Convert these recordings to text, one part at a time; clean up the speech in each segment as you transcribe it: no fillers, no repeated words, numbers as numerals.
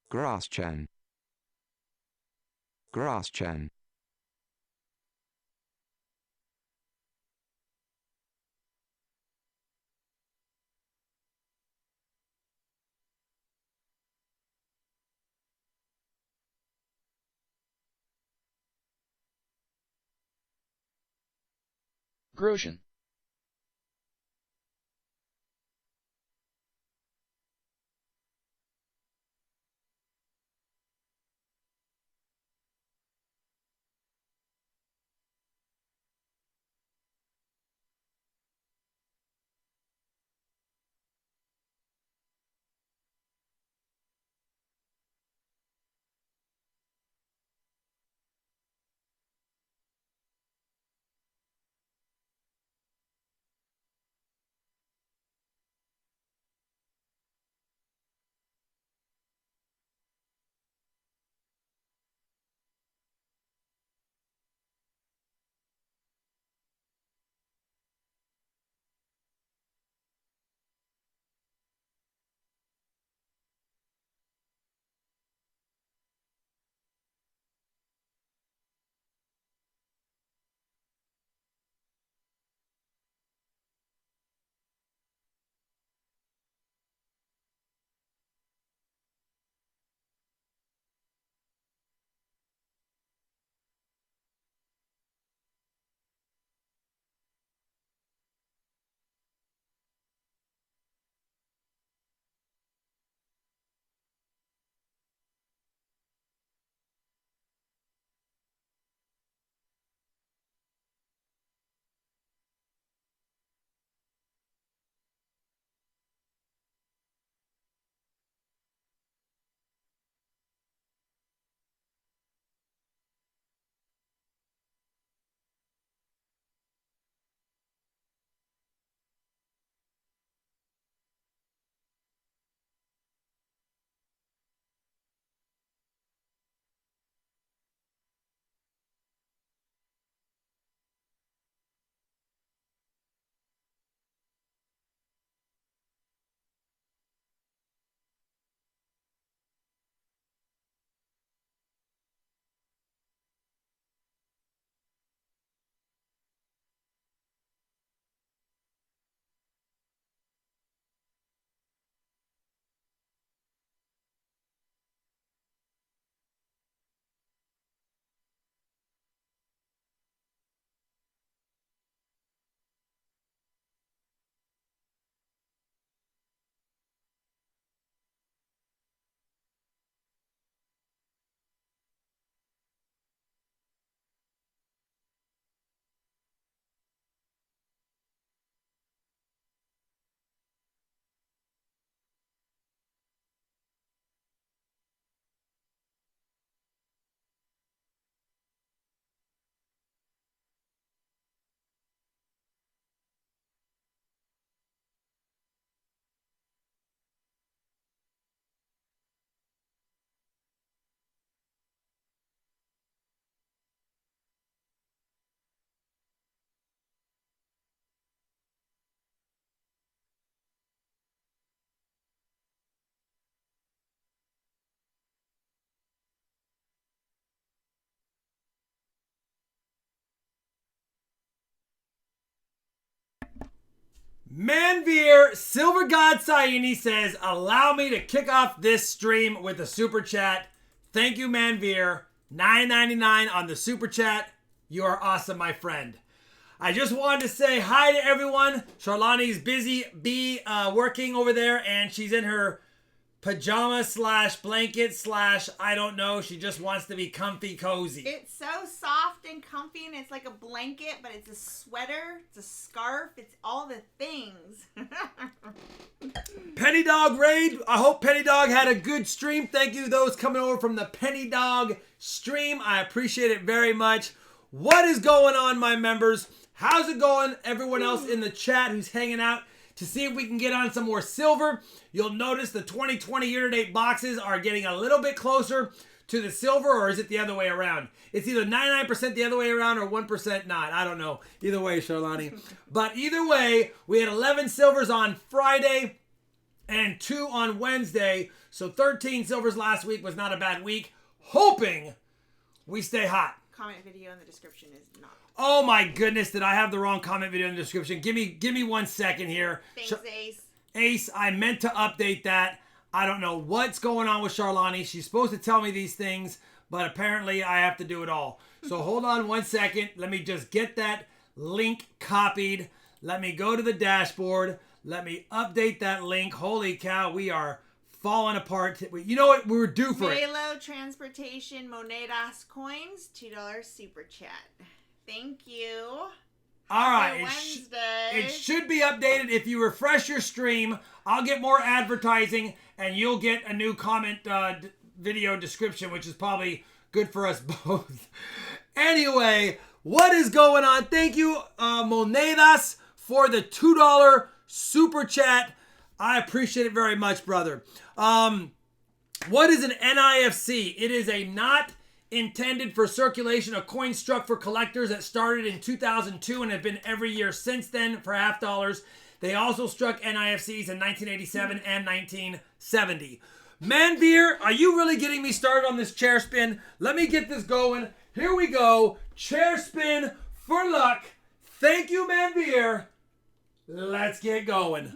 Grass-chan. Grass-chan. Grosjean. Manveer Silver God Saini says, allow me to kick off this stream with a super chat. Thank you, Manveer. $9.99 on the super chat. You are awesome, my friend. I just wanted to say hi to everyone. Charlani's busy working over there, and she's in her pajama slash blanket slash I don't know. She just wants to be comfy cozy. It's so soft and comfy, and it's like a blanket, but it's a sweater, it's a scarf, it's all the things. Penny Dog Raid. I hope Penny Dog had a good stream. Thank you to those coming over from the Penny Dog stream. I appreciate it very much. What is going on, my members? How's it going? Everyone else in the chat who's hanging out to see if we can get on some more silver. You'll notice the 2020 year-to-date boxes are getting a little bit closer to the silver, or is it the other way around? It's either 99% the other way around or 1% not. I don't know. Either way, Charlani. But either way, we had 11 silvers on Friday. and 2 on Wednesday. So 13 silvers last week was not a bad week. Hoping we stay hot. Comment video in the description is not. Oh my goodness, did I have the wrong comment video in the description? Give me 1 second here. Thanks, Ace. Ace, I meant to update that. I don't know what's going on with Charlani. She's supposed to tell me these things, but apparently I have to do it all. So hold on 1 second. Let me just get that link copied. Let me go to the dashboard. Let me update that link. Holy cow, we are falling apart. You know what? We were due for it. Velo Transportation Monedas Coins, $2 super chat. Thank you. All right. Wednesday. It should be updated. If you refresh your stream, I'll get more advertising and you'll get a new comment video description, which is probably good for us both. Anyway, what is going on? Thank you, Monedas, for the $2 super chat. I appreciate it very much, brother. What is an NIFC? It is a not intended for circulation, a coin struck for collectors that started in 2002 and have been every year since then for $half. They also struck NIFCs in 1987 and 1970. Manveer, are you really getting me started on this chair spin? Let me get this going. Here we go. Chair spin for luck. Thank you, Manveer. Let's get going.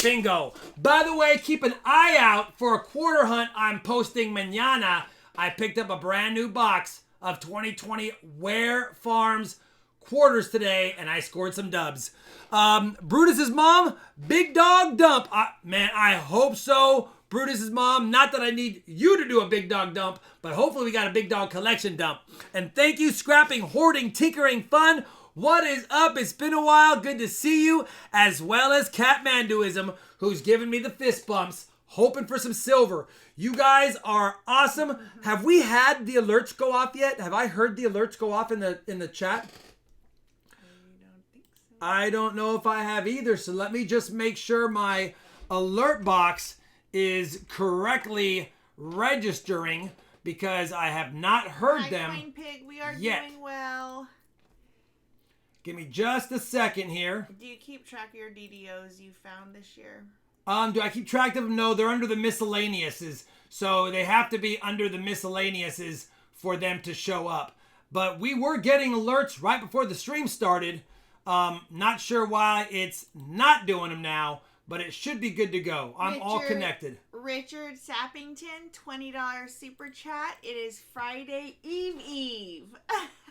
Bingo. By the way, keep an eye out for a quarter hunt I'm posting mañana. I picked up a brand new box of 2020 Ware Farms quarters today, and I scored some dubs. Brutus's mom, big dog dump. Man, I hope so. Brutus's mom, not that I need you to do a big dog dump, but hopefully we got a big dog collection dump. And thank you, Scrapping, Hoarding, Tinkering Fun. What is up? It's been a while. Good to see you, as well as Catmanduism, who's giving me the fist bumps, hoping for some silver. You guys are awesome. Have we had the alerts go off yet? Have I heard the alerts go off in the chat? I don't think so. I don't know if I have either, so let me just make sure my alert box is correctly registering, because I have not heard them Coin Pig, we are yet. doing well. Give me just a second here. Do you keep track of your DDOs you found this year? Do I keep track of them? No, they're under the miscellaneouses. So they have to be under the miscellaneouses for them to show up. But we were getting alerts right before the stream started. Not sure why it's not doing them now, but it should be good to go. I'm all connected. Richard Sappington, $20 super chat. It is Friday Eve.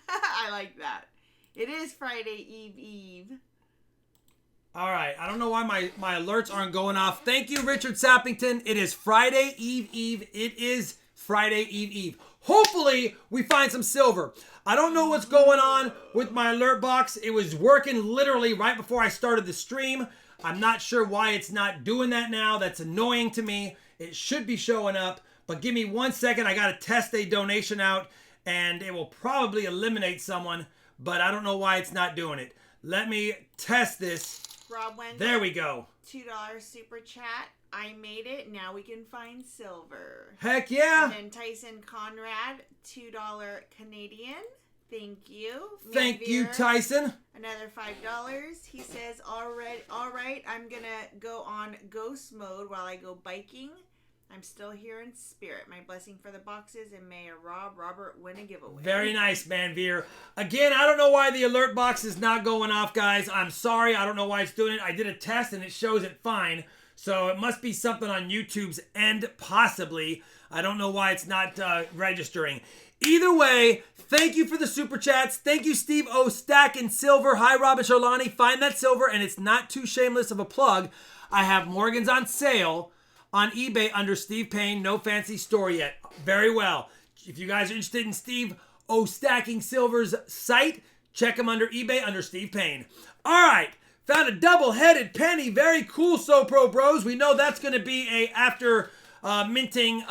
I like that. It is Friday Eve. All right. I don't know why my alerts aren't going off. Thank you, Richard Sappington. It is Friday Eve. It is Friday Eve. Hopefully, we find some silver. I don't know what's going on with my alert box. It was working literally right before I started the stream. I'm not sure why it's not doing that now. That's annoying to me. It should be showing up. But give me 1 second. I got to test a donation out, and it will probably eliminate someone. But I don't know why it's not doing it. Let me test this. Rob Wendy, There we go. $2 super chat. I made it. Now we can find silver. Heck yeah. And then Tyson Conrad, $2 Canadian. Thank you. Thank you, Manveer, Tyson. Another $5. He says, all right, I'm going to go on ghost mode while I go biking. I'm still here in spirit. My blessing for the boxes, and may Robert win a giveaway. Very nice, Manveer. Again, I don't know why the alert box is not going off, guys. I'm sorry. I don't know why it's doing it. I did a test, and it shows it fine. So it must be something on YouTube's end, possibly. I don't know why it's not registering. Either way, thank you for the super chats. Thank you, Steve O. Stack and Silver. Hi, Rob and Charlani. Find that silver, and it's not too shameless of a plug. I have Morgan's on sale on eBay under Steve Payne. No fancy store yet. Very well. If you guys are interested in Steve O. Stacking Silver's site, check him under eBay under Steve Payne. All right. Found a double-headed penny. Very cool, SoPro Bros. We know that's going to be a after minting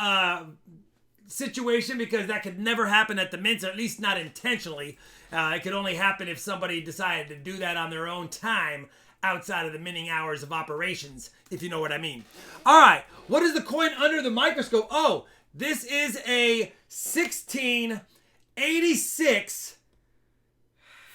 situation, because that could never happen at the mints, or at least not intentionally. It could only happen if somebody decided to do that on their own time outside of the minting hours of operations, if you know what I mean. All right, what is the coin under the microscope? Oh, this is a 1686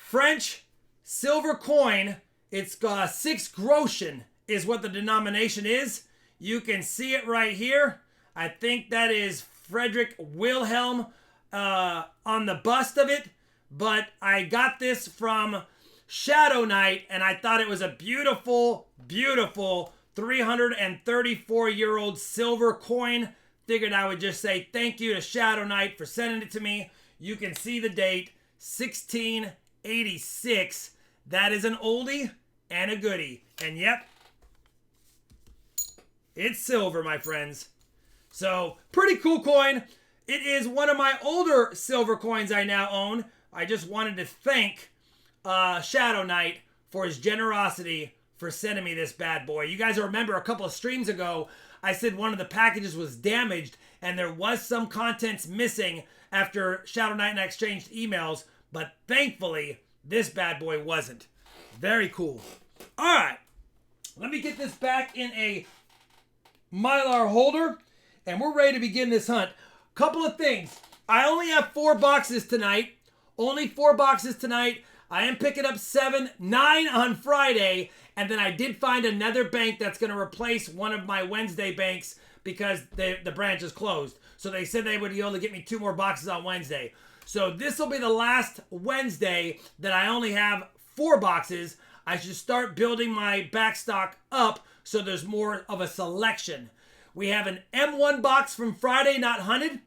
French silver coin. It's 6 groschen is what the denomination is. You can see it right here. I think that is Frederick Wilhelm on the bust of it. But I got this from Shadow Knight, and I thought it was a beautiful, beautiful 334-year-old silver coin. Figured I would just say thank you to Shadow Knight for sending it to me. You can see the date, 1686. That is an oldie and a goodie. And yep, it's silver, my friends. So, pretty cool coin. It is one of my older silver coins I now own. I just wanted to thank Shadow Knight for his generosity for sending me this bad boy. You guys remember a couple of streams ago, I said one of the packages was damaged and there was some contents missing after Shadow Knight and I exchanged emails, but thankfully, this bad boy wasn't. Very cool. All right, let me get this back in a Mylar holder, and we're ready to begin this hunt. Couple of things. I only have 4 boxes tonight. Only 4 boxes tonight. I am picking up 9 on Friday, and then I did find another bank that's going to replace one of my Wednesday banks because the branch is closed. So they said they would be able to get me 2 more boxes on Wednesday. So this will be the last Wednesday that I only have 4 boxes. I should start building my backstock up so there's more of a selection. We have an M1 box from Friday not hunted.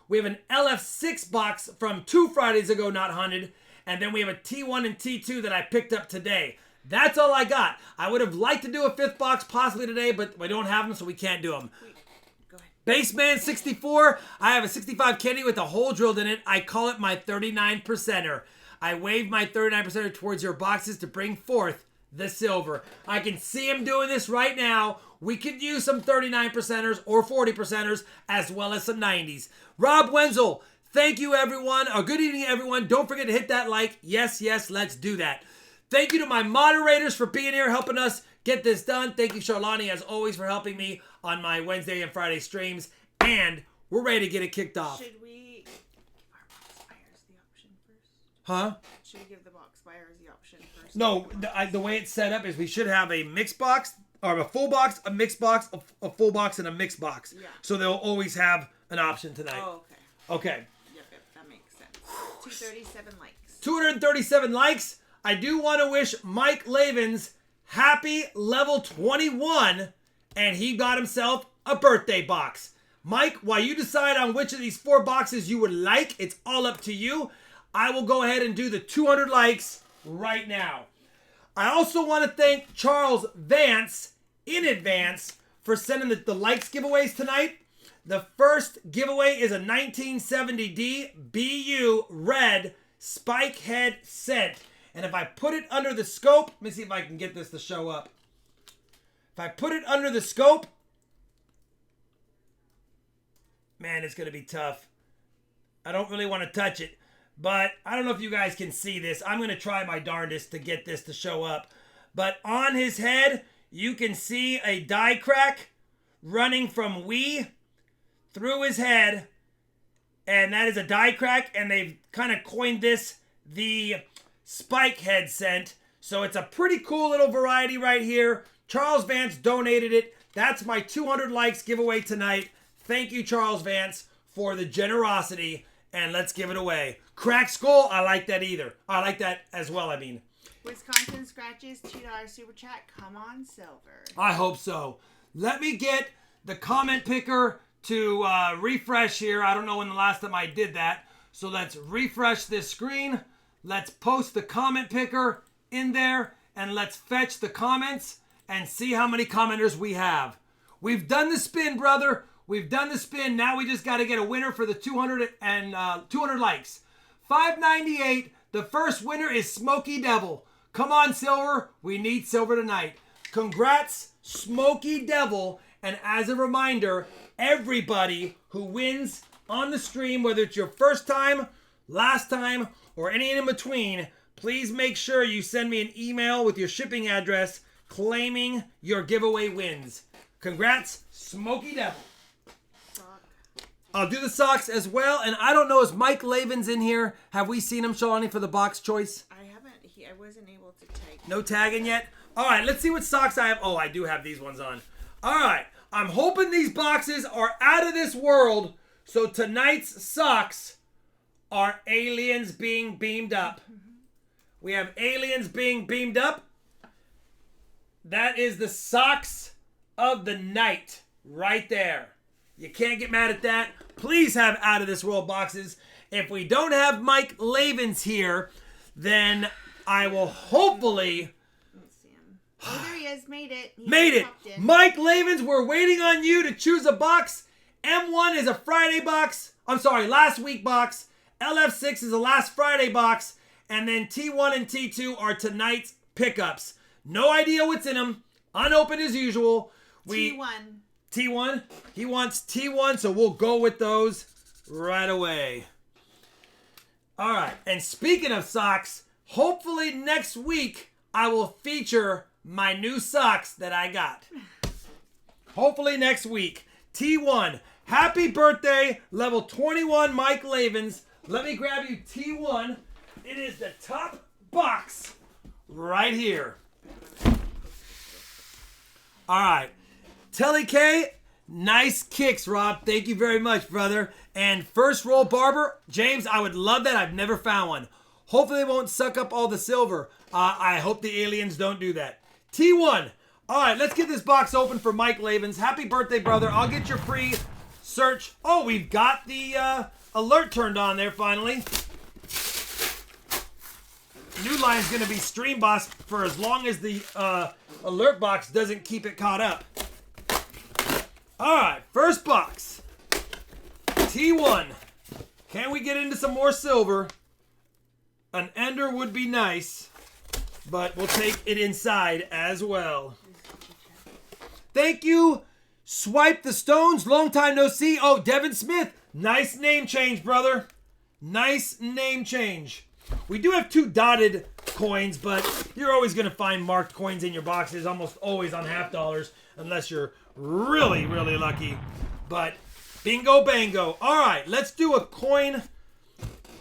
We have an LF6 box from 2 Fridays ago not hunted. And then we have a T1 and T2 that I picked up today. That's all I got. I would have liked to do a 5th box possibly today, but we don't have them, so we can't do them. Go ahead. Baseman 64. I have a 65 Kenny with a hole drilled in it. I call it my 39%er. I wave my 39%er towards your boxes to bring forth the silver. I can see him doing this right now. We could use some 39%ers or 40%ers as well as some 90s. Rob Wenzel, thank you everyone. Good evening everyone. Don't forget to hit that like. Yes, let's do that. Thank you to my moderators for being here, helping us get this done. Thank you, Charlani, as always, for helping me on my Wednesday and Friday streams. And we're ready to get it kicked off. Should we give our box buyers the option first? Huh? Should we give the box buyers the option first? No, the way it's set up is we should have a mixed box, or a full box, a mixed box, a full box, and a mixed box. Yeah. So they'll always have an option tonight. Oh, okay. Okay. Yep, that makes sense. 237 likes. 237 likes. I do want to wish Mike Lavins happy level 21, and he got himself a birthday box. Mike, while you decide on which of these 4 boxes you would like, it's all up to you. I will go ahead and do the 200 likes right now. I also want to thank Charles Vance in advance for sending the likes giveaways tonight. The first giveaway is a 1970D BU red spike head scent. And if I put it under the scope, let me see if I can get this to show up. If I put it under the scope, man, it's going to be tough. I don't really want to touch it, but I don't know if you guys can see this. I'm going to try my darndest to get this to show up. But on his head, you can see a die crack running from Wee through his head. And that is a die crack, and they've kind of coined this the spike head scent. So it's a pretty cool little variety right here. Charles Vance donated it. That's my 200 likes giveaway tonight. Thank you, Charles Vance, for the generosity. And let's give it away. Crack Skull, I like that either. I like that as well, I mean. Wisconsin Scratches, $2 super chat. Come on, silver. I hope so. Let me get the comment picker to refresh here. I don't know when the last time I did that. So let's refresh this screen. Let's post the comment picker in there, and let's fetch the comments and see how many commenters we have. We've done the spin, brother. We've done the spin. Now we just got to get a winner for the 200 likes. 598. The first winner is Smoky Devil. Come on, Silver. We need Silver tonight. Congrats, Smoky Devil. And as a reminder, everybody who wins on the stream, whether it's your first time, last time, or any in between, please make sure you send me an email with your shipping address claiming your giveaway wins. Congrats, Smoky Devil. Sock. I'll do the socks as well. And I don't know, is Mike Lavins in here? Have we seen him, Shalani, for the box choice? I haven't. I wasn't able to tag. No tagging yet? All right, let's see what socks I have. Oh, I do have these ones on. All right, I'm hoping these boxes are out of this world. So tonight's socks are aliens being beamed up. We have aliens being beamed up. That is the socks of the night right there. You can't get mad at that. Please have out of this world boxes. If we don't have Mike Lavens here, then I will hopefully... Let's see him. Oh, there he is. Made it. Made it. Mike Lavens, we're waiting on you to choose a box. M1 is a Friday box. I'm sorry, last week box. LF6 is a last Friday box. And then T1 and T2 are tonight's pickups. No idea what's in them. Unopened as usual. T1. T1? He wants T1, so we'll go with those right away. All right. And speaking of socks, hopefully next week I will feature my new socks that I got. Hopefully next week. T1. Happy birthday, level 21 Mike Lavens. Let me grab you T1. It is the top box right here. All right. Telly K, nice kicks, Rob. Thank you very much, brother. And first roll barber, James, I would love that. I've never found one. Hopefully they won't suck up all the silver. I hope the aliens don't do that. T1. All right, let's get this box open for Mike Lavens. Happy birthday, brother. I'll get your free search. Oh, we've got the alert turned on there finally. New line's going to be Stream Boss for as long as the alert box doesn't keep it caught up. All right, first box. T1. Can we get into some more silver? An ender would be nice, but we'll take it inside as well. Thank you, Swipe the Stones. Long time no see. Oh, Devin Smith. Nice name change, brother. Nice name change. We do have 2 dotted coins, but you're always going to find marked coins in your boxes, almost always on $half, unless you're really, really lucky. But bingo, bango. All right, let's do a coin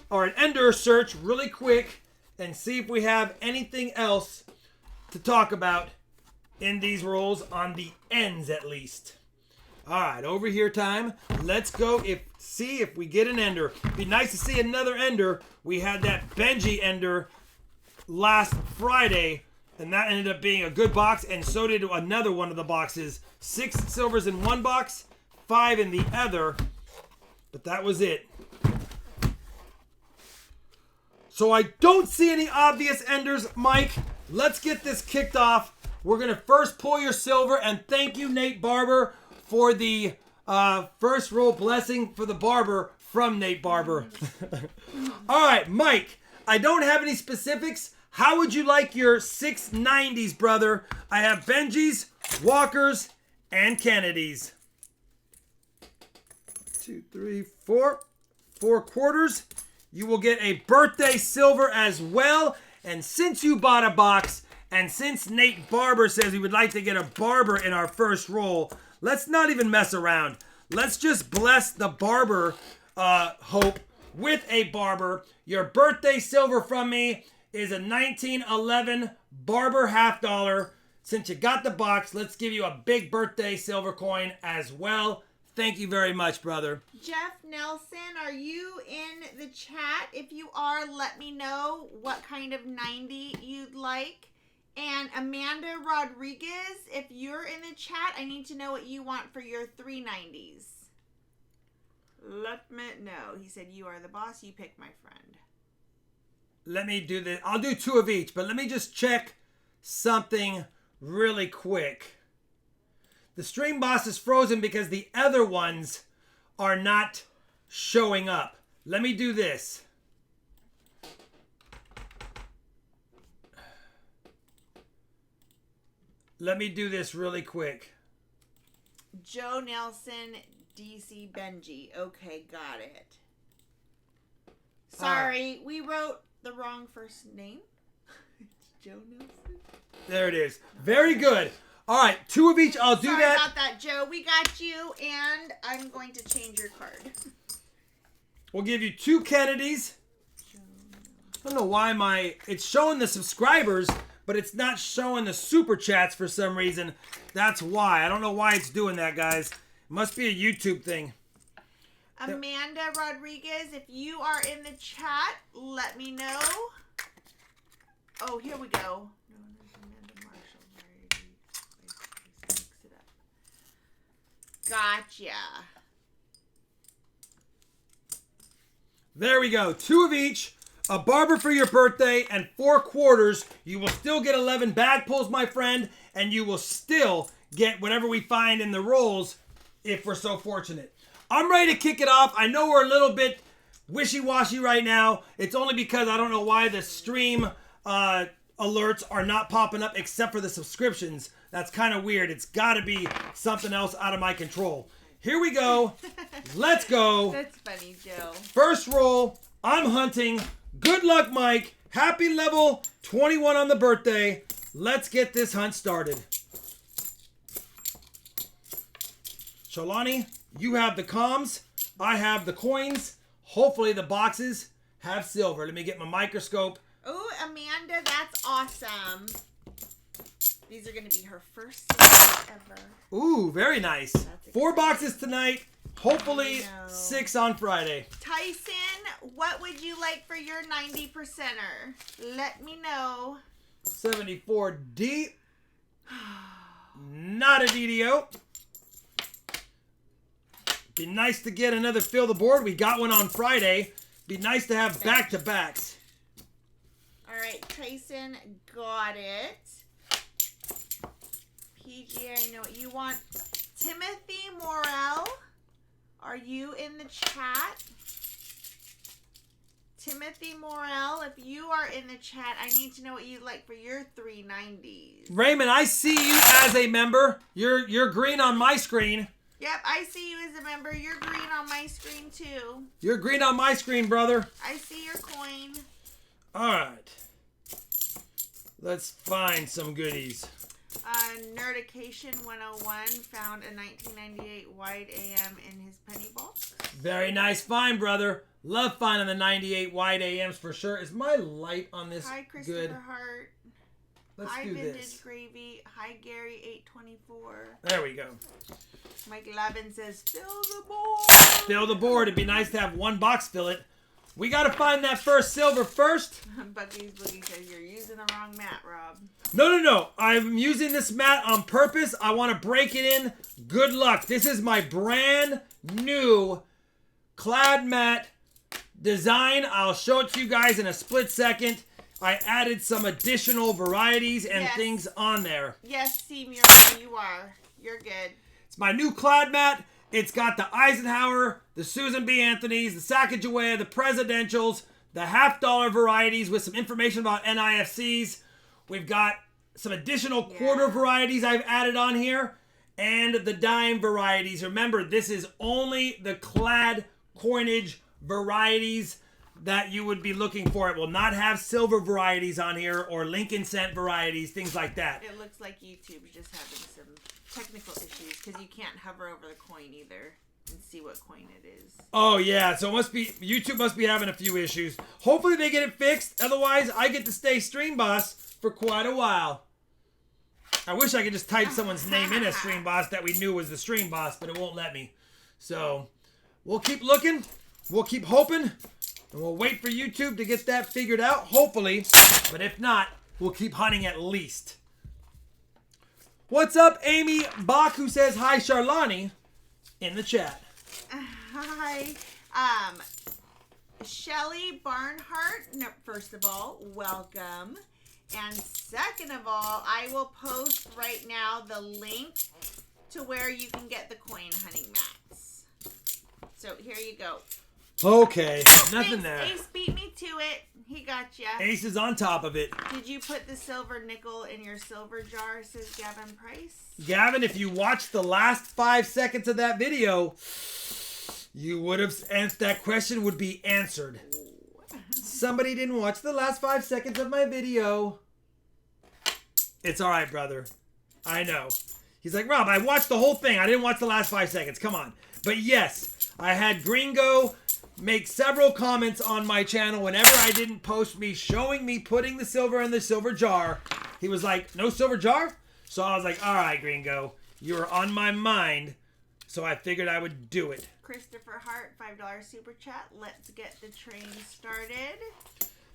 or an ender search really quick and see if we have anything else to talk about in these rolls, on the ends at least. All right, over here time. Let's go see if we get an ender. Be nice to see another ender. We had that Benji ender last Friday, and that ended up being a good box, and so did another one of the boxes. 6 silvers in one box, 5 in the other, but that was it. So I don't see any obvious enders, Mike. Let's get this kicked off. We're going to first pull your silver, and thank you, Nate Barber, for the first roll blessing for the barber from Nate Barber. All right, Mike, I don't have any specifics. How would you like your 690s, brother? I have Benjis, Walkers, and Kennedys. 2, 3, 4. 4 quarters. You will get a birthday silver as well. And since you bought a box, and since Nate Barber says he would like to get a barber in our first roll, let's not even mess around. Let's just bless the barber hope with a barber. Your birthday silver from me is a 1911 barber $half. Since you got the box, let's give you a big birthday silver coin as well. Thank you very much, brother. Jeff Nelson, are you in the chat? If you are, let me know what kind of 90 you'd like. And Amanda Rodriguez, if you're in the chat, I need to know what you want for your 390s. Let me know. He said, you are the boss. You pick, my friend. Let me do this. I'll do 2 of each, but let me just check something really quick. The Stream Boss is frozen because the other ones are not showing up. Let me do this. Let me do this really quick. Joe Nelson, DC Benji. Okay, got it. Sorry, we wrote the wrong first name. It's Joe Nelson. There it is. Very good. All right, 2 of each. I'll do Sorry that. Sorry about that, Joe. We got you, and I'm going to change your card. We'll give you 2 Kennedys. I don't know why it's showing the subscribers, but it's not showing the super chats for some reason. That's why. I don't know why it's doing that, guys. It must be a YouTube thing. Amanda Rodriguez, if you are in the chat, let me know. Oh, here we go. Gotcha. There we go. 2 of each. A barber for your birthday and 4 quarters. You will still get 11 bag pulls, my friend, and you will still get whatever we find in the rolls if we're so fortunate. I'm ready to kick it off. I know we're a little bit wishy-washy right now. It's only because I don't know why the stream alerts are not popping up except for the subscriptions. That's kind of weird. It's got to be something else out of my control. Here we go. Let's go. That's funny, Joe. First roll. I'm hunting. Good luck, Mike. Happy level 21 on the birthday. Let's get this hunt started. Shalani, you have the comms. I have the coins. Hopefully the boxes have silver. Let me get my microscope. Oh, Amanda, that's awesome. These are going to be her first sales ever. Ooh, very nice. 4 boxes tonight. Hopefully 6 on Friday. Tyson, what would you like for your 90%er? Let me know. 74D. Not a DDO. Be nice to get another fill the board. We got one on Friday. Be nice to have back-to-backs. All right, Tyson, got it. PG, I know what you want. Timothy Morel, are you in the chat? Timothy Morel, if you are in the chat, I need to know what you'd like for your 390s. Raymond, I see you as a member. You're green on my screen. Yep, I see you as a member. You're green on my screen, too. You're green on my screen, brother. I see your coin. All right. Let's find some goodies. Nerdication 101 found a 1998 wide AM in his penny box. Very nice find, brother. Love finding the 98 wide AMs for sure. Is my light on this Hi, Christopher good? Hart. Let's Hi, do Vintage this. Gravy. Hi, Gary 824. There we go. Mike Levin says, fill the board. Fill the board. It'd be nice to have one box fill it. We got to find that first silver first. Bucky's Boogie says, you're using the wrong mat, Rob. No. I'm using this mat on purpose. I want to break it in. Good luck. This is my brand new clad mat design. I'll show it to you guys in a split second. I added some additional varieties and things on there. Yes, Seymour, you are. You're good. It's my new clad mat. It's got the Eisenhower, the Susan B. Anthony's, the Sacagawea, the Presidentials, the $50 varieties with some information about NIFCs. We've got some additional quarter varieties I've added on here, and the dime varieties. Remember, this is only the clad coinage varieties that you would be looking for. It will not have silver varieties on here or Lincoln cent varieties, things like that. It looks like YouTube's just having some technical issues because you can't hover over the coin either and see what coin it is. Oh yeah, so YouTube must be having a few issues. Hopefully they get it fixed. Otherwise, I get to stay Stream Boss for quite a while. I wish I could just type someone's name in as Stream Boss that we knew was the Stream Boss, but it won't let me. So we'll keep looking, we'll keep hoping, and we'll wait for YouTube to get that figured out, hopefully. But if not, we'll keep hunting at least. What's up, Amy Bach, who says hi, Charlani, in the chat. Hi. Shelly Barnhart, first of all, welcome. And second of all, I will post right now the link to where you can get the coin hunting mats. So here you go. Okay, nothing there. Ace beat me to it. He got ya. Ace is on top of it. Did you put the silver nickel in your silver jar, says Gavin Price? Gavin, if you watched the last 5 seconds of that video, you would have answered that question would be answered. Somebody didn't watch the last 5 seconds of my video. It's all right, brother. I know. He's like, Rob, I watched the whole thing. I didn't watch the last 5 seconds. Come on. But yes, I had Gringo make several comments on my channel whenever I didn't post me showing me putting the silver in the silver jar. he was like, no silver jar? So I was like, all right, Gringo, you were on my mind, so I figured I would do it. Christopher Hart, $5 super chat. Let's get the train started.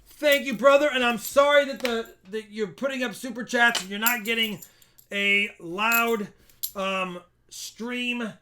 Thank you, brother, and I'm sorry that you're putting up super chats and you're not getting a loud stream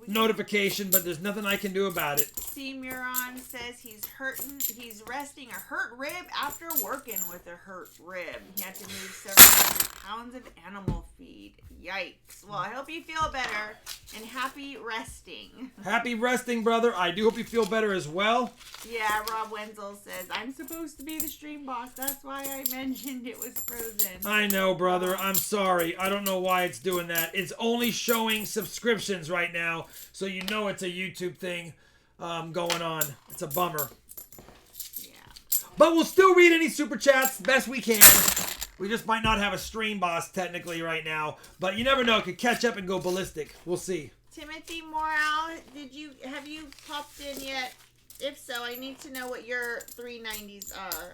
notification, but there's nothing I can do about it. C. Muron says he's resting a hurt rib after working with a hurt rib. He had to move several hundred pounds of animal feed. Yikes. Well, I hope you feel better and happy resting. Happy resting, brother. I do hope you feel better as well. Yeah, Rob Wenzel says, I'm supposed to be the stream boss. That's why I mentioned it was frozen. I know, brother. I'm sorry. I don't know why it's doing that. It's only showing subscriptions right now, so you know it's a YouTube thing going on. It's a bummer. Yeah. But we'll still read any super chats best we can. We just might not have a stream boss technically right now, but you never know. It could catch up and go ballistic. We'll see. Timothy Morale, have you popped in yet? If so, I need to know what your 390s are.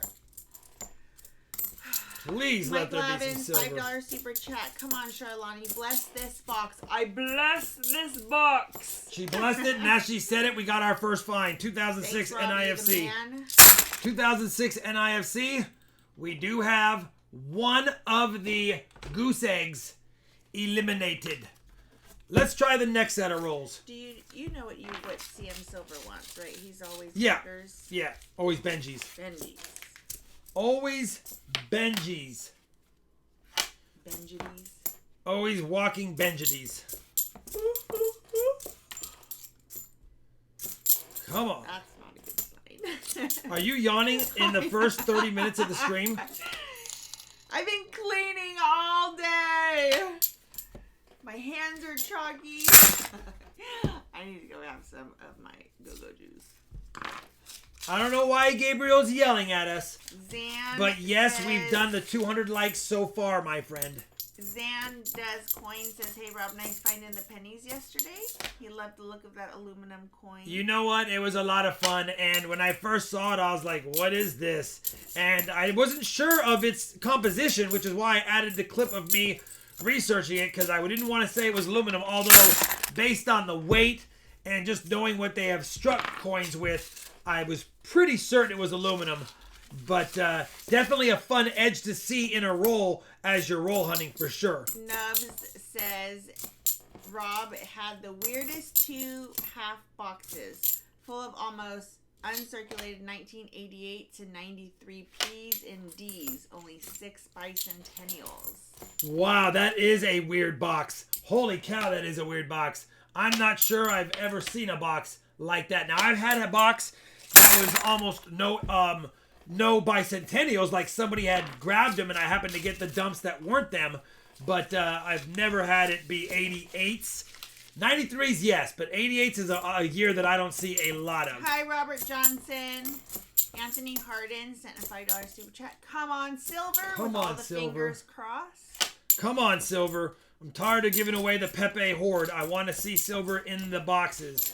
Please Mike let there be Lavin, some silver. $5 super chat. Come on, Charlani, bless this box. I bless this box. She blessed it, and as she said it, we got our first find. 2006 Thanks, Robbie, NIFC. the man. 2006 NIFC. We do have one of the goose eggs eliminated. Let's try the next set of rolls. Do you know what CM Silver wants, right? He's always Yeah. Bakers. Yeah. Always Benji's. Benji's. Always Benji's. Benji's. Always walking Benji's. Come on. That's not a good sign. Are you yawning in the first 30 minutes of the stream? I've been cleaning all day. My hands are chalky. I need to go have some of my go-go juice. I don't know why Gabriel's yelling at us. Zan But yes, says, we've done the 200 likes so far, my friend. Zan Does Coin says, hey, Rob, nice finding the pennies yesterday. He loved the look of that aluminum coin. You know what? It was a lot of fun. And when I first saw it, I was like, what is this? And I wasn't sure of its composition, which is why I added the clip of me researching it, because I didn't want to say it was aluminum, although based on the weight and just knowing what they have struck coins with, I was pretty certain it was aluminum. But definitely a fun edge to see in a roll as you're roll hunting for sure. Nubs says, Rob had the weirdest 2 half boxes full of almost uncirculated 1988 to 93 P's and D's, only 6 bicentennials. Wow, that is a weird box. Holy cow, that is a weird box. I'm not sure I've ever seen a box like that. Now, I've had a box that was almost no bicentennials, like somebody had grabbed them and I happened to get the dumps that weren't them, but I've never had it be 88s. 93s, yes, but 88s is a year that I don't see a lot of. Hi, Robert Johnson. Anthony Harden sent a $5 super chat. Come on, Silver. Come with on, all the Silver. fingers crossed. Come on, Silver. I'm tired of giving away the Pepe Horde. I want to see Silver in the boxes.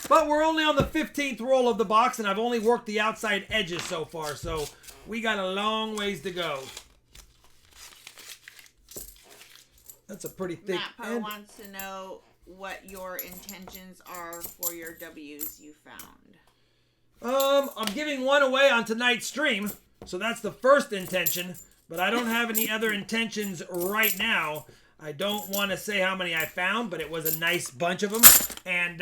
But we're only on the 15th roll of the box, and I've only worked the outside edges so far, so we got a long ways to go. That's a pretty thick Matt Poe end. wants to know what your intentions are for your W's you found. I'm giving one away on tonight's stream, so that's the first intention, but I don't have any other intentions right now. I don't want to say how many I found, but it was a nice bunch of them, and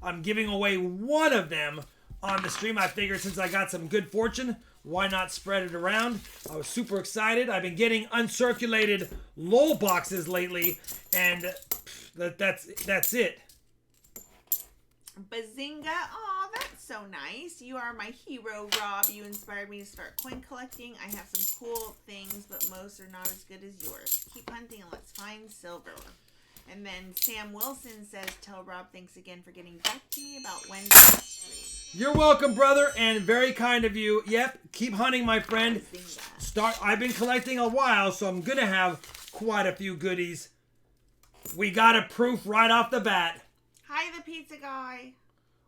I'm giving away one of them on the stream. I figured since I got some good fortune, why not spread it around? I was super excited. I've been getting uncirculated LOL boxes lately, and that's it. Bazinga. Aw, that's so nice. You are my hero, Rob. You inspired me to start coin collecting. I have some cool things, but most are not as good as yours. Keep hunting and let's find silver. And then Sam Wilson says, tell Rob thanks again for getting back to me about Wednesday's stream. You're welcome, brother, and very kind of you. Yep, keep hunting, my friend. I've been collecting a while, so I'm going to have quite a few goodies. We got a proof right off the bat. Hi, the pizza guy.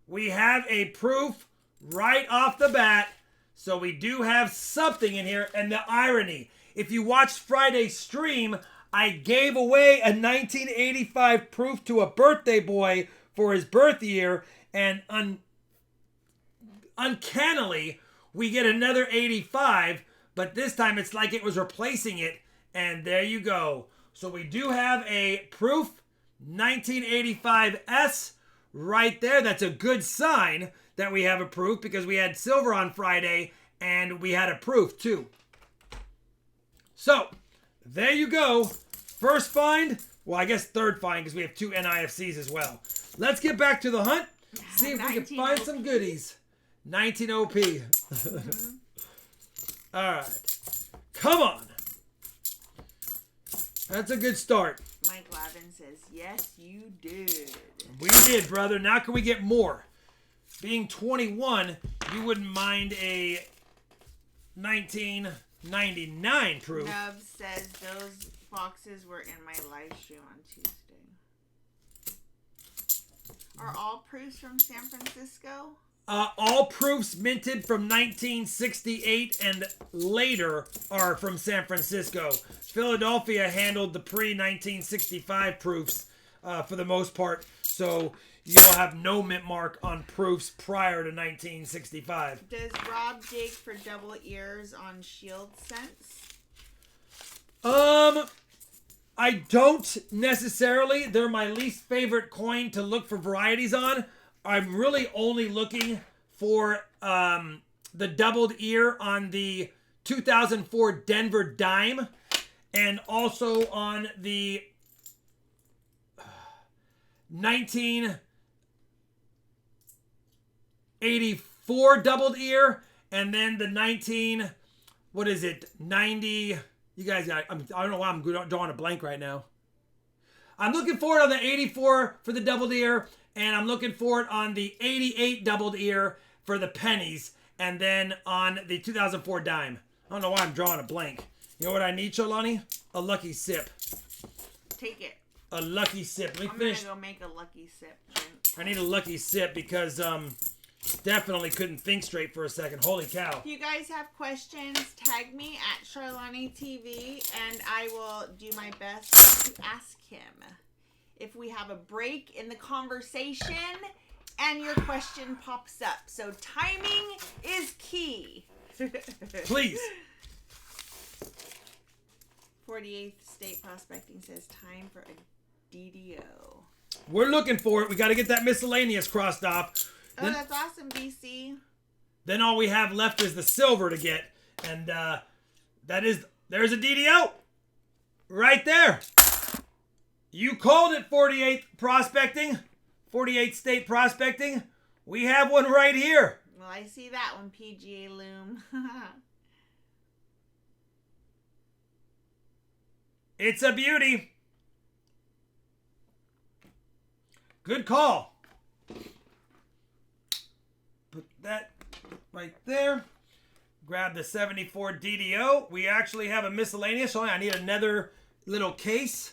We have a proof right off the bat, so we do have something in here. And the irony, if you watched Friday's stream, I gave away a 1985 proof to a birthday boy for his birth year, and uncannily, we get another 85, but this time it's like it was replacing it, and there you go. So we do have a proof 1985S right there. That's a good sign that we have a proof, because we had silver on Friday and we had a proof too. So there you go. First find. Well, I guess third find, because we have 2 NIFCs as well. Let's get back to the hunt. See if we can find some goodies. 19 OP. All right. Come on. That's a good start. Mike Lavin says, yes, you did. We did, brother. Now can we get more? Being 21, you wouldn't mind a 1999 proof. Nub says those boxes were in my live stream on Tuesday. Are all proofs from San Francisco? All proofs minted from 1968 and later are from San Francisco. Philadelphia handled the pre-1965 proofs for the most part, so you'll have no mint mark on proofs prior to 1965. Does Rob dig for double ears on Shield Sense? I don't necessarily. They're my least favorite coin to look for varieties on. I'm really only looking for the doubled ear on the 2004 Denver Dime, and also on the 1984 doubled ear, and then the 90. You guys, I don't know why I'm drawing a blank right now. I'm looking for it on the 84 for the doubled ear, and I'm looking for it on the 88 doubled ear for the pennies, and then on the 2004 dime. I don't know why I'm drawing a blank. You know what I need, Sholani? A lucky sip. Take it. A lucky sip. Let me I'm finish. gonna go make a lucky sip drink. I need a lucky sip because definitely couldn't think straight for a second. Holy cow. If you guys have questions, tag me at Charlani TV, and I will do my best to ask him. If we have a break in the conversation and your question pops up. So timing is key. Please. 48th State Prospecting says time for a DDO. We're looking for it. We got to get that miscellaneous crossed off. Oh, that's awesome, BC. Then all we have left is the silver to get. And there's a DDO. Right there. You called it, 48th Prospecting. 48th State Prospecting. We have one right here. Well, I see that one, PGA Loom. It's a beauty. Good call. Put that right there. Grab the 74 DDO. We actually have a miscellaneous. So I need another little case.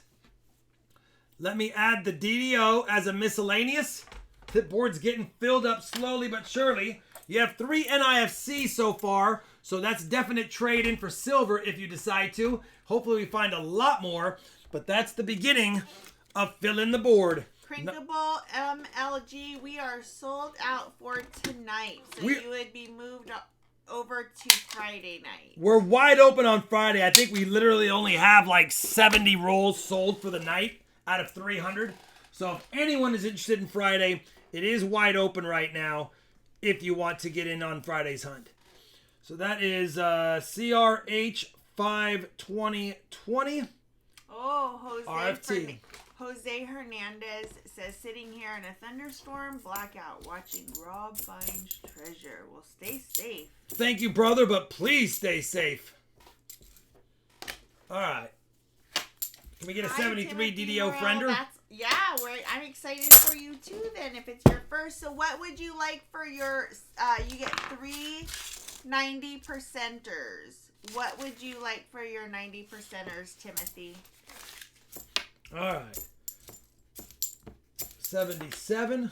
Let me add the DDO as a miscellaneous. The board's getting filled up slowly but surely. You have 3 NIFC so far, so that's definite trade in for silver if you decide to. Hopefully we find a lot more, but that's the beginning of filling the board. Crinkable MLG, we are sold out for tonight, so you would be moved over to Friday night. We're wide open on Friday. I think we literally only have like 70 rolls sold for the night out of 300. So if anyone is interested in Friday, it is wide open right now if you want to get in on Friday's hunt. So that is CRH 52020. Oh, RFT. Jose Hernandez says, sitting here in a thunderstorm, blackout, watching Rob finds treasure. Well, stay safe. Thank you, brother, but please stay safe. All right. Can we get a 73 DDO friender? Yeah, I'm excited for you too then if it's your first. So what would you like for your, you get 3 90 percenters. What would you like for your 90 percenters, Timothy? All right. 77.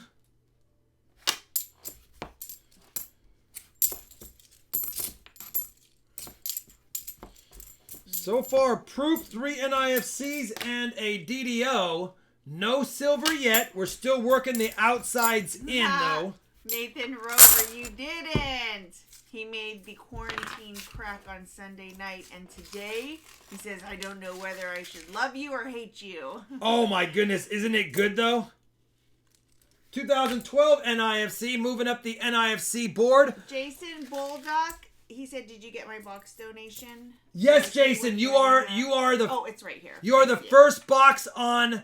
So far, proof, 3 NIFCs, and a DDO. No silver yet. We're still working the outsides in, though. Nathan Rover, you didn't. He made the quarantine crack on Sunday night, and today he says, I don't know whether I should love you or hate you. Oh my goodness, isn't it good though? 2012 NIFC, moving up the NIFC board. Jason Bulldog, he said, did you get my box donation? Yes, Jason, you are the... Oh, it's right here. You are the first box on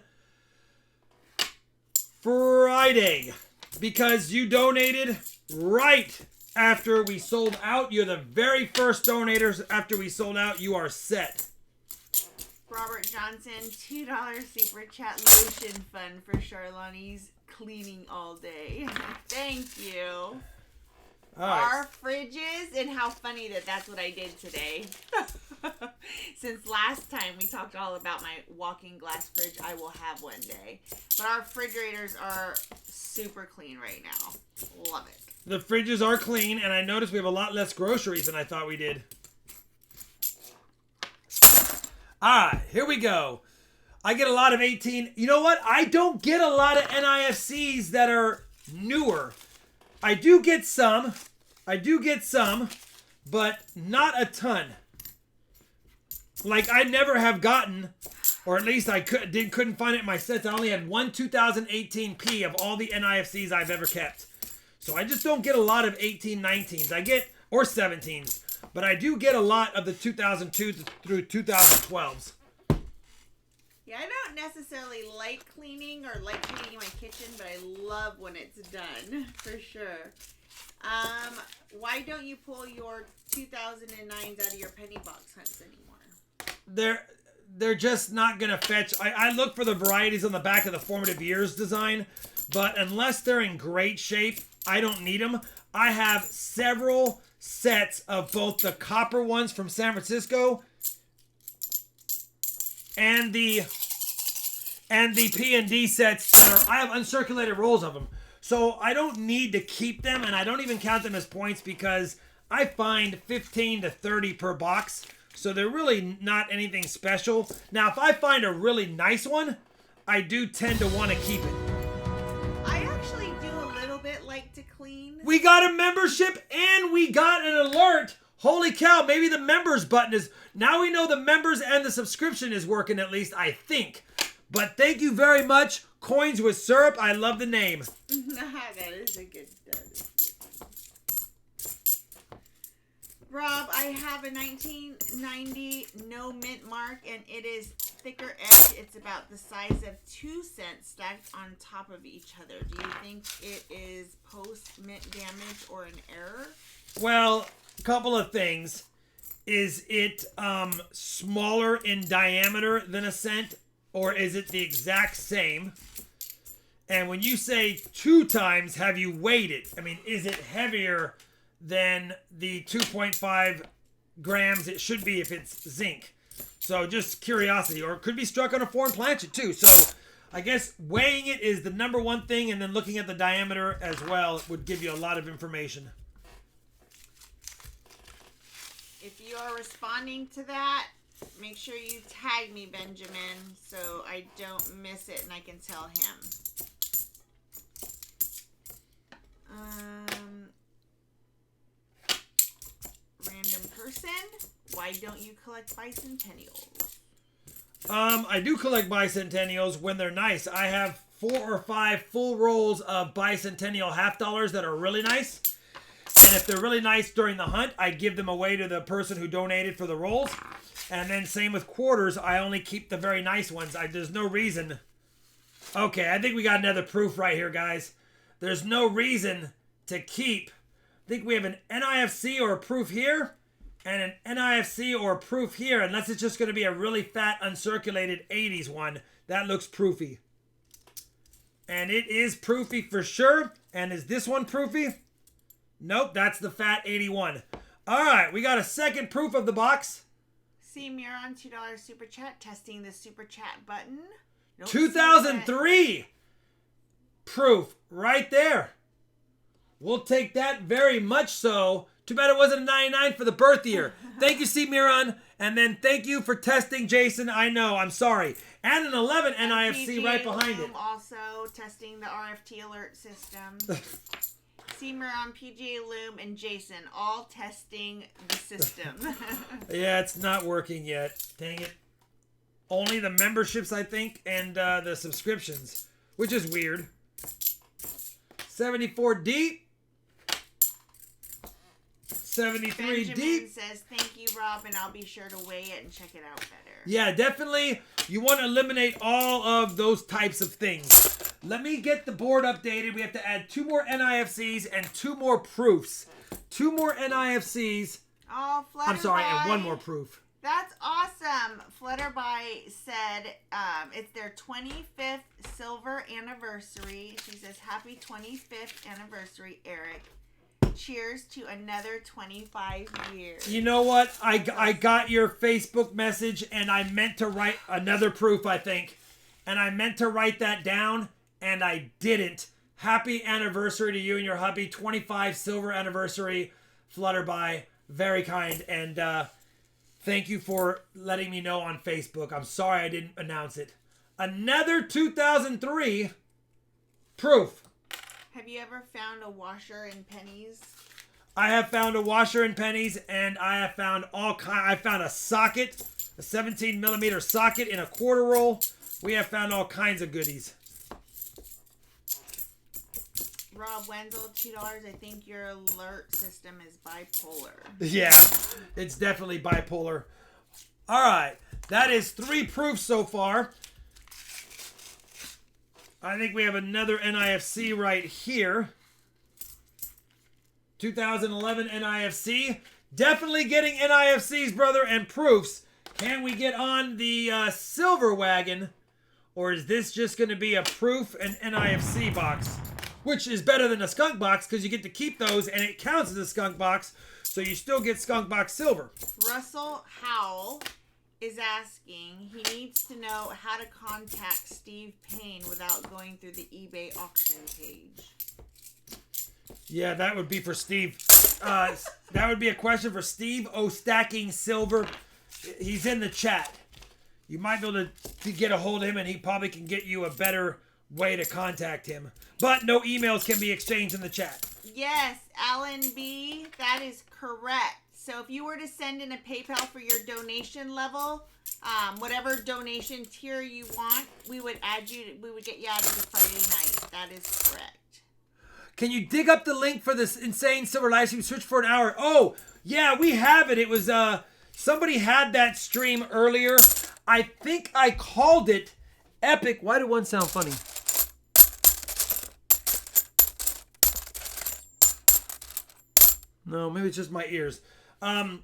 Friday because you donated right after we sold out. You're the very first donators after we sold out. You are set. Robert Johnson, $2 super chat lotion fund for Charlani's cleaning all day. Thank you. Our fridges, and how funny that that's what I did today. Since last time we talked all about my walking glass fridge, I will have one day. But our refrigerators are super clean right now. Love it. The fridges are clean, and I noticed we have a lot less groceries than I thought we did. Alright, here we go. I get a lot of 18. You know what? I don't get a lot of NIFCs that are newer. I do get some, but not a ton. Like, I never have gotten, or at least I couldn't find it in my sets. I only had one 2018P of all the NIFCs I've ever kept. So I just don't get a lot of 18, 19s. I get, or 17s. But I do get a lot of the 2002 through 2012s. Yeah, I don't necessarily like cleaning or like cleaning my kitchen, but I love when it's done, for sure. Why don't you pull your 2009s out of your penny box hunts anymore? They're just not going to fetch. I look for the varieties on the back of the formative years design, but unless they're in great shape, I don't need them. I have several sets of both the copper ones from San Francisco and the P&D sets that I have uncirculated rolls of them. So I don't need to keep them, and I don't even count them as points because I find 15 to 30 per box. So they're really not anything special. Now, if I find a really nice one, I do tend to want to keep it. I actually do a little bit like to clean. We got a membership and we got an alert. Holy cow, maybe the members button is... Now we know the members and the subscription is working, at least, I think. But thank you very much. Coins with Syrup. I love the name. That is a good... Rob, I have a 1990 no mint mark, and it is thicker edge. It's about the size of 2 cents stacked on top of each other. Do you think it is post-mint damage or an error? Well, a couple of things. Is it smaller in diameter than a cent, or is it the exact same? And when you say 2 times, have you weighed it? I mean, is it heavier than the 2.5 grams it should be if it's zinc? So just curiosity, or it could be struck on a foreign planchet too. So I guess weighing it is the number one thing, and then looking at the diameter as well would give you a lot of information. If you are responding to that, make sure you tag me, Benjamin, so I don't miss it and I can tell him. Random person, why don't you collect bicentennials? I do collect bicentennials when they're nice. I have 4 or 5 full rolls of bicentennial half dollars that are really nice. And if they're really nice during the hunt, I give them away to the person who donated for the rolls. And then same with quarters, I only keep the very nice ones. There's no reason. Okay, I think we got another proof right here, guys. There's no reason to keep. I think we have an NIFC or a proof here, and an NIFC or a proof here, unless it's just going to be a really fat uncirculated 80s one. That looks proofy. And it is proofy for sure. And is this one proofy? Nope, that's the fat 81. All right, we got a second proof of the box. See Miron, $2 super chat, testing the super chat button. Nope, 2003 proof right there. We'll take that very much so. Too bad it wasn't a 99 for the birth year. Thank you, C. Miron. And then thank you for testing, Jason. I know, I'm sorry. And an 11 NIFC right behind it. Also testing the RFT alert system. Seamer on PGA Loom and Jason all testing the system. Yeah, it's not working yet. Dang it. Only the memberships, I think, and the subscriptions, which is weird. 74 deep. 73 Benjamin deep. Says, thank you, Rob, and I'll be sure to weigh it and check it out better. Yeah, definitely. You want to eliminate all of those types of things. Let me get the board updated. We have to add 2 more NIFCs and 2 more proofs. 2 more NIFCs. Oh, Flutterby. I'm sorry, and 1 more proof. That's awesome. Flutterby said it's their 25th silver anniversary. She says, happy 25th anniversary, Eric. Cheers to another 25 years. You know what? I got your Facebook message, and I meant to write another proof, I think. And I meant to write that down, and I didn't. Happy anniversary to you and your hubby. 25 silver anniversary, Flutterby. Very kind. And thank you for letting me know on Facebook. I'm sorry I didn't announce it. Another 2003 proof. Have you ever found a washer in pennies? I have found a washer in pennies, and I have found I found a socket, a 17 millimeter socket in a quarter roll. We have found all kinds of goodies. Rob Wenzel, $2. I think your alert system is bipolar. Yeah, it's definitely bipolar. All right, that is 3 proofs so far. I think we have another NIFC right here. 2011 NIFC. Definitely getting NIFCs, brother, and proofs. Can we get on the silver wagon? Or is this just going to be a proof and NIFC box? Which is better than a skunk box because you get to keep those and it counts as a skunk box. So you still get skunk box silver. Russell Howell is asking, he needs to know how to contact Steve Payne without going through the eBay auction page. Yeah, that would be for Steve. That would be a question for Steve O Stacking Silver. He's in the chat. You might be able to get a hold of him, and he probably can get you a better way to contact him. But no emails can be exchanged in the chat. Yes, Alan B., that is correct. So if you were to send in a PayPal for your donation level, whatever donation tier you want, we would get you out of the Friday night. That is correct. Can you dig up the link for this insane silver live stream? Search for an hour. Oh, yeah, we have it. It was somebody had that stream earlier. I think I called it Epic. Why did one sound funny? No, maybe it's just my ears. I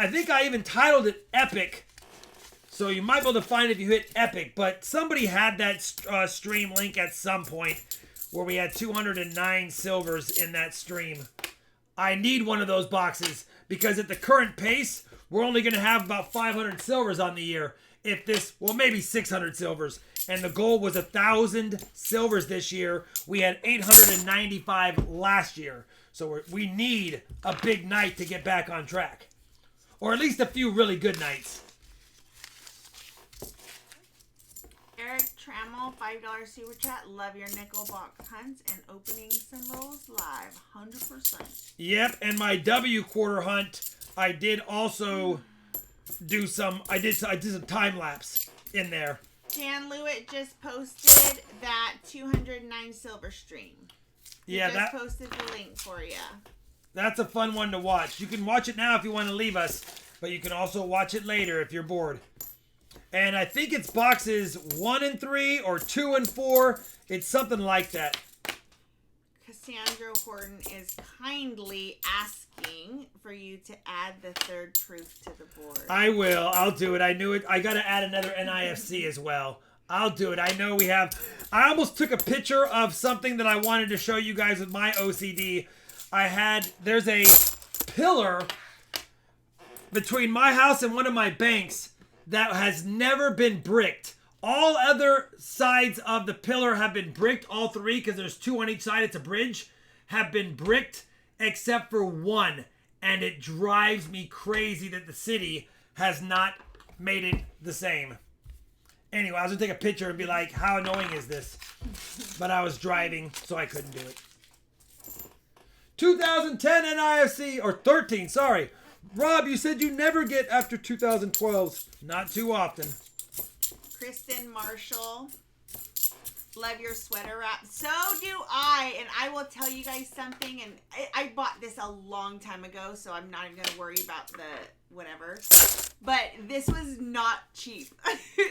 think I even titled it Epic. So you might be able to find it if you hit Epic. But somebody had that stream link at some point where we had 209 silvers in that stream. I need one of those boxes because at the current pace, we're only going to have about 500 silvers on the year. If this, well, maybe 600 silvers. And the goal was 1,000 silvers this year. We had 895 last year. So we need a big night to get back on track. Or at least a few really good nights. Eric Trammell, $5 super chat. Love your nickel box hunts and opening symbols live. 100%. Yep, and my W quarter hunt, I did also do some. I did some time lapse in there. Dan Lewitt just posted that 209 silver stream. Yeah, he just posted the link for you. That's a fun one to watch. You can watch it now if you want to leave us, but you can also watch it later if you're bored. And I think it's boxes 1 and 3 or 2 and 4. It's something like that. Cassandra Horton is kindly asking for you to add the third proof to the board. I will. I'll do it. I knew it. I got to add another NIFC as well. I'll do it. I know we have. I almost took a picture of something that I wanted to show you guys with my OCD. There's a pillar between my house and one of my banks that has never been bricked. All other sides of the pillar have been bricked. All three, because there's 2 on each side. It's a bridge. Have been bricked. except for one. And it drives me crazy that the city has not made it the same. Anyway, I was going to take a picture and be like, how annoying is this? But I was driving, so I couldn't do it. 2010 NIFC, or 13, sorry. Rob, you said you never get after 2012s. Not too often. Kristen Marshall. Love your sweater wrap. So do I. And I will tell you guys something. And I bought this a long time ago, so I'm not even going to worry about the whatever. But this was not cheap.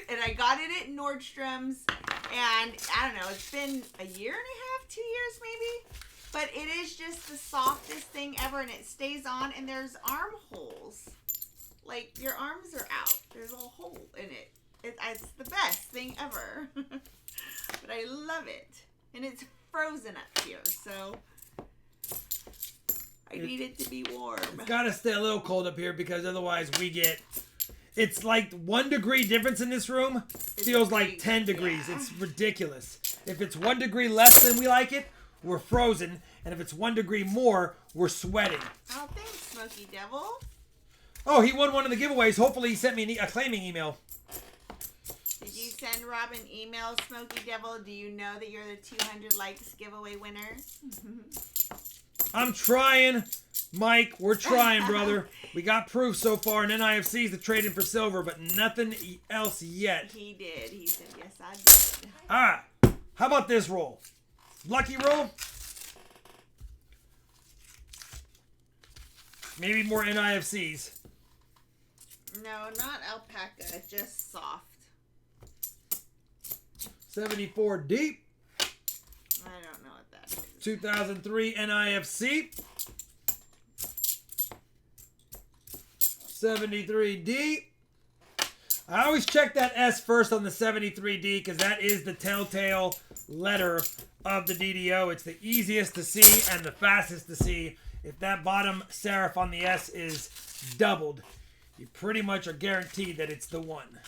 And I got it at Nordstrom's. And I don't know, it's been a year and a half, 2 years maybe. But it is just the softest thing ever. And it stays on. And there's armholes. Like, your arms are out. There's a hole in it. It's the best thing ever. But I love it. And it's frozen up here, so I need it to be warm. It's got to stay a little cold up here because otherwise we get... It's like 1 degree difference in this room. Feels like 10 degrees. Yeah. It's ridiculous. If it's 1 degree less than we like it, we're frozen. And if it's 1 degree more, we're sweating. Oh, thanks, Smoky Devil. Oh, he won one of the giveaways. Hopefully he sent me a claiming email. Did you send Rob an email, Smoky Devil? Do you know that you're the 200 likes giveaway winner? I'm trying, Mike. We're trying, brother. We got proof so far in NIFCs to trade in for silver, but nothing else yet. He did. He said, yes, I did. All right. How about this roll? Lucky roll? Maybe more NIFCs. No, not alpaca. Just soft. 74 deep. I don't know what that is. 2003 NIFC. 73D. I always check that S first on the 73D because that is the telltale letter of the DDO. It's the easiest to see and the fastest to see. If that bottom serif on the S is doubled, you pretty much are guaranteed that it's the one.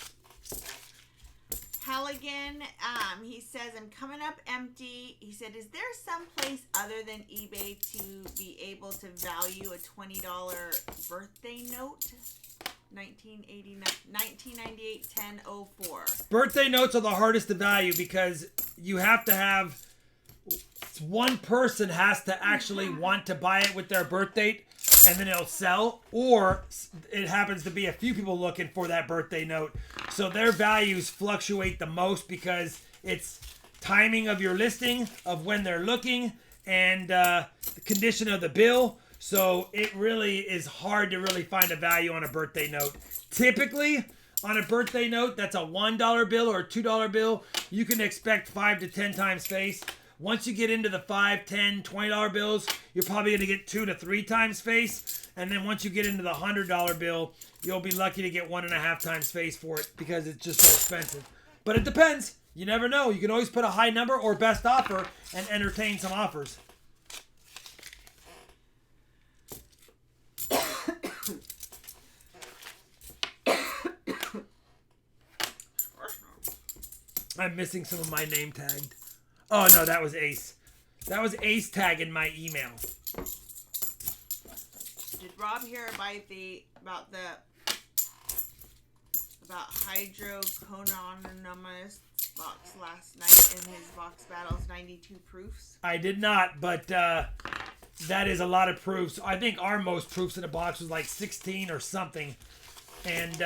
Halligan, he says, I'm coming up empty. He said, is there some place other than eBay to be able to value a $20 birthday note? 1998 1004. Birthday notes are the hardest to value because you have to have... One person has to actually want to buy it with their birth date and then it'll sell, or it happens to be a few people looking for that birthday note. So their values fluctuate the most because it's timing of your listing, of when they're looking, and the condition of the bill. So it really is hard to really find a value on a birthday note. Typically, on a birthday note that's a $1 bill or a $2 bill, you can expect 5 to 10 times face. Once you get into the $5, $10, $20 bills, you're probably going to get 2 to 3 times face. And then once you get into the $100 bill, you'll be lucky to get 1.5 times face for it because it's just so expensive. But it depends. You never know. You can always put a high number or best offer and entertain some offers. I'm missing some of my name tagged. Oh, no, that was Ace. That was Ace tag in my email. Did Rob hear about hydroconanonymous box last night in his box battles 92 proofs? I did not, but that is a lot of proofs. I think our most proofs in a box was like 16 or something. And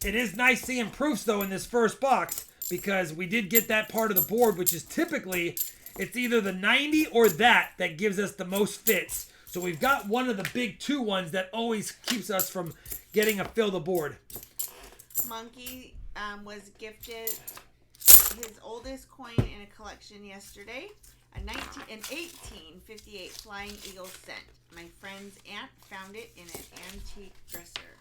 it is nice seeing proofs, though, in this first box. Because we did get that part of the board, which is typically, it's either the 90 or that gives us the most fits. So we've got one of the big 2 ones that always keeps us from getting a fill the board. Monkey was gifted his oldest coin in a collection yesterday, an 1858 Flying Eagle cent. My friend's aunt found it in an antique dresser.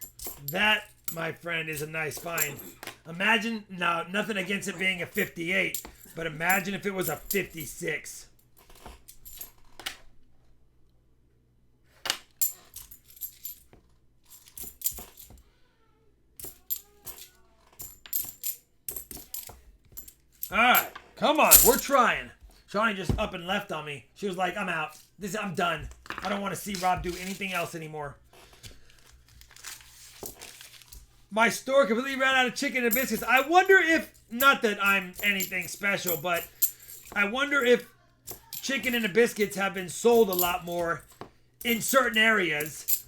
That, my friend, is a nice find. Imagine, now, nothing against it being a 58, but imagine if it was a 56. All right, come on, we're trying. Shawnee just up and left on me. She was like, I'm out. I'm done. I don't want to see Rob do anything else anymore. My store completely ran out of chicken and biscuits. I wonder if, not that I'm anything special, but I wonder if chicken and the biscuits have been sold a lot more in certain areas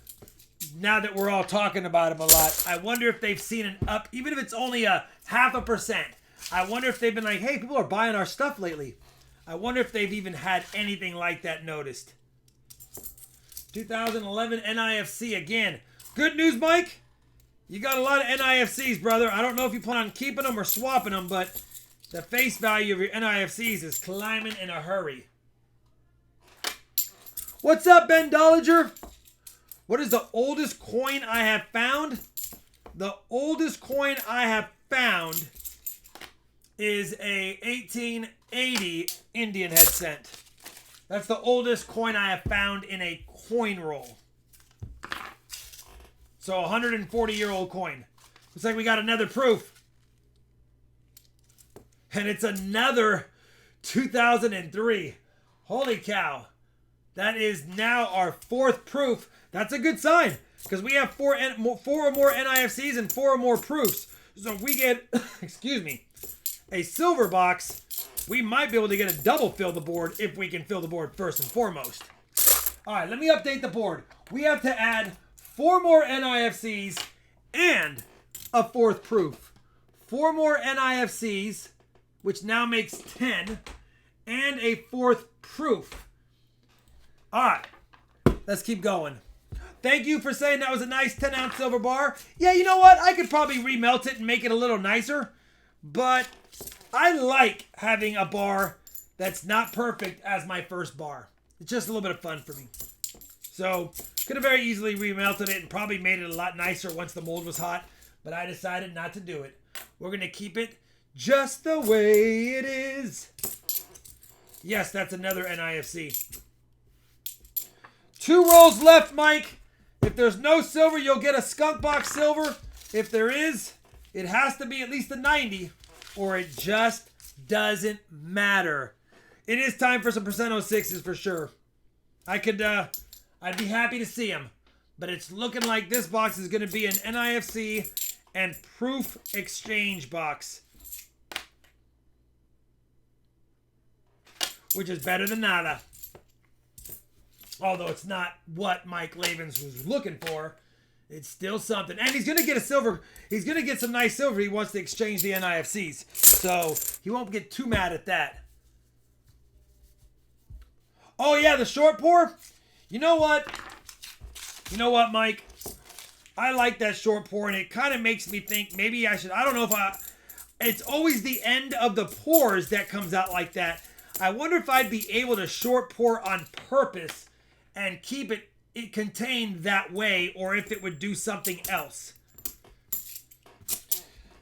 now that we're all talking about them a lot. I wonder if they've seen an up, even if it's only a 0.5%. I wonder if they've been like, hey, people are buying our stuff lately. I wonder if they've even had anything like that noticed. 2011 NIFC again. Good news, Mike. You got a lot of NIFCs, brother. I don't know if you plan on keeping them or swapping them, but the face value of your NIFCs is climbing in a hurry. What's up, Ben Dollinger? What is the oldest coin I have found? The oldest coin I have found is a 1880 Indian head cent. That's the oldest coin I have found in a coin roll. So 140-year-old coin. Looks like we got another proof. And it's another 2003. Holy cow. That is now our 4th proof. That's a good sign, because we have 4 or more NIFCs and 4 or more proofs. So if we get, excuse me, a silver box, we might be able to get a double fill the board if we can fill the board first and foremost. All right, let me update the board. We have to add 4 more NIFCs and a 4th proof. 4 more NIFCs, which now makes 10, and a 4th proof. All right, let's keep going. Thank you for saying that was a nice 10-ounce silver bar. Yeah, you know what? I could probably remelt it and make it a little nicer, but I like having a bar that's not perfect as my first bar. It's just a little bit of fun for me. So, could have very easily remelted it and probably made it a lot nicer once the mold was hot, but I decided not to do it. We're going to keep it just the way it is. Yes, that's another NIFC. 2 rolls left, Mike. If there's no silver, you'll get a skunk box silver. If there is, it has to be at least a 90, or it just doesn't matter. It is time for some percent 06s for sure. I'd be happy to see them, but it's looking like this box is going to be an NIFC and proof exchange box, which is better than nada. Although it's not what Mike Lavins was looking for, it's still something. And he's going to get a silver. He's going to get some nice silver. He wants to exchange the NIFCs. So he won't get too mad at that. Oh, yeah, the short pour. You know what? You know what, Mike? I like that short pour, and it kind of makes me think maybe I should. I don't know if it's always the end of the pours that comes out like that. I wonder if I'd be able to short pour on purpose and keep it contained that way, or if it would do something else.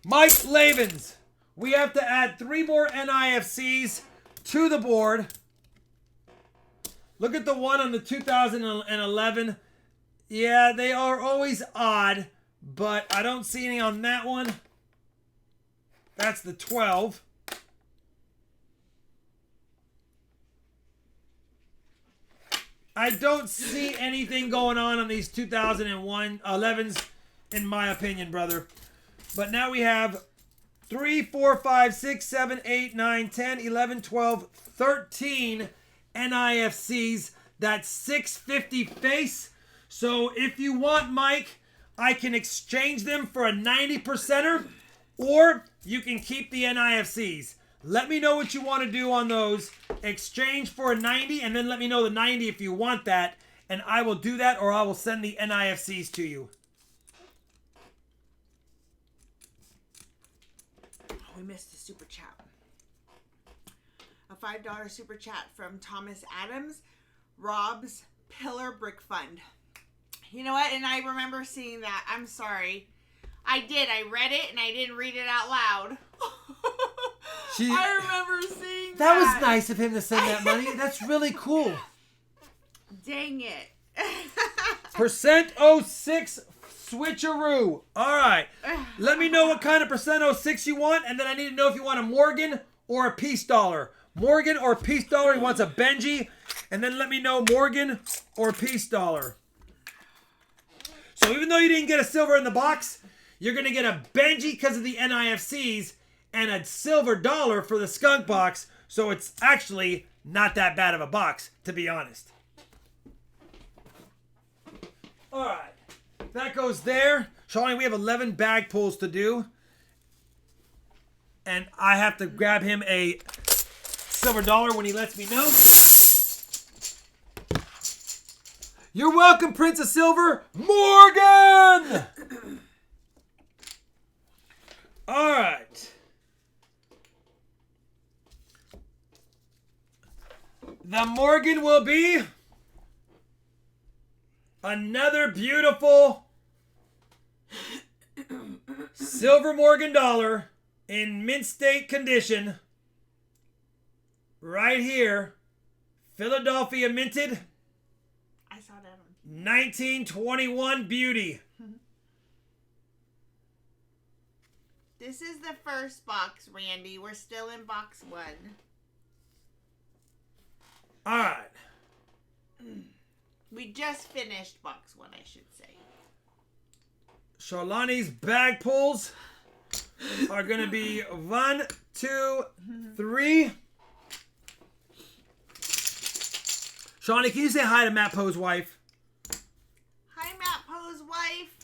Mike Lavins, we have to add 3 more NIFCs to the board. Look at the one on the 2011. Yeah, they are always odd, but I don't see any on that one. That's the 12. I don't see anything going on these 2011s, in my opinion, brother. But now we have 3, 4, 5, 6, 7, 8, 9, 10, 11, 12, 13 NIFCs. That's 650 face. So if you want, Mike, I can exchange them for a 90%er, or you can keep the NIFCs. Let me know what you want to do on those. Exchange for a 90, and then let me know the 90 if you want that, and I will do that, or I will send the NIFCs to you. Oh, we missed the super chat. A $5 super chat from Thomas Adams, Rob's Pillar Brick Fund. You know what? And I remember seeing that. I'm sorry. I did. I read it, and I didn't read it out loud. I remember seeing that. That was nice of him to send that money. That's really cool. Dang it. Percent 06 switcheroo. All right. Let me know what kind of percent 06 you want, and then I need to know if you want a Morgan or a peace dollar. Morgan or Peace Dollar. He wants a Benji. And then let me know Morgan or Peace Dollar. So even though you didn't get a silver in the box, you're going to get a Benji because of the NIFCs and a silver dollar for the skunk box. So it's actually not that bad of a box, to be honest. All right. That goes there. Shawnee, we have 11 bag pulls to do. And I have to grab him a silver dollar when he lets me know. You're welcome, Prince of Silver, Morgan! All right. The Morgan will be another beautiful silver Morgan dollar in mint state condition. Right here. Philadelphia minted. I saw that one. 1921 beauty. This is the first box, Randy. We're still in box 1. All right. We just finished box 1, I should say. Charlani's bag pulls are going to be 1, 2, 3. Shawnee, can you say hi to Matt Poe's wife? Hi, Matt Poe's wife.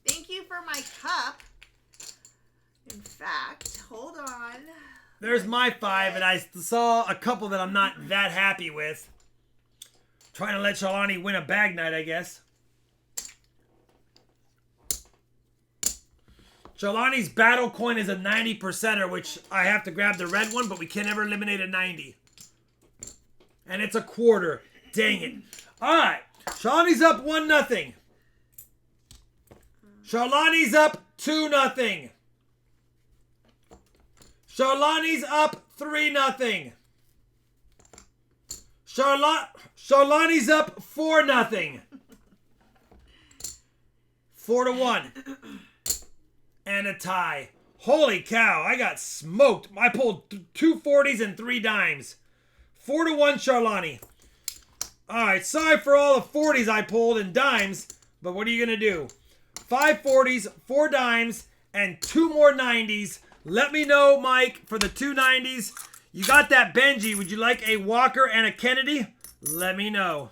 Thank you for my cup. In fact, hold on. There's my 5, and I saw a couple that I'm not that happy with. Trying to let Shalani win a bag night, I guess. Shalani's battle coin is a 90%er, which I have to grab the red one, but we can never eliminate a 90. And it's a quarter. Dang it. All right. Shalani's up 1-0. Shalani's up 2-0. Shalani's up 3-0. Shalani's up 4-0. 4-1. And a tie. Holy cow, I got smoked. I pulled 2 40s and 3 dimes. 4-1 Charlani. Alright, sorry for all the 40s I pulled and dimes, but what are you going to do? 5 40s, 4 dimes, and 2 more 90s. Let me know, Mike, for the 2 90s. You got that Benji. Would you like a Walker and a Kennedy? Let me know.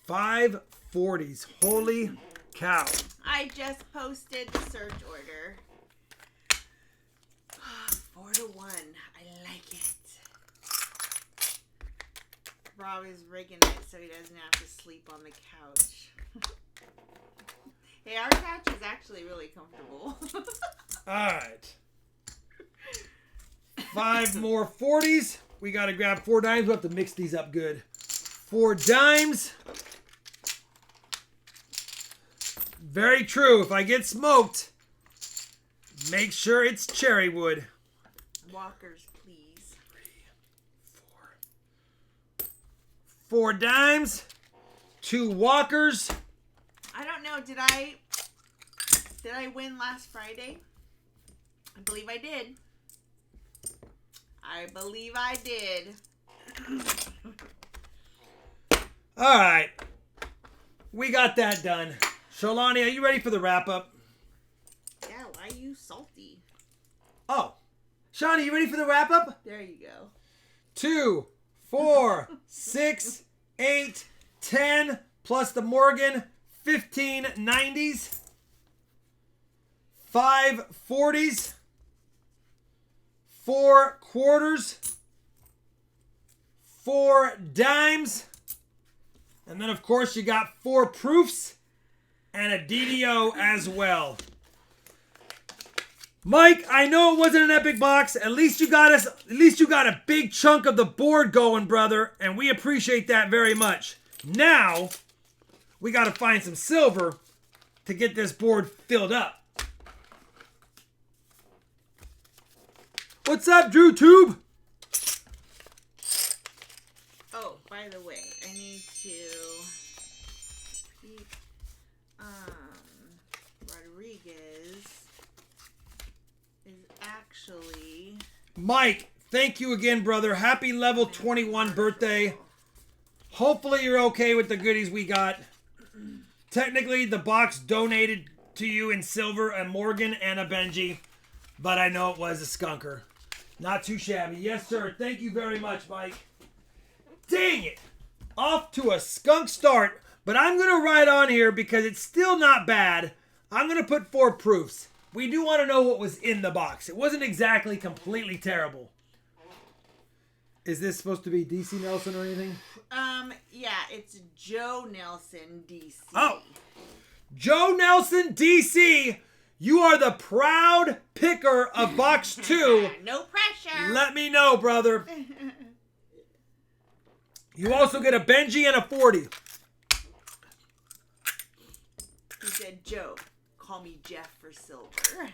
5 40s. Holy cow. I just posted the search order. 4-1. I like it. Rob is rigging it so he doesn't have to sleep on the couch. Hey, our couch is actually really comfortable. Alright. 5 more 40s. We got to grab 4 dimes. We'll have to mix these up good. 4 dimes. Very true. If I get smoked, make sure it's cherry wood. Walkers, please. 3, 4 dimes. 2 walkers. I don't know. Did I win last Friday? I believe I did. I believe I did. All right. We got that done. Sholani, are you ready for the wrap-up? Yeah, why are you salty? Oh. Shawnee, you ready for the wrap-up? There you go. 2, 4, 6, 8, 10, plus the Morgan, 15 90s, 5 40s, 4 quarters, 4 dimes, and then, of course, you got 4 proofs and a DDO as well. Mike, I know it wasn't an epic box. At least you got a big chunk of the board going, brother, and we appreciate that very much. Now, we got to find some silver to get this board filled up. What's up, Drew Tube? Oh, by the way, I need to Rodriguez is actually. Mike, thank you again, brother. Happy level 21 birthday. Hopefully you're okay with the goodies we got. Technically, the box donated to you in silver, a Morgan and a Benji. But I know it was a skunker. Not too shabby. Yes, sir. Thank you very much, Mike. Dang it. Off to a skunk start. But I'm going to write on here because it's still not bad. I'm going to put 4 proofs. We do want to know what was in the box. It wasn't exactly completely terrible. Is this supposed to be DC Nelson or anything? Yeah, it's Joe Nelson, DC. Oh, Joe Nelson, DC. You are the proud picker of box 2. No pressure. Let me know, brother. You also get a Benji and a 40. He said, Joe, call me Jeff for silver.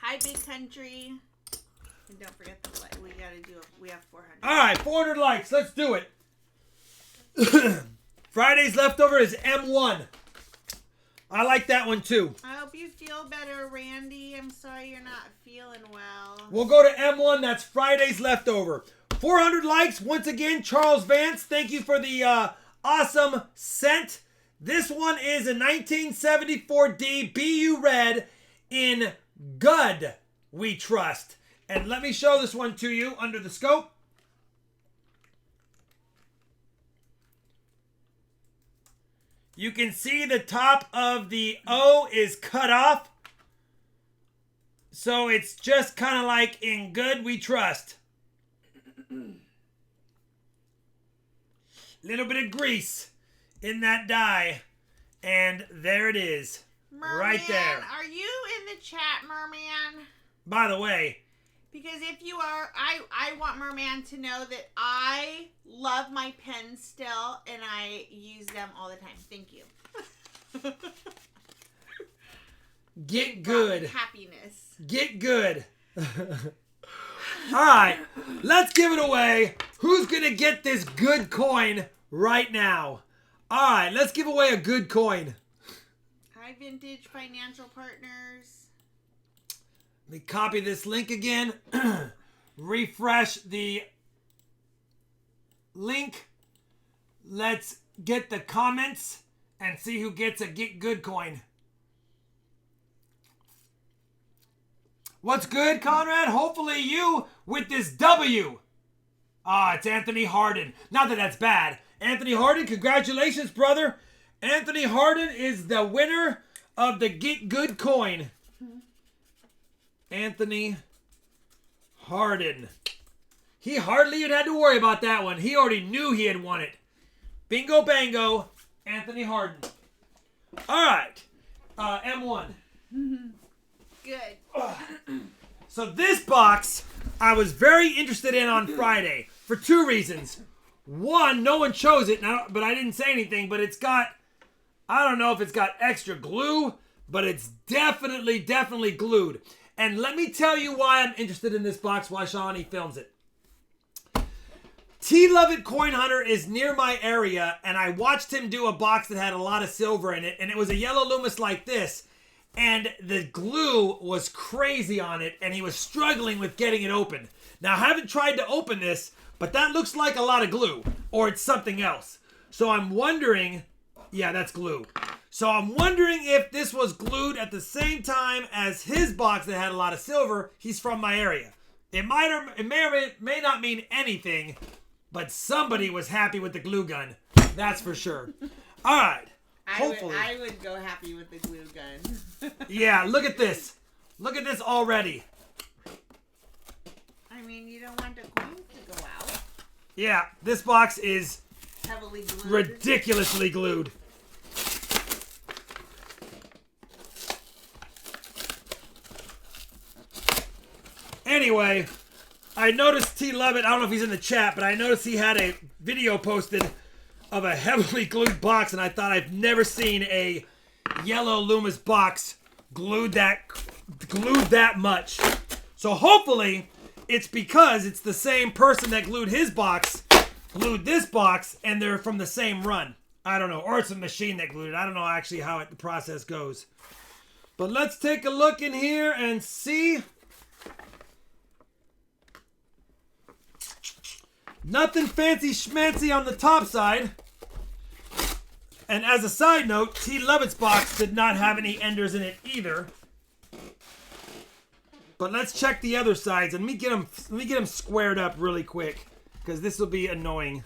Hi, Big Country. And don't forget the like. We have 400. All right, 400 likes. Let's do it. Friday's leftover is M1. I like that one too. I hope you feel better, Randy. I'm sorry you're not feeling well. We'll go to M1. That's Friday's leftover. 400 likes. Once again, Charles Vance, thank you for the awesome scent. This one is a 1974D BU Red in Good We Trust. And let me show this one to you under the scope. You can see the top of the O is cut off. So it's just kind of like in Good We Trust. Little bit of grease in that die. And there it is. Merman, right there. Are you in the chat, Merman? By the way. Because if you are, I want Merman to know that I love my pens still, and I use them all the time. Thank you. Get good. Happiness. Get good. All right, let's give it away. Who's going to get this good coin right now? All right, let's give away a good coin. Hi, Vintage Financial Partners. Let me copy this link again. Refresh the link. Let's get the comments and see who gets a Get Good coin. What's good, Conrad? Hopefully you with this W. It's Anthony Harden. Not that that's bad. Anthony Harden, congratulations, brother. Anthony Harden is the winner of the Get Good coin. Anthony Harden. He hardly even had to worry about that one. He already knew he had won it. Bingo bango, Anthony Harden. All right, M1. Good. So this box, I was very interested in on Friday for 2 reasons. One, no one chose it, but I didn't say anything, but it's got, I don't know if it's got extra glue, but it's definitely glued. And let me tell you why I'm interested in this box while Shawnee films it. T. Lovett Coin Hunter is near my area, and I watched him do a box that had a lot of silver in it, and it was a yellow Loomis like this, and the glue was crazy on it, and he was struggling with getting it open. Now, I haven't tried to open this, but that looks like a lot of glue, or it's something else. So I'm wondering, yeah, that's glue. So I'm wondering if this was glued at the same time as his box that had a lot of silver. He's from my area. It may or may not mean anything, but somebody was happy with the glue gun. That's for sure. All right. Hopefully. I would go happy with the glue gun. Yeah, look at this. Look at this already. I mean, you don't want the glue to go out. Yeah, this box is Heavily glued. ridiculously glued. Anyway, I noticed T. Lovett, I don't know if he's in the chat, but I noticed he had a video posted of a heavily glued box, and I thought I've never seen a yellow Loomis box glued that much. So hopefully it's because it's the same person that glued his box, glued this box, and they're from the same run. I don't know. Or it's a machine that glued it. I don't know actually how the process goes. But let's take a look in here and see. Nothing fancy schmancy on the top side. And as a side note, T. Lovett's box did not have any enders in it either. But let's check the other sides and let me get them squared up really quick, because this will be annoying.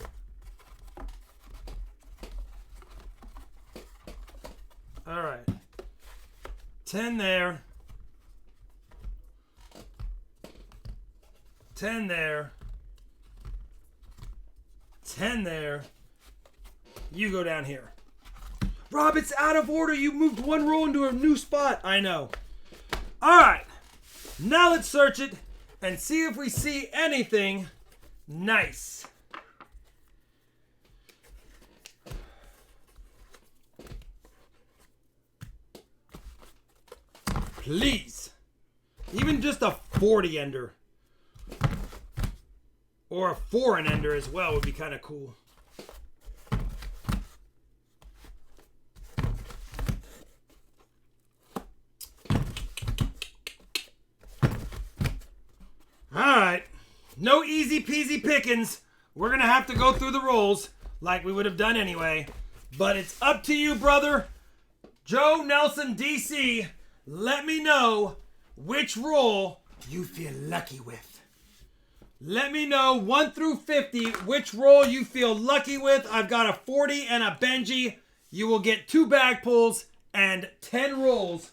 All right. 10 there. 10 there. 10 there. You go down here. Rob, it's out of order. You moved one roll into a new spot. I know. All right. Now let's search it and see if we see anything nice. Please. Even just a 40 ender. Or a foreign ender as well would be kind of cool. Alright. No easy peasy pickings. We're going to have to go through the rolls like we would have done anyway. But it's up to you, brother. Joe Nelson, DC. Let me know which roll you feel lucky with. Let me know 1 through 50 which roll you feel lucky with. I've got a 40 and a Benji. You will get 2 bag pulls and 10 rolls.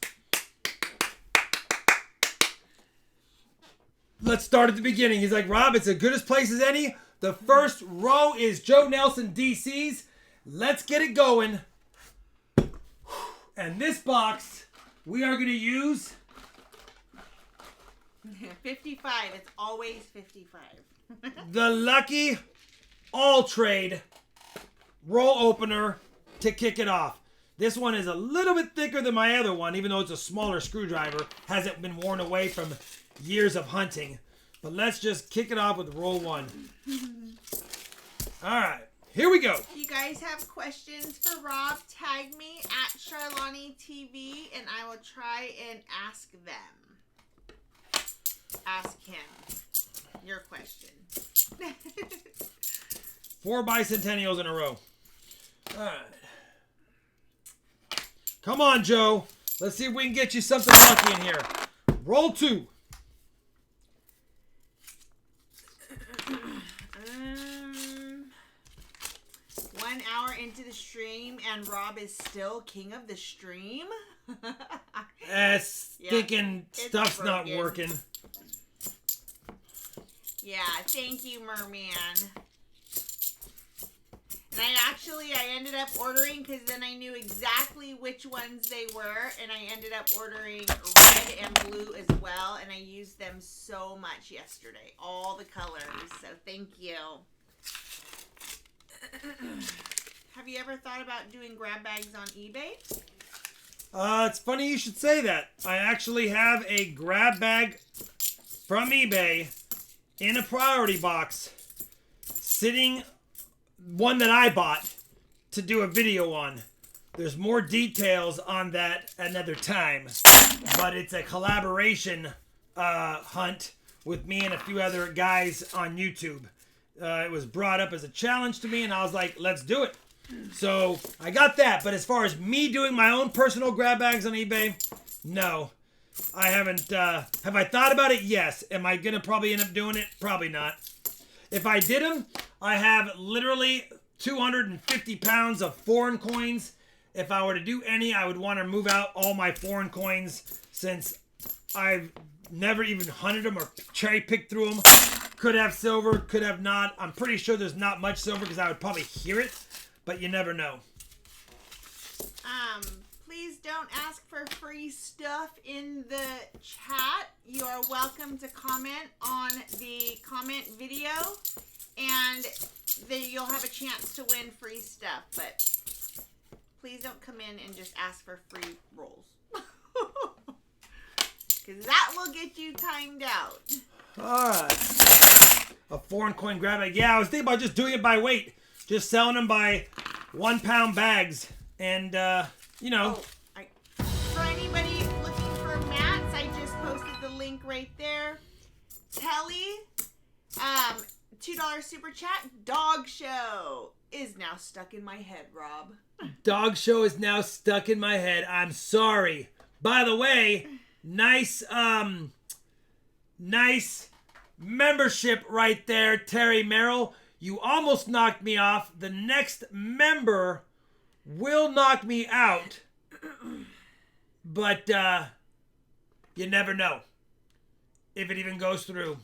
Let's start at the beginning. He's like, Rob, it's as good as place as any. The first row is Joe Nelson DC's. Let's get it going. And this box, we are going to use 55. It's always 55. the Lucky All Trade roll opener to kick it off. This one is a little bit thicker than my other one, even though it's a smaller screwdriver. Hasn't been worn away from years of hunting. But let's just kick it off with roll 1. All right, here we go. If you guys have questions for Rob, tag me at Charlani TV and I will try and ask them. Ask him your question. 4 bicentennials in a row. All right. Come on, Joe. Let's see if we can get you something lucky in here. Roll 2. 1 hour into the stream and Rob is still king of the stream. Stinking stuff's not working. Yeah, thank you, Merman. And I ended up ordering because then I knew exactly which ones they were, and I ended up ordering red and blue as well, and I used them so much yesterday. All the colors, so thank you. Have you ever thought about doing grab bags on eBay? It's funny you should say that. I actually have a grab bag from eBay in a priority box sitting, one that I bought to do a video on. There's more details on that another time, but it's a collaboration hunt with me and a few other guys on YouTube. It was brought up as a challenge to me, and I was like, let's do it. So I got that, but as far as me doing my own personal grab bags on eBay, no. I haven't. Have I thought about it? Yes. Am I going to probably end up doing it? Probably not. If I did them, I have literally 250 pounds of foreign coins. If I were to do any, I would want to move out all my foreign coins since I've never even hunted them or cherry picked through them. Could have silver, could have not. I'm pretty sure there's not much silver because I would probably hear it, but you never know. Please don't ask for free stuff in the chat. You are welcome to comment on the comment video, and then you'll have a chance to win free stuff. But please don't come in and just ask for free rolls, because that will get you timed out. All right. A foreign coin grab bag. Yeah, I was thinking about just doing it by weight. Just selling them by 1 pound bags. And, you know. Oh, For anybody looking for mats, I just posted the link right there. Telly, $2 super chat. Dog show is now stuck in my head, Rob. Dog show is now stuck in my head. I'm sorry. By the way, nice membership right there, Terry Merrill. You almost knocked me off. The next member will knock me out. But you never know if it even goes through.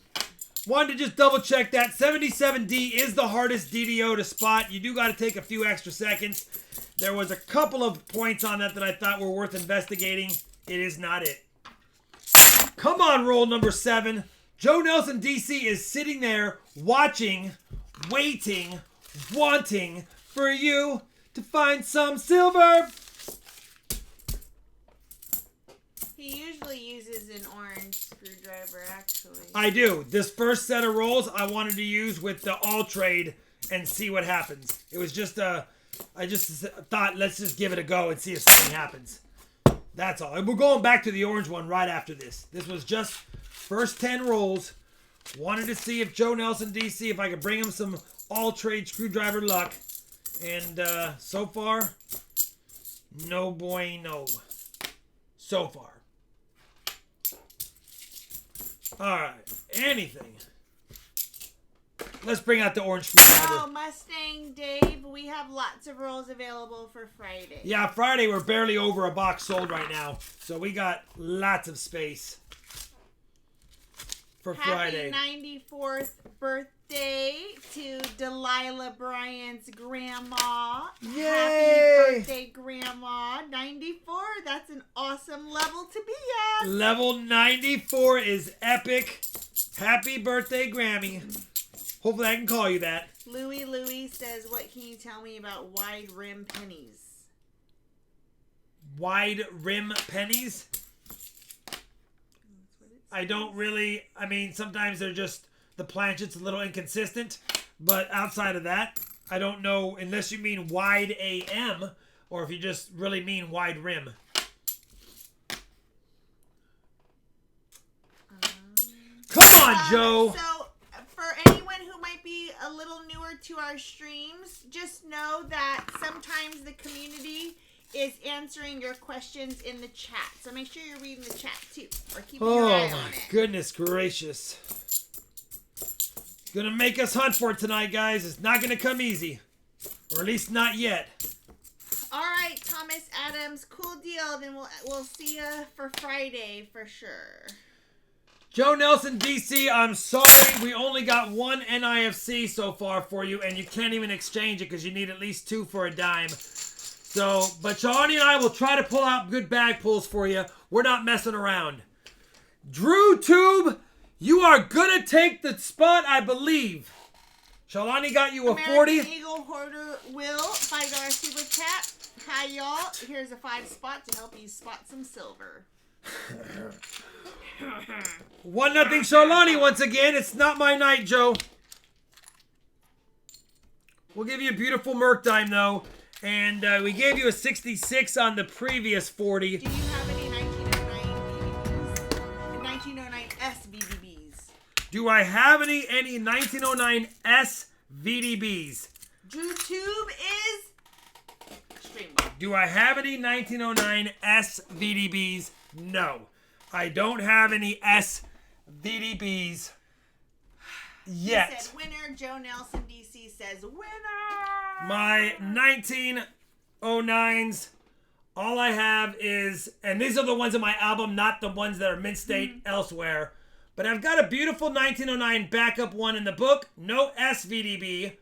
Wanted to just double check that. 77D is the hardest DDO to spot. You do got to take a few extra seconds. There was a couple of points on that I thought were worth investigating. It is not it. Come on, roll number 7. Joe Nelson DC is sitting there watching, waiting, wanting for you to find some silver. He usually uses an orange screwdriver, actually. I do. This first set of rolls I wanted to use with the all trade and see what happens. It was just I just thought, let's just give it a go and see if something happens. That's all. And we're going back to the orange one right after this. This was just first 10 rolls. Wanted to see if Joe Nelson DC, if I could bring him some all trade screwdriver luck. And so far, no bueno. So far. Alright, anything. Let's bring out the orange screwdriver. Oh, Mustang Dave, we have lots of rolls available for Friday. Yeah, Friday we're barely over a box sold right now. So we got lots of space for Friday. Happy 94th birthday to Delilah Bryant's grandma. Yay! Happy birthday, Grandma. 94, that's an awesome level to be at. Level 94 is epic. Happy birthday, Grammy. Hopefully I can call you that. Louie says, what can you tell me about wide rim pennies? Wide rim pennies? I don't really, I mean, sometimes they're just, the planchet's a little inconsistent. But outside of that, I don't know, unless you mean wide AM, or if you just really mean wide rim. Come on, Joe! So, for anyone who might be a little newer to our streams, just know that sometimes the community is answering your questions in the chat. So make sure you're reading the chat too, or keeping your eye on it. Oh my goodness gracious. Gonna make us hunt for it tonight, guys. It's not gonna come easy. Or at least not yet. Alright, Thomas Adams, cool deal. Then we'll see you for Friday for sure. Joe Nelson DC, I'm sorry. We only got one NIFC so far for you, and you can't even exchange it because you need at least 2 for a dime. So, but Shawnee and I will try to pull out good bag pulls for you. We're not messing around. Drew Tube, you are going to take the spot, I believe. Shalani got you a American 40. Eagle Hoarder Will, $5 super chat. Hi, y'all. Here's a 5 spot to help you spot some silver. 1-0 Shalani once again. It's not my night, Joe. We'll give you a beautiful Merc dime, though. And we gave you a 66 on the previous 40. Do you have any 1909 SVDBs? Do I have any 1909 SVDBs? Drew Tube is Streambox. Do I have any 1909 SVDBs? No. I don't have any SVDBs yet. He said winner. Joe Nelson DC says winner. My 1909s, all I have is, and these are the ones in my album, not the ones that are mint state elsewhere. But I've got a beautiful 1909 backup one in the book. No SVDB.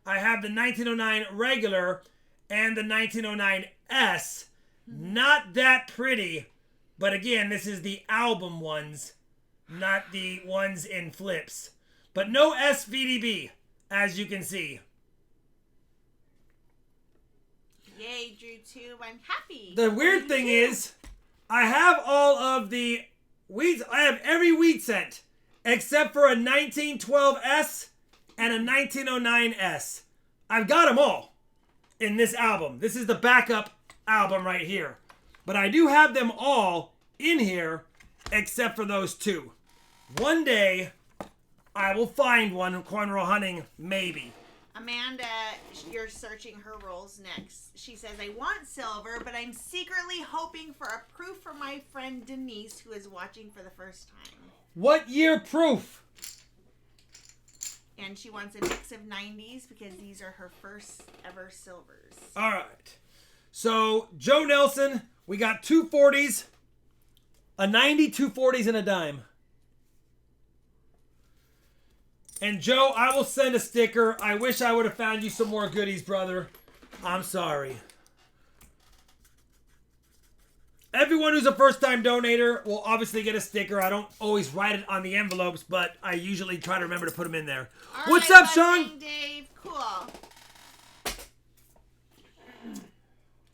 I have the 1909 regular and the 1909S. Not that pretty. But again, this is the album ones, not the ones in flips. But no SVDB, as you can see. Yay, Drew Tube. I'm happy. The weird thing is, I have all of the wheat. I have every wheat scent except for a 1912S and a 1909S. I've got them all in this album. This is the backup album right here. But I do have them all in here except for those two. One day, I will find one cornrow hunting, maybe. Amanda, you're searching her rolls next. She says, I want silver, but I'm secretly hoping for a proof from my friend Denise, who is watching for the first time. What year proof? And she wants a mix of 90s because these are her first ever silvers. All right. So, Joe Nelson, we got 240s, a 90, 240s, and a dime. And Joe, I will send a sticker. I wish I would have found you some more goodies, brother. I'm sorry. Everyone who's a first-time donator will obviously get a sticker. I don't always write it on the envelopes, but I usually try to remember to put them in there. What's up, Sean? Dave. Cool.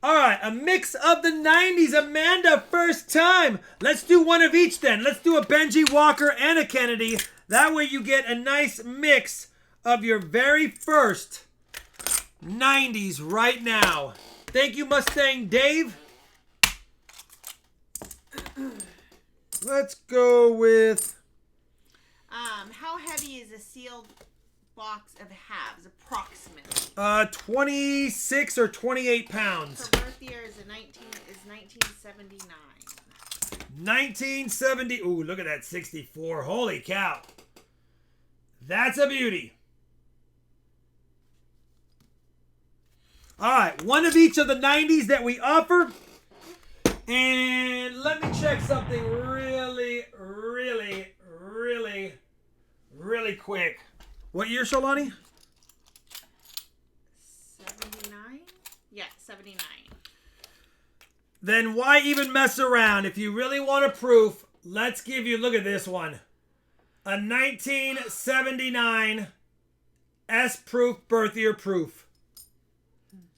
All right, a mix of the 90s. Amanda, first time. Let's do one of each then. Let's do a Benji Walker and a Kennedy. That way you get a nice mix of your very first 90s right now. Thank you, Mustang Dave. Let's go with... how heavy is a sealed box of halves, approximately? 26 or 28 pounds. For birth year is 1979. 1970. Ooh, look at that 64. Holy cow. That's a beauty. All right, one of each of the 90s that we offer. And let me check something really quick. What year, Shalani? 79? Yeah, 79. Then why even mess around? If you really want a proof, let's give you, look at this one. A 1979 S-proof birth year proof.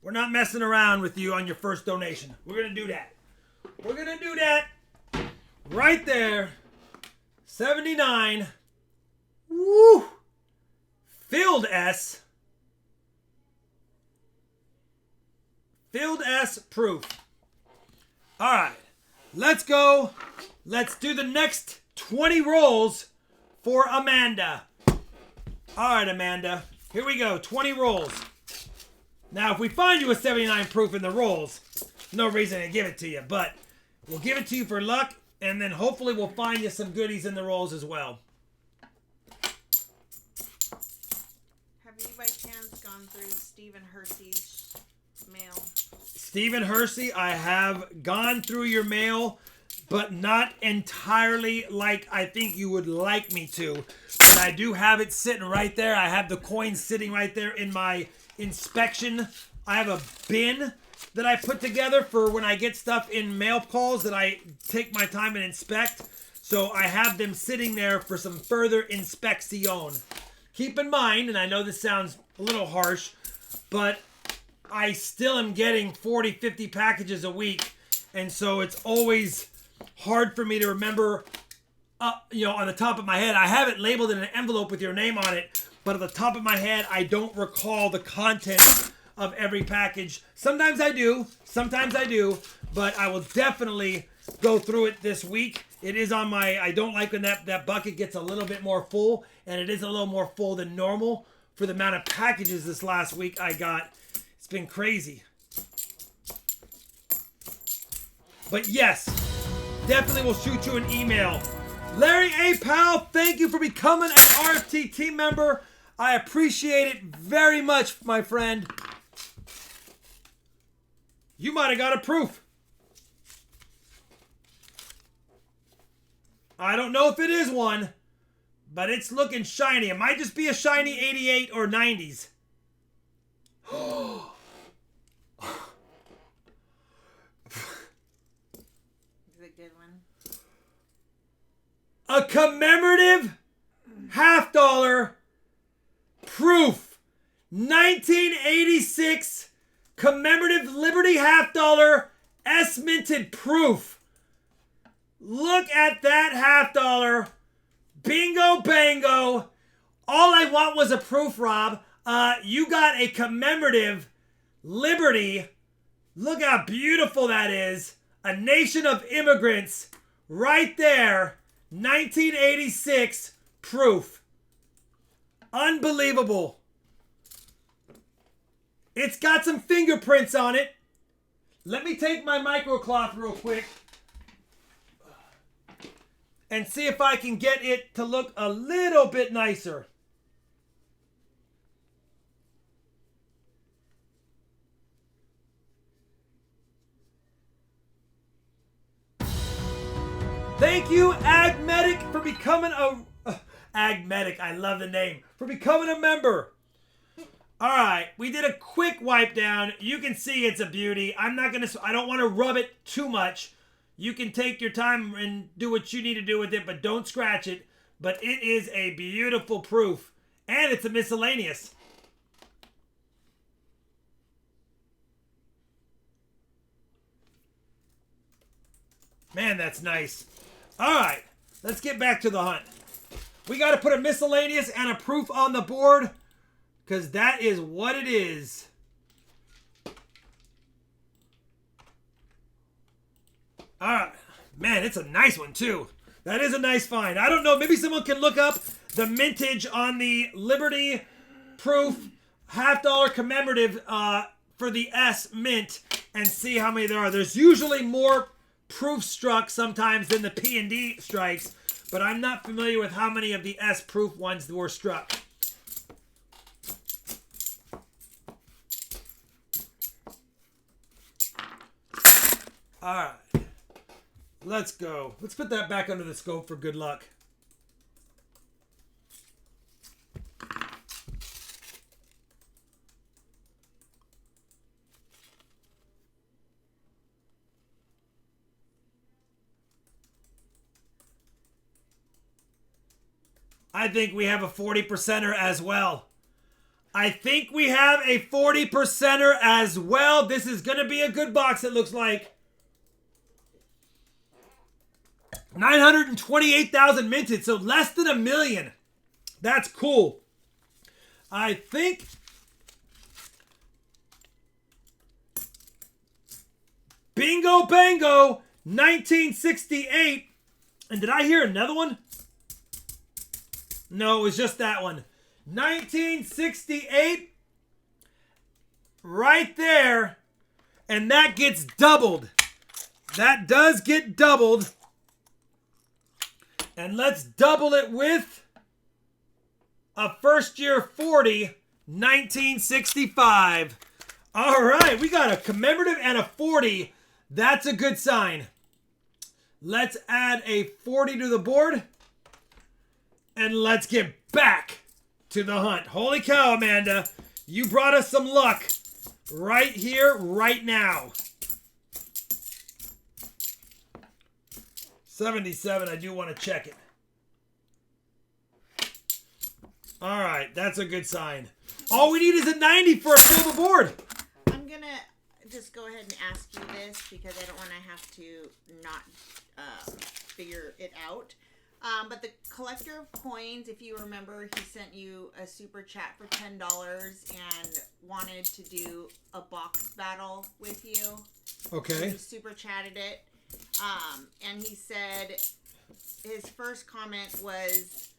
We're not messing around with you on your first donation. We're going to do that. We're going to do that right there. 79. Woo! Filled S. Filled S proof. All right. Let's go. Let's do the next 20 rolls for Amanda. All right, Amanda. Here we go. 20 rolls. Now, if we find you a 79 proof in the rolls, no reason to give it to you, but we'll give it to you for luck, and then hopefully we'll find you some goodies in the rolls as well. Have you by chance gone through Stephen Hersey's mail? Stephen Hersey, I have gone through your mail, but not entirely like I think you would like me to. But I do have it sitting right there. I have the coins sitting right there in my inspection. I have a bin that I put together for when I get stuff in mail calls that I take my time and inspect. So I have them sitting there for some further inspection. Keep in mind, and I know this sounds a little harsh, but I still am getting 40, 50 packages a week. And so it's always hard for me to remember, on the top of my head. I have it labeled in an envelope with your name on it, but at the top of my head, I don't recall the contents of every package. Sometimes I do, but I will definitely go through it this week. It is on my, I don't like when that bucket gets a little bit more full, and it is a little more full than normal for the amount of packages this last week I got. It's been crazy. But yes, definitely will shoot you an email. Larry A. Powell, thank you for becoming an RFT team member. I appreciate it very much, my friend. You might have got a proof. I don't know if it is one, but it's looking shiny. It might just be a shiny 88 or 90s. Is it a good one? A commemorative $50 proof. 1986 commemorative Liberty $50 S-minted proof. Look at that $50. Bingo bango. All I want was a proof, Rob. You got a commemorative Liberty. Look how beautiful that is. A nation of immigrants. Right there. 1986 proof. Unbelievable. It's got some fingerprints on it. Let me take my microcloth real quick and see if I can get it to look a little bit nicer. Thank you, Agmedic, for becoming a... Agmedic, I love the name. For becoming a member. Alright, we did a quick wipe down. You can see it's a beauty. I don't want to rub it too much. You can take your time and do what you need to do with it, but don't scratch it. But it is a beautiful proof. And it's a miscellaneous. Man, that's nice. Alright, let's get back to the hunt. We got to put a miscellaneous and a proof on the board, because that is what it is. Alright. Man, it's a nice one, too. That is a nice find. I don't know. Maybe someone can look up the mintage on the Liberty Proof $50 commemorative for the S Mint and see how many there are. There's usually more proof struck sometimes than the P&D strikes, but I'm not familiar with how many of the S Proof ones were struck. All right. Let's go. Let's put that back under the scope for good luck. I think we have a 40%er as well. I think we have a 40%er as well. This is going to be a good box, it looks like. 928,000 minted, so less than 1 million. That's cool. I think bingo bango 1968. And did I hear another one? No, it was just that one. 1968. Right there. And that gets doubled. That does get doubled. And let's double it with a first year 40, 1965. All right, we got a commemorative and a 40. That's a good sign. Let's add a 40 to the board. And let's get back to the hunt. Holy cow, Amanda. You brought us some luck right here, right now. 77, I do want to check it. All right, that's a good sign. All we need is a 90 for a fill the board. I'm going to just go ahead and ask you this because I don't want to have to not figure it out. But the collector of coins, if you remember, he sent you a super chat for $10 and wanted to do a box battle with you. Okay. He super chatted it. And he said his first comment was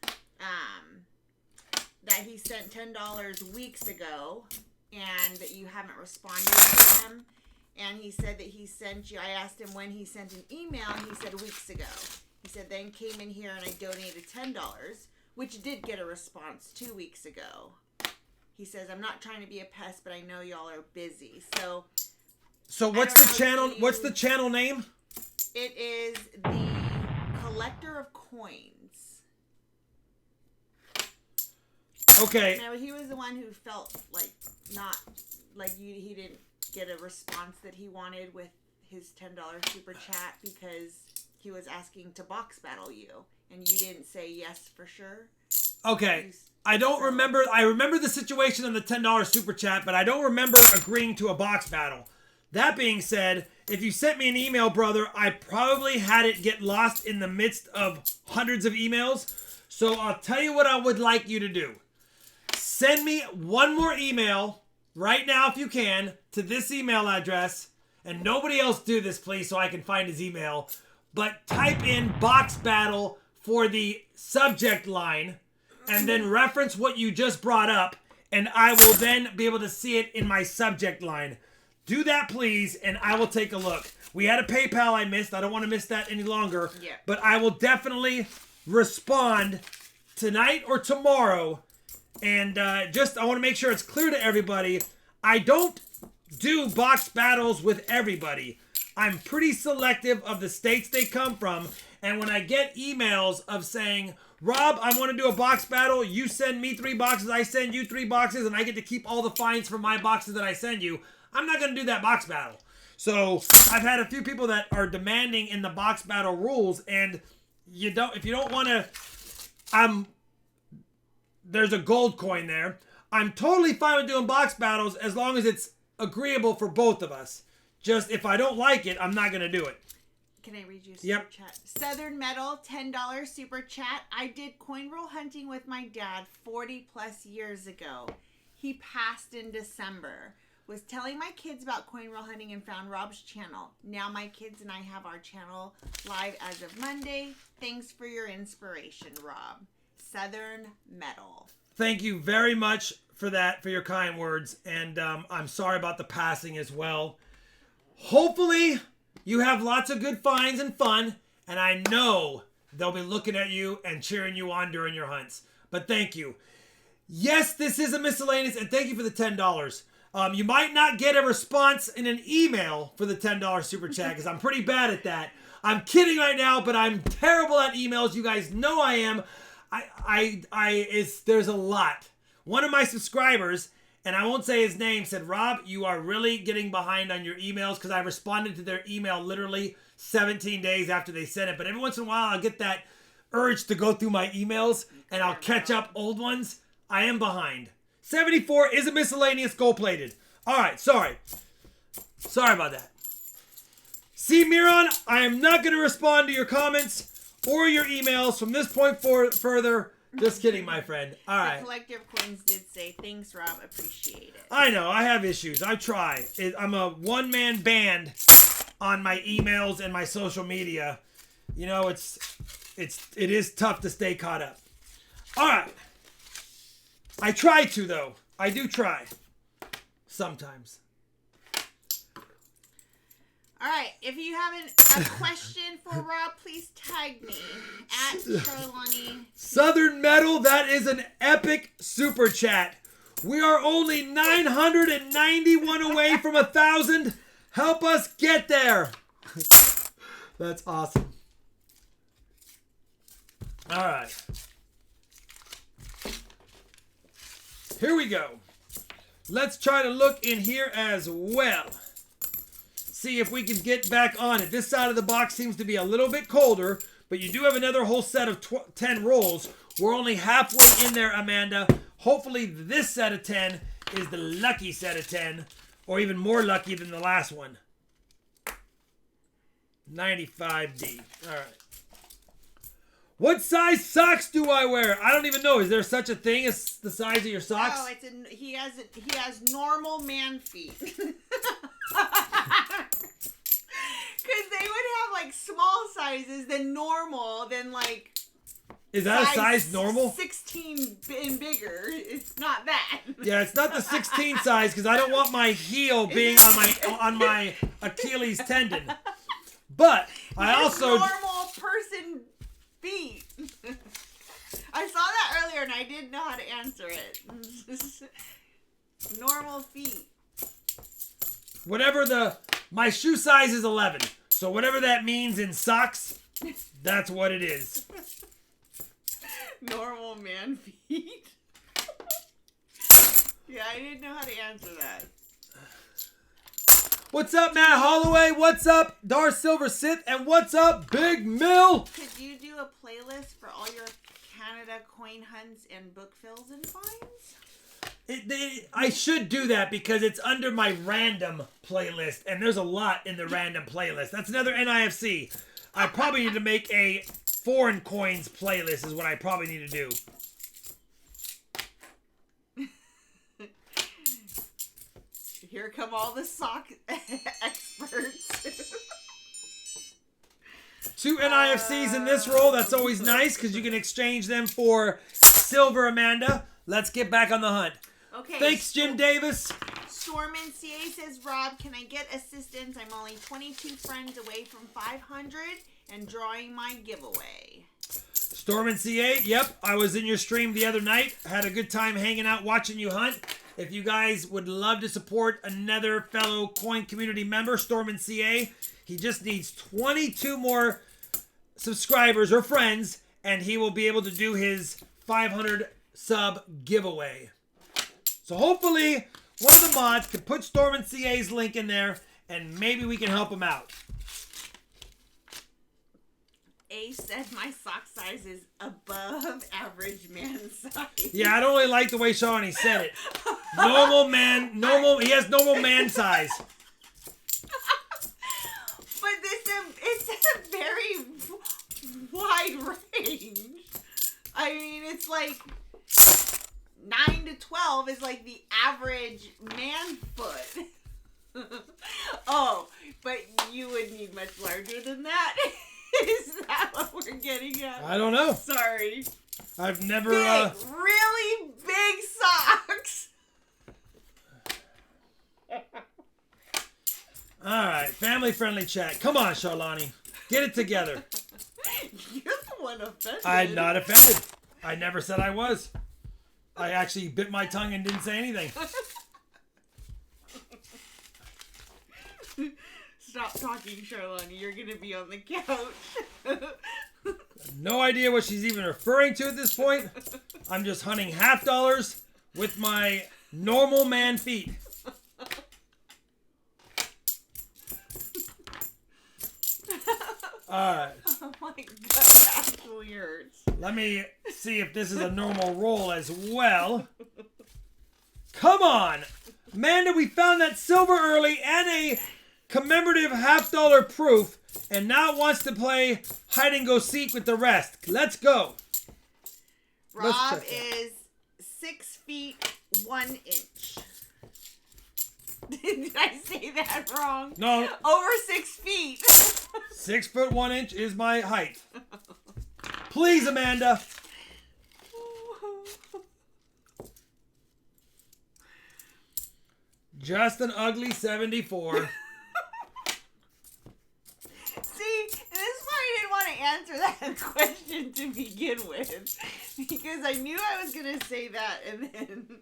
that he sent $10 weeks ago and that you haven't responded to him. And he said that he sent you, I asked him when he sent an email, and he said weeks ago. He said, then came in here and I donated $10, which did get a response 2 weeks ago. He says, I'm not trying to be a pest, but I know y'all are busy. So what's the channel? What's the channel name? It is the Collector of Coins. Okay. Now, he was the one who felt he didn't get a response that he wanted with his $10 super chat because he was asking to box battle you, and you didn't say yes for sure. Okay. I don't remember. I remember the situation in the $10 super chat, but I don't remember agreeing to a box battle. That being said, if you sent me an email, brother, I probably had it get lost in the midst of hundreds of emails. So I'll tell you what I would like you to do. Send me one more email right now if you can to this email address, and nobody else do this, please, so I can find his email, but type in box battle for the subject line and then reference what you just brought up, and I will then be able to see it in my subject line. Do that, please, and I will take a look. We had a PayPal I missed. I don't want to miss that any longer. Yeah. But I will definitely respond tonight or tomorrow. And I want to make sure it's clear to everybody. I don't do box battles with everybody. I'm pretty selective of the states they come from. And when I get emails of saying, Rob, I want to do a box battle. You send me 3 boxes. I send you 3 boxes. And I get to keep all the fines for my boxes that I send you. I'm not going to do that box battle. So I've had a few people that are demanding in the box battle rules. And if you don't want to, there's a gold coin there. I'm totally fine with doing box battles as long as it's agreeable for both of us. Just if I don't like it, I'm not going to do it. Can I read you super chat? Southern Metal, $10 super chat. I did coin roll hunting with my dad 40 plus years ago. He passed in December. Was telling my kids about coin roll hunting and found Rob's channel. Now my kids and I have our channel live as of Monday. Thanks for your inspiration, Rob. Southern Metal. Thank you very much for that, for your kind words. And I'm sorry about the passing as well. Hopefully you have lots of good finds and fun, and I know they'll be looking at you and cheering you on during your hunts. But thank you. Yes, this is a miscellaneous, and thank you for the $10. You might not get a response in an email for the $10 super chat because I'm pretty bad at that. I'm kidding right now, but I'm terrible at emails. You guys know I am. There's a lot. One of my subscribers, and I won't say his name, said, Rob, you are really getting behind on your emails, because I responded to their email literally 17 days after they sent it. But every once in a while, I'll get that urge to go through my emails, and I'll catch up old ones. I am behind. 74 is a miscellaneous gold-plated. All right, sorry. Sorry about that. See, Miron, I am not going to respond to your comments or your emails from this point further. Just kidding, my friend. All right. The Collective Coins did say, thanks, Rob. Appreciate it. I know. I have issues. I try. I'm a one-man band on my emails and my social media. You know, it is tough to stay caught up. All right. I try to, though. I do try. Sometimes. All right. If you have a question for Rob, please tag me at Charlani. Southern Metal, that is an epic super chat. We are only 991 away from 1,000. Help us get there. That's awesome. All right. Here we go. Let's try to look in here as well. See if we can get back on it. This side of the box seems to be a little bit colder, but you do have another whole set of 10 rolls. We're only halfway in there, Amanda. Hopefully this set of 10 is the lucky set of 10, or even more lucky than the last one. 95D. All right. What size socks do I wear? I don't even know. Is there such a thing as the size of your socks? Oh, he has normal man feet. Because they would have like small sizes than normal, than like. Is that a size normal? 16 and bigger. It's not that. Yeah, it's not the 16 size, because I don't want my heel being on my Achilles tendon. But I also normal person feet. I saw that earlier and I didn't know how to answer it. Normal feet. Whatever my shoe size is 11. So whatever that means in socks, that's what it is. Normal man feet. Yeah, I didn't know how to answer that. What's up, Matt Holloway? What's up, Dar Silver Sith? And what's up, Big Mill? Could you do a playlist for all your Canada coin hunts and book fills and finds? I should do that because it's under my random playlist, and there's a lot in the random playlist. That's another NIFC. I probably need to make a foreign coins playlist is what I probably need to do. Here come all the sock experts. 2 NIFCs in this roll. That's always nice because you can exchange them for silver, Amanda. Let's get back on the hunt. Okay. Thanks, Jim Davis. Stormin CA says, Rob, can I get assistance? I'm only 22 friends away from 500 and drawing my giveaway. Stormin CA, yep. I was in your stream the other night. Had a good time hanging out, watching you hunt. If you guys would love to support another fellow coin community member, Stormin CA, he just needs 22 more subscribers or friends, and he will be able to do his 500 sub giveaway. So hopefully one of the mods can put Stormin CA's link in there, and maybe we can help him out. A said my sock size is above average man size. Yeah, I don't really like the way Shawnee said it. Normal man, he has normal man size. But it's a very wide range. I mean, it's like 9 to 12 is like the average man foot. Oh, but you would need much larger than that. Is that what we're getting at? I don't know. Sorry. I've never... really big socks. Alright, family-friendly chat. Come on, Charlani. Get it together. You're the one offended. I'm not offended. I never said I was. I actually bit my tongue and didn't say anything. Stop talking, Charlani. You're going to be on the couch. No idea what she's even referring to at this point. I'm just hunting half dollars with my normal man feet. Alright. Oh my god, that actually hurts. Let me see if this is a normal roll as well. Come on! Amanda, we found that silver early and a commemorative half-dollar proof, and now wants to play hide and go seek with the rest. Let's go. Rob is 6 feet 1 inch. Did I say that wrong? No. Over 6 feet. 6 foot 1 inch is my height. Please, Amanda. Just an ugly 74. See, this is why I didn't want to answer that question to begin with. Because I knew I was going to say that and then...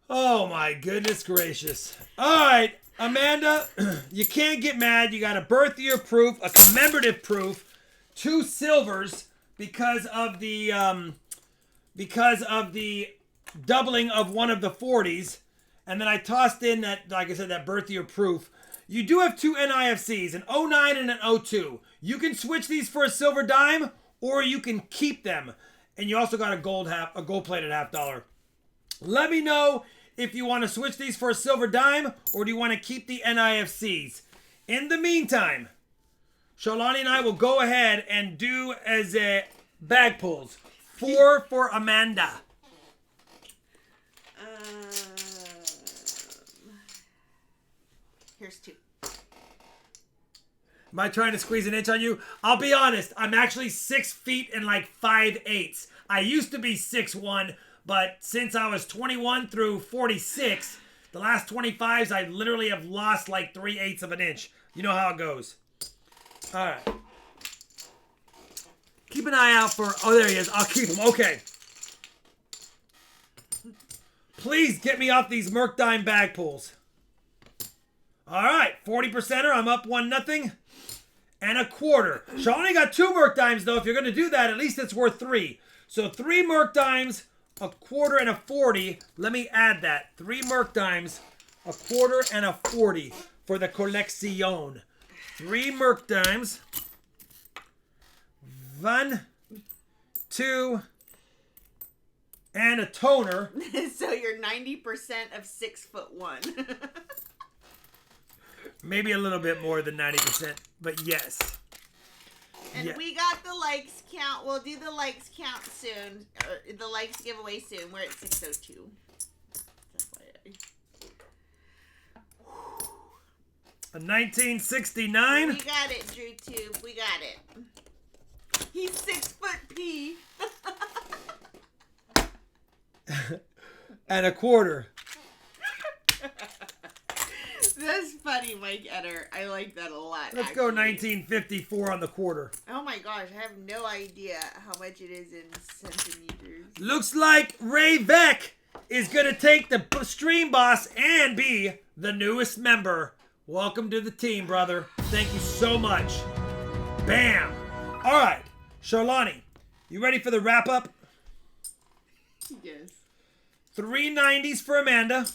Oh my goodness gracious. Alright, Amanda, you can't get mad. You got a birth year proof, a commemorative proof, 2 silvers because of the doubling of one of the 40s. And then I tossed in that, like I said, that birth year proof. You do have 2 NIFCs, an 09 and an 02. You can switch these for a silver dime, or you can keep them. And you also got a gold-plated half dollar. Let me know if you want to switch these for a silver dime, or do you want to keep the NIFCs. In the meantime, Sholani and I will go ahead and do as bag pulls. 4 for Amanda. Here's 2. Am I trying to squeeze an inch on you? I'll be honest. I'm actually 6 feet and like 5/8. I used to be 6'1", but since I was 21 through 46, the last 25s, I literally have lost like 3/8 of an inch. You know how it goes. All right. Keep an eye out for... Oh, there he is. I'll keep him. Okay. Please get me off these Merc Dime bag pulls. All right. 40%er. I'm up 1-0. And a quarter. Shawnee got 2 Merc Dimes, though. If you're going to do that, at least it's worth 3. So 3 Merc Dimes, a quarter, and a 40. Let me add that. 3 Merc Dimes, a quarter, and a 40 for the collection. 3 Merc Dimes. 1, 2, and a toner. So you're 90% of 6'1". Maybe a little bit more than 90%, but yes. And yeah. We got the likes count. We'll do the likes count soon. Or the likes giveaway soon. We're at 602. A 1969. We got it, DrewTube. We got it. He's 6 foot P. And a quarter. That's funny, Mike Etter. I like that a lot. Let's go 1954 on the quarter. Oh my gosh, I have no idea how much it is in centimeters. Looks like Ray Vec is going to take the stream boss and be the newest member. Welcome to the team, brother. Thank you so much. Bam. All right, Charlani, you ready for the wrap up? Yes. 390s for Amanda.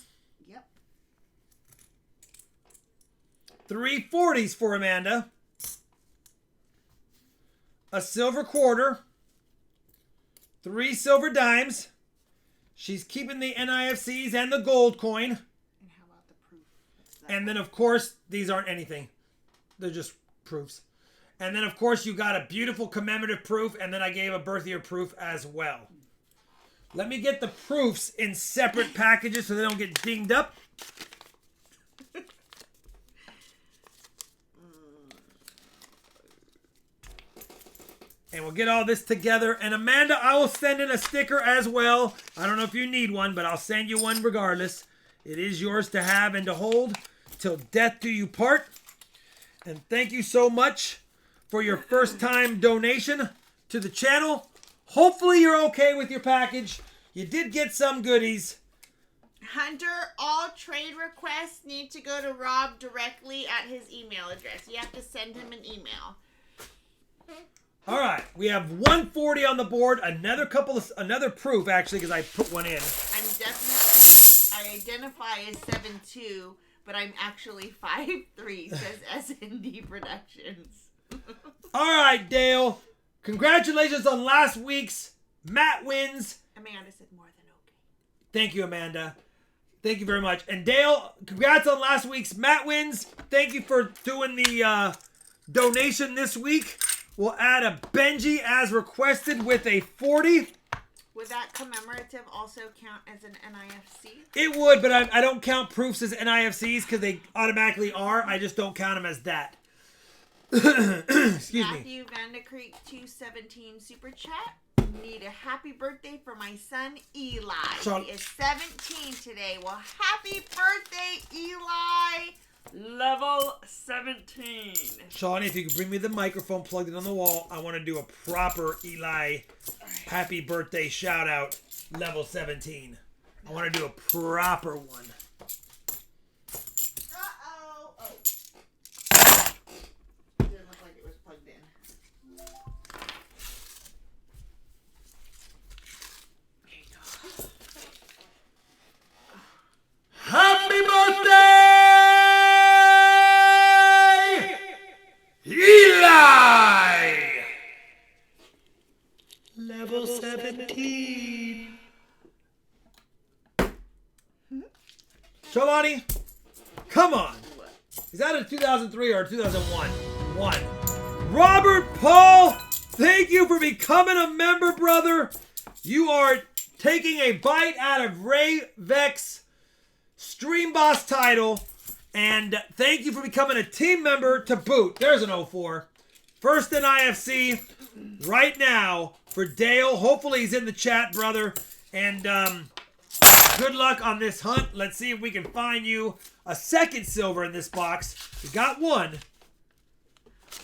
Yep. 340s for Amanda. A silver quarter. 3 silver dimes. She's keeping the NIFCs and the gold coin. And how about the proof? And then, of course, these aren't anything. They're just proofs. And then, of course, you got a beautiful commemorative proof. And then I gave a birth year proof as well. Let me get the proofs in separate packages so they don't get dinged up. And we'll get all this together. And Amanda, I will send in a sticker as well. I don't know if you need one, but I'll send you one regardless. It is yours to have and to hold till death do you part. And thank you so much for your first time donation to the channel. Hopefully you're okay with your package. You did get some goodies. Hunter, all trade requests need to go to Rob directly at his email address. You have to send him an email. All right, we have 140 on the board. Another proof actually, because I put one in. I identify as 7'2", but I'm actually 5'3", says SND Productions. All right, Dale. Congratulations on last week's Matt wins. Amanda said more than okay. Thank you, Amanda. Thank you very much. And Dale, congrats on last week's Matt wins. Thank you for doing the donation this week. We'll add a Benji as requested with a 40. Would that commemorative also count as an NIFC? It would, but I don't count proofs as NIFCs because they automatically are. I just don't count them as that. Excuse me. Matthew Vandecreek 217 Super Chat. Need a happy birthday for my son Eli. He is 17 today. Well, happy birthday, Eli. Level 17. Shawnee, if you could bring me the microphone, plugged it on the wall. I want to do a proper Eli happy birthday shout out, level 17. I want to do a proper one. Uh-oh. Oh. Didn't look like it was plugged in. Okay, go. Happy birthday, Eli! Level 17. Shalani, come on. Is that a 2003 or a 2001? One. Robert Paul, thank you for becoming a member, brother. You are taking a bite out of Ray Vec's Stream Boss title. And thank you for becoming a team member to boot. There's an 04. First in IFC right now for Dale. Hopefully he's in the chat, brother. And good luck on this hunt. Let's see if we can find you a second silver in this box. We got one.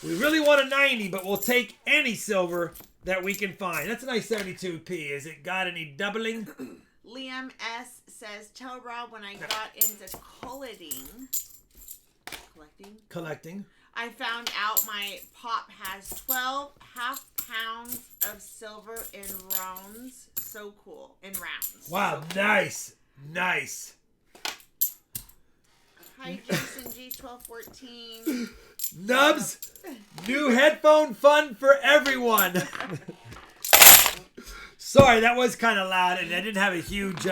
We really want a 90, but we'll take any silver that we can find. That's a nice 72p. Has it got any doubling? Liam S. says, tell Rob when I got into collecting, I found out my pop has 12 half pounds of silver in rounds. So cool. In rounds. Wow, so nice. Nice. Hi, Jason G1214. Nubs, new headphone fun for everyone. Sorry, that was kind of loud, and I didn't have a huge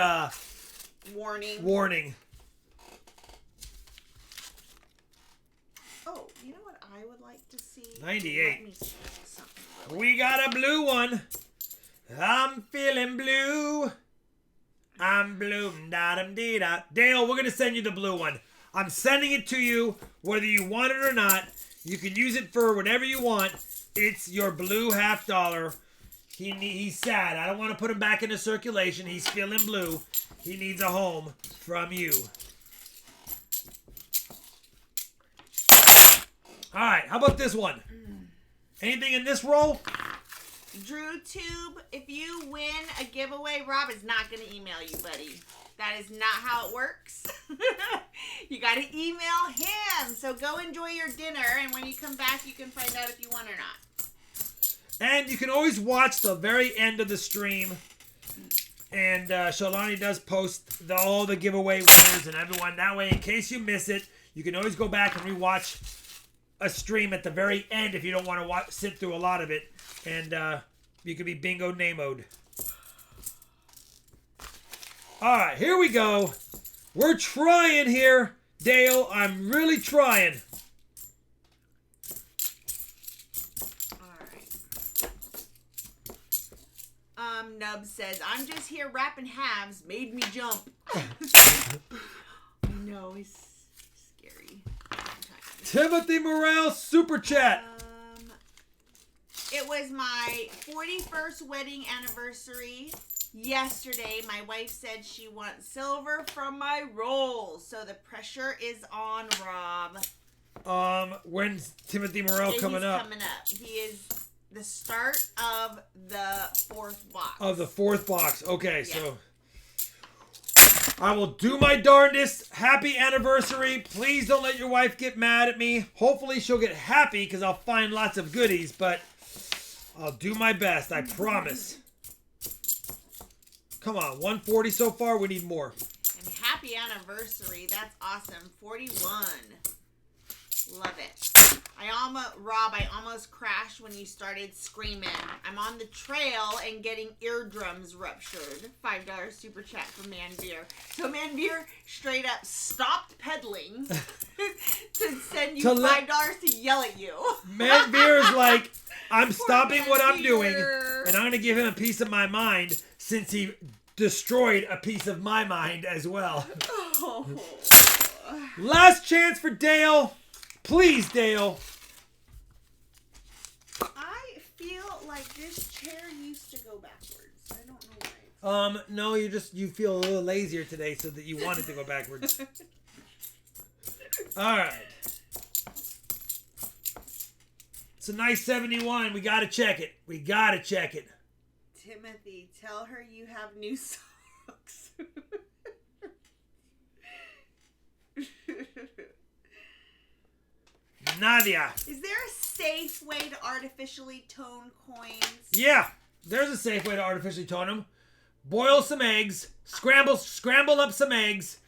warning. Oh, you know what I would like to see? 98. We got a blue one. I'm feeling blue. I'm blue. Da-dum-dee-da. Dale, we're going to send you the blue one. I'm sending it to you, whether you want it or not. You can use it for whatever you want. It's your blue $50. He's sad. I don't want to put him back into circulation. He's feeling blue. He needs a home from you. All right, how about this one? Anything in this roll? DrewTube, if you win a giveaway, Rob is not going to email you, buddy. That is not how it works. You got to email him. So go enjoy your dinner, and when you come back, you can find out if you won or not. And you can always watch the very end of the stream. And Shalani does post all the giveaway winners and everyone. That way, in case you miss it, you can always go back and rewatch a stream at the very end if you don't want to sit through a lot of it. And you could be bingo namoed. All right, here we go. We're trying here, Dale. I'm really trying. Nub says, I'm just here wrapping halves. Made me jump. I know, it's scary. Timothy Morrell, Super Chat. It was my 41st wedding anniversary yesterday. My wife said she wants silver from my rolls. So the pressure is on, Rob. When's Timothy Morrell coming up? He's coming up. He is the start of the 4th box. Of the 4th box. Okay, yeah. So I will do my darndest. Happy anniversary. Please don't let your wife get mad at me. Hopefully she'll get happy because I'll find lots of goodies, but I'll do my best. I promise. Come on, 140 so far. We need more. And happy anniversary. That's awesome. 41. Love it. Rob, I almost crashed when you started screaming. I'm on the trail and getting eardrums ruptured. $5 super chat from Manveer. So Manveer straight up stopped pedaling to send you $5 to yell at you. Manveer is like, I'm stopping what I'm doing, and I'm going to give him a piece of my mind since he destroyed a piece of my mind as well. Oh. Last chance for Dale. Please, Dale. I feel like this chair used to go backwards. I don't know why. No, you feel a little lazier today so that you wanted to go backwards. All right. It's a nice 71. We got to check it. Timothy, tell her you have new socks. Nadia. Is there a safe way to artificially tone coins? Yeah, there's a safe way to artificially tone them. Boil some eggs, scramble up some eggs,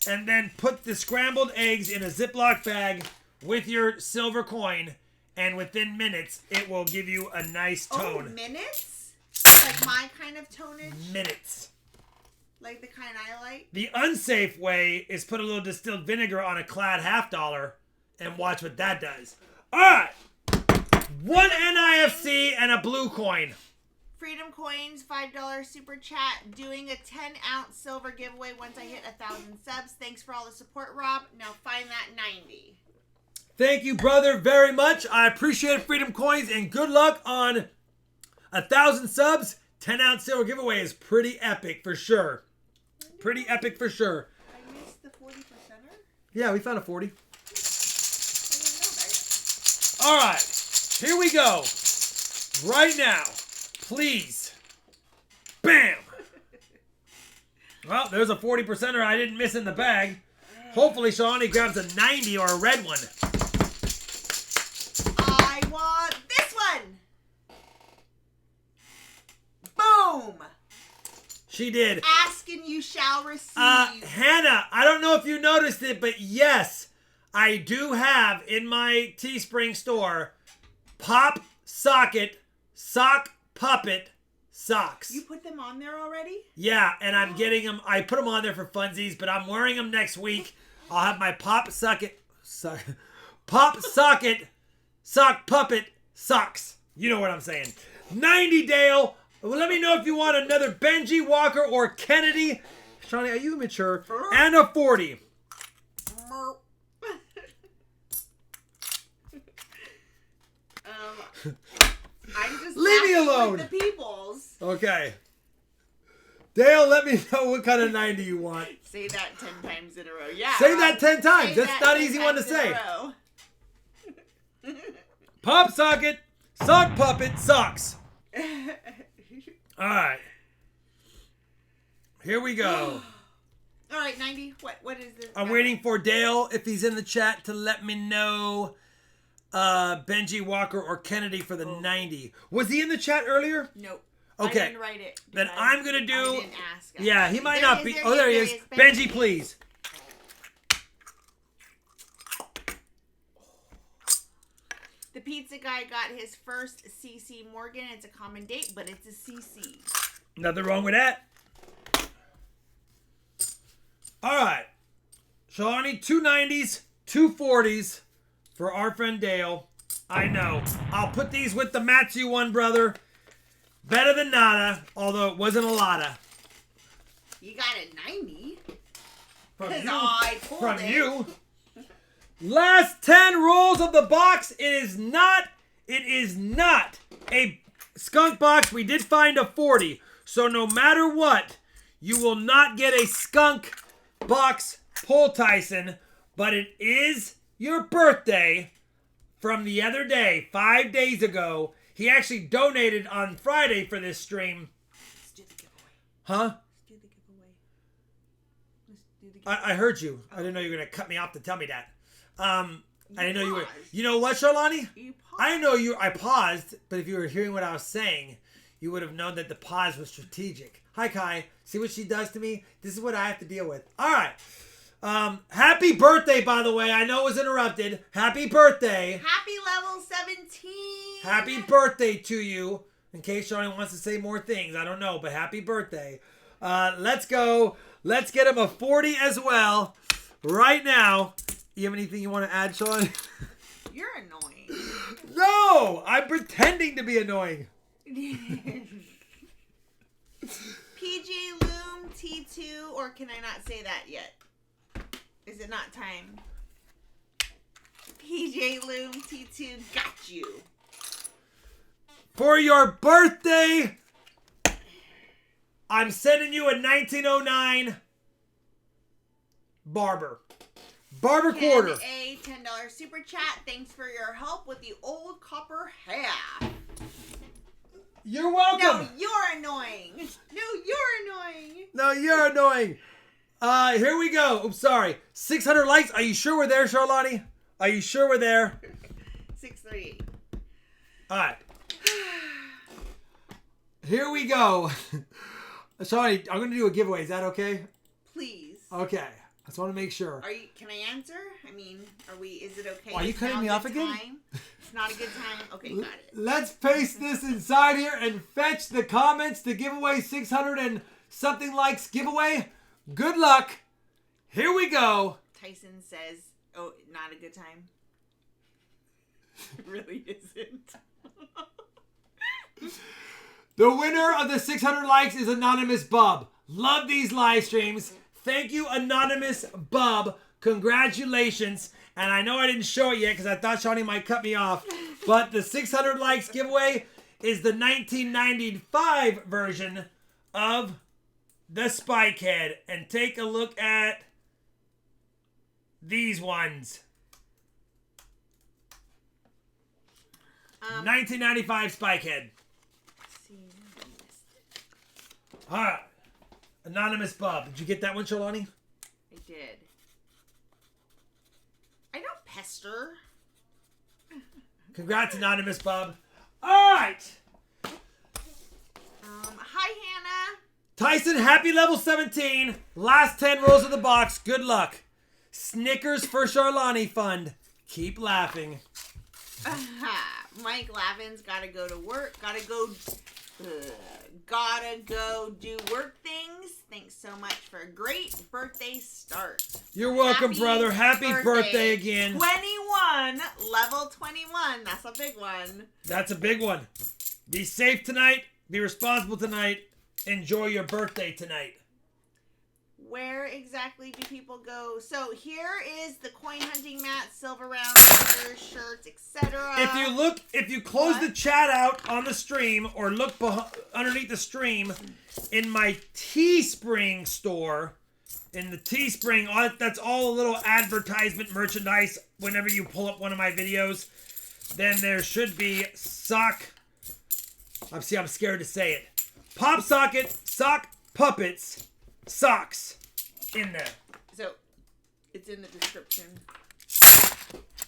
and then put the scrambled eggs in a Ziploc bag with your silver coin, and within minutes, it will give you a nice tone. Oh, minutes? Like my kind of tonage? Minutes. Like the kind I like? The unsafe way is put a little distilled vinegar on a clad $50 and watch what that does. All right. One NIFC and a blue coin. Freedom Coins, $5 super chat. Doing a 10-ounce silver giveaway once I hit 1,000 subs. Thanks for all the support, Rob. Now find that 90. Thank you, brother, very much. I appreciate it, Freedom Coins, and good luck on 1,000 subs. 10-ounce silver giveaway is pretty epic for sure. Pretty epic for sure. I missed the 40%er? Yeah, we found a 40. I didn't know that. All right, here we go. Right now, please. Bam. Well, there's a 40%er I didn't miss in the bag. Hopefully, Shawnee grabs a 90 or a red one. I want this one. Boom. She did. Ask and you shall receive. Hannah, I don't know if you noticed it, but yes, I do have in my Teespring store Pop Socket Sock Puppet socks. You put them on there already? Yeah, and I'm getting them. I put them on there for funsies, but I'm wearing them next week. I'll have my Pop Socket Sock Puppet socks. You know what I'm saying. 90 Dale. Well, let me know if you want another Benji, Walker, or Kennedy. Shawnee, are you immature? And a 40. Merp. I'm just Leave me laughing alone. with the peoples. Okay. Dale, let me know what kind of 90 you want. Say that 10 times in a row. Yeah. Say that 10 times. Say That's that not an 10 easy one to times in a say. row. Pop socket, sock puppet, socks. All right. Here we go. All right, 90. What is this? I'm waiting for Dale, if he's in the chat, to let me know Benji, Walker, or Kennedy for the 90. Was he in the chat earlier? Nope. Okay. I didn't write it. Then I'm going to do... I didn't ask. Yeah, he might not be... Oh, there he is. Benji, please. The pizza guy got his first CC Morgan. It's a common date, but it's a CC. Nothing wrong with that. All right. Shawnee, 2 90s, 2 40s for our friend Dale. I know. I'll put these with the Matsu one, brother. Better than nada, although it wasn't a lotta. You got a 90? From Because you. I pulled From it. you. Last 10 rolls of the box. It is not a skunk box. We did find a 40. So no matter what, you will not get a skunk box pull, Tyson. But it is your birthday from the other day, 5 days ago. He actually donated on Friday for this stream. Let's do the giveaway. Huh? Let's do the giveaway. Let's do the giveaway. I heard you. I didn't know you were going to cut me off to tell me that. I didn't know you were. paused. You know what, Charlani? You paused. I know you. I paused, but if you were hearing what I was saying, you would have known that the pause was strategic. Hi, Kai. See what she does to me? This is what I have to deal with. All right. Happy birthday, by the way. I know it was interrupted. Happy birthday. Happy level 17. Happy birthday to you. In case Charlani wants to say more things, I don't know, but happy birthday. Let's go. Let's get him a 40 as well. Right now. You have anything you want to add, Sean? You're annoying. No! I'm pretending to be annoying. PJ Loom T2, or can I not say that yet? Is it not time? PJ Loom T2, got you. For your birthday, I'm sending you a 1909 Barber quarter. A $10 super chat. Thanks for your help with the old copper half. You're welcome. No, you're annoying. No, you're annoying. No, you're annoying. Here we go. Oops, sorry. 600 likes. Are you sure we're there, Charlani? Are you sure we're there? 638. All right. Here we go. Charlani, I'm going to do a giveaway. Is that okay? Please. Okay. I just want to make sure. Can I answer? I mean, is it okay? Are you Is cutting now me a off good again? time? It's not a good time? Okay, got it. Let's paste this inside here and fetch the comments to giveaway 600 and something likes giveaway. Good luck. Here we go. Tyson says, oh, not a good time. It really isn't. The winner of the 600 likes is Anonymous Bub. Love these live streams. Thank you, Anonymous Bub. Congratulations. And I know I didn't show it yet because I thought Shawnee might cut me off. But the 600 likes giveaway is the 1995 version of the Spike Head. And take a look at these ones. 1995 Spike Head. All right. Anonymous Bob. Did you get that one, Shalani? I did. I don't pester. Congrats, Anonymous Bob. All right. Hi, Hannah. Tyson, happy level 17. Last 10 rolls of the box. Good luck. Snickers for Charlani Fund. Keep laughing. Mike Lavin's gotta go to work. Gotta go do work things. Thanks so much for a great birthday start. You're welcome, brother. Happy birthday again. 21, level 21. That's a big one. That's a big one. Be safe tonight. Be responsible tonight. Enjoy your birthday tonight. Where exactly do people go? So here is the coin hunting mat, silver round, sure, shirts, etc. If you close the chat out on the stream or look underneath the stream in my Teespring store, in the Teespring, that's all a little advertisement merchandise. Whenever you pull up one of my videos, then there should be I'm scared to say it. Pop socket, sock puppets, socks in there. So, it's in the description.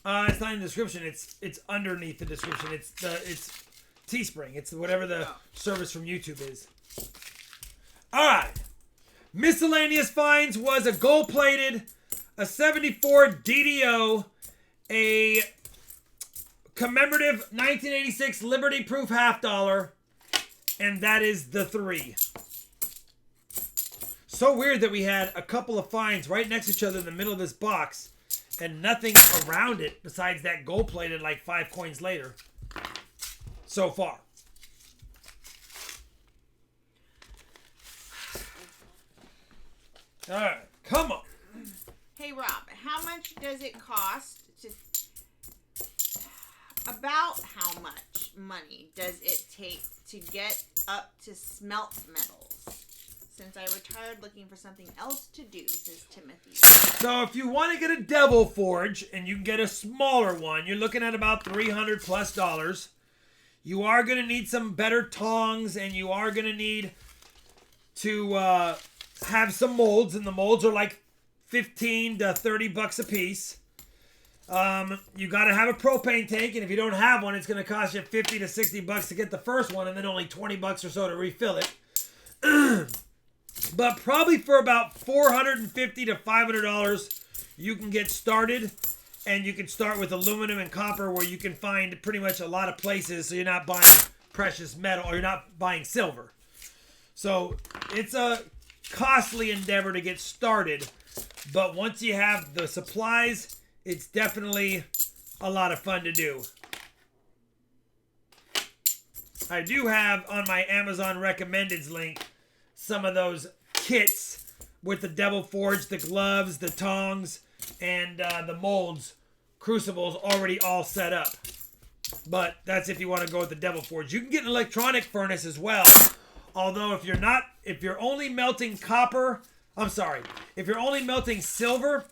It's not in the description. It's underneath the description. It's Teespring. It's whatever the service from YouTube is. All right. Miscellaneous finds was a gold-plated, a 74 DDO, a commemorative 1986 Liberty Proof $50, and that is the 3. So weird that we had a couple of finds right next to each other in the middle of this box and nothing around it besides that gold-plated like 5 coins later. So far. All right, come on. Hey, Rob, how much does it cost to... About how much money does it take to get up to smelt metals? Since I retired looking for something else to do, says Timothy. So if you want to get a Devil Forge and you can get a smaller one, you're looking at about $300+. You are going to need some better tongs, and you are going to need to have some molds, and the molds are like $15 to $30 a piece. You got to have a propane tank, and if you don't have one, it's going to cost you $50 to $60 to get the first one, and then only $20 or so to refill it. But probably for about $450 to $500, you can get started, and you can start with aluminum and copper, where you can find pretty much a lot of places, so you're not buying precious metal, or you're not buying silver. So it's a costly endeavor to get started, but once you have the supplies, it's definitely a lot of fun to do. I do have on my Amazon recommendeds link some of those kits with the Devil Forge, the gloves, the tongs, and the molds, crucibles already all set up. But that's if you want to go with the Devil Forge. You can get an electronic furnace as well. Although if you're only melting if you're only melting silver,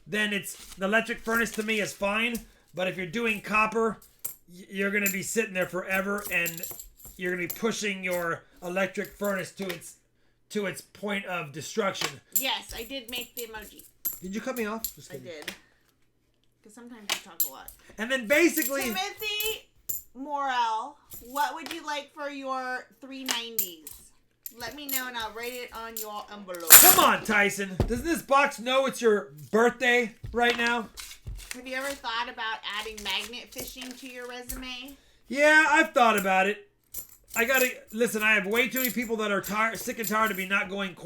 then the electric furnace to me is fine. But if you're doing copper, you're going to be sitting there forever, and you're going to be pushing your electric furnace to its point of destruction. Yes, I did make the emoji. Did you cut me off? I did. Because sometimes you talk a lot. And then basically... Timothy Morel, what would you like for your 390s? Let me know and I'll write it on your envelope. Come on, Tyson. Does this box know it's your birthday right now? Have you ever thought about adding magnet fishing to your resume? Yeah, I've thought about it. Listen, I have way too many people that are sick and tired of me not going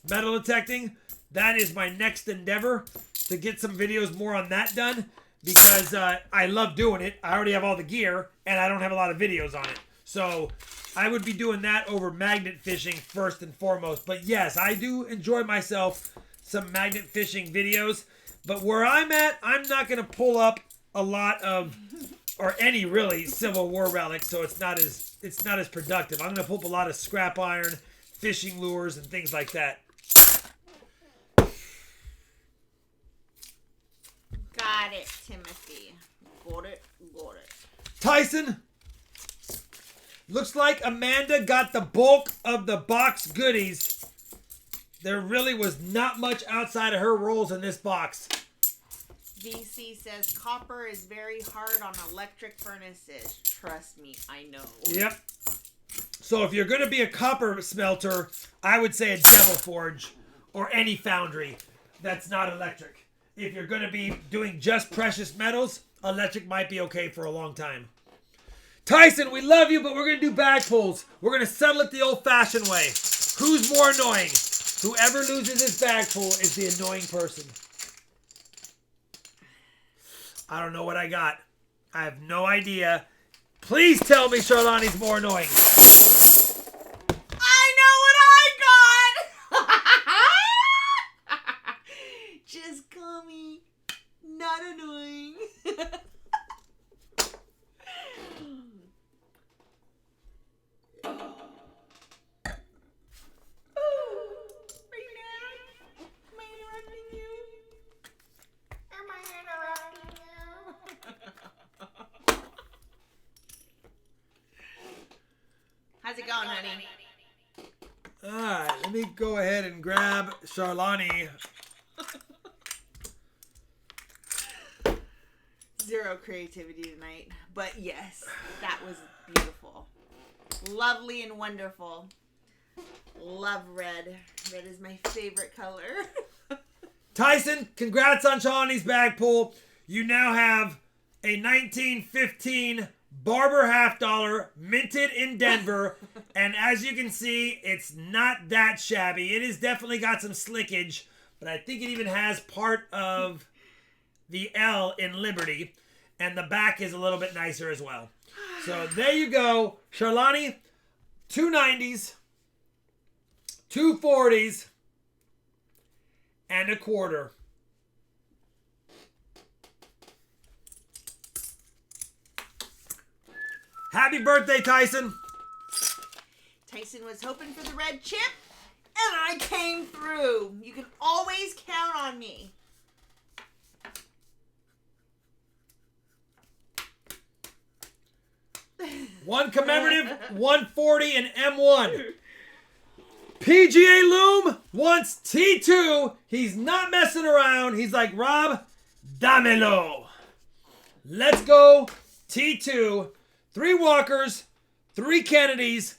metal detecting. That is my next endeavor, to get some videos more on that done, because I love doing it. I already have all the gear, and I don't have a lot of videos on it. So I would be doing that over magnet fishing first and foremost. But yes, I do enjoy myself some magnet fishing videos. But where I'm at, I'm not going to pull up a lot of, or any really, Civil War relics, so it's not as productive. I'm going to pull up a lot of scrap iron, fishing lures, and things like that. Got it, Timothy. Got it. Tyson, looks like Amanda got the bulk of the box goodies. There really was not much outside of her rolls in this box. VC says copper is very hard on electric furnaces. Trust me, I know. Yep. So if you're going to be a copper smelter, I would say a Devil Forge or any foundry that's not electric. If you're going to be doing just precious metals, electric might be okay for a long time. Tyson, we love you, but we're going to do bag pulls. We're going to settle it the old-fashioned way. Who's more annoying? Whoever loses his bag pull is the annoying person. I don't know what I got. I have no idea. Please tell me Charlani's more annoying. I know what I got! Just call me not annoying. How's it going, honey? All right, let me go ahead and grab Charlani. Zero creativity tonight, but yes, that was beautiful. Lovely and wonderful. Love red. Red is my favorite color. Tyson, congrats on Charlani's bag pull. You now have a 1915 Barber half dollar minted in Denver. And as you can see, it's not that shabby. It has definitely got some slickage, but I think it even has part of the L in Liberty. And the back is a little bit nicer as well. So there you go. Charlani, 290s, 240s, and a quarter. Happy birthday, Tyson. Tyson was hoping for the red chip, and I came through. You can always count on me. One commemorative 140 and M1. PGA Loom wants T2. He's not messing around. He's like, Rob, damelo. Let's go T2. 3 Walkers, 3 Kennedys.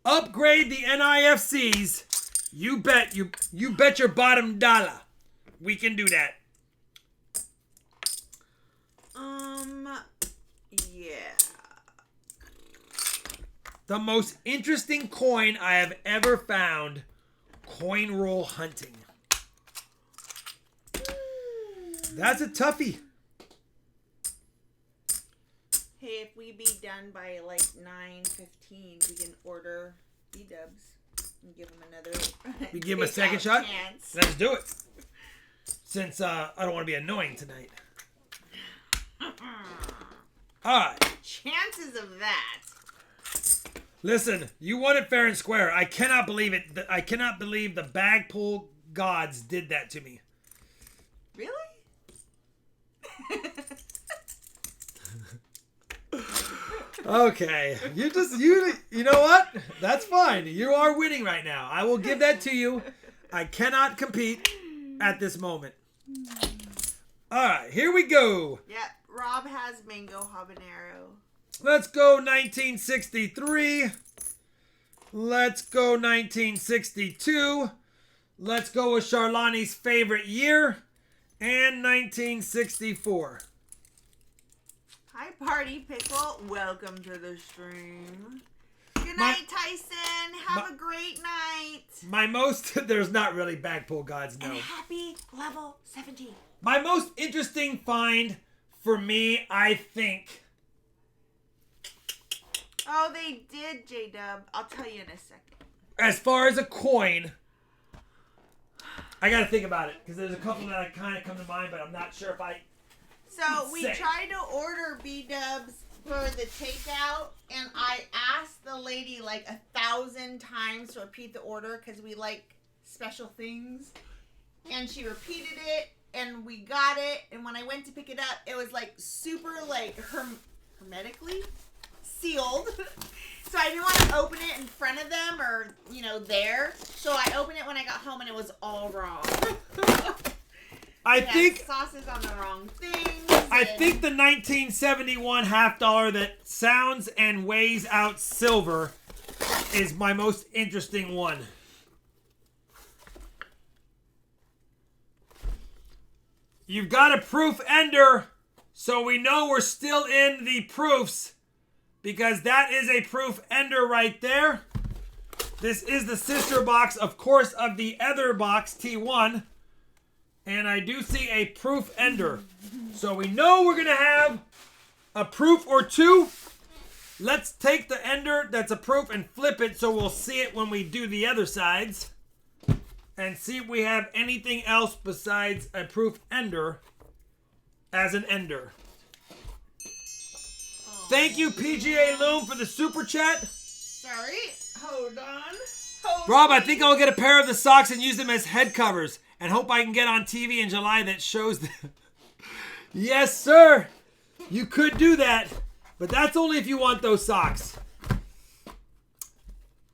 Upgrade the NIFCs. You bet your bottom dollar. We can do that. Yeah. The most interesting coin I have ever found. Coin roll hunting. That's a toughie. Hey, if we be done by like 9:15, we can order B-dubs and give them another. We give him a second shot? Chance. Let's do it. Since I don't want to be annoying tonight. Alright. Chances of that. Listen, you won it fair and square. I cannot believe it. I cannot believe the bag pull gods did that to me. Really? Okay. You know what? That's fine. You are winning right now. I will give that to you. I cannot compete at this moment. Alright, here we go. Yep, Rob has mango habanero. Let's go 1963. Let's go 1962. Let's go with Charlani's favorite year. And 1964. Hi, Party Pickle. Welcome to the stream. Good night, Tyson. Have a great night. There's not really bag pull gods, no. And happy level 17. My most interesting find for me, I think. Oh, they did, J-Dub. I'll tell you in a second. As far as a coin, I got to think about it because there's a couple that I kind of come to mind, but I'm not sure if I. So we tried to order B-dubs for the takeout, and I asked the lady like 1,000 times to repeat the order because we like special things, and she repeated it, and we got it. And when I went to pick it up, it was like super like hermetically sealed. So I didn't want to open it in front of them or there. So I opened it when I got home, and it was all wrong. I think sauces on the wrong things. I think the 1971 half dollar that sounds and weighs out silver is my most interesting one. You've got a proof ender, so we know we're still in the proofs because that is a proof ender right there. This is the sister box, of course, of the other box, T1. And I do see a proof ender. So we know we're going to have a proof or two. Let's take the ender that's a proof and flip it so we'll see it when we do the other sides. And see if we have anything else besides a proof ender as an ender. Thank you, PGA Loom, for the super chat. Sorry. Hold on. Rob, I think I'll get a pair of the socks and use them as head covers and hope I can get on TV in July that shows them. Yes, sir. You could do that, but that's only if you want those socks.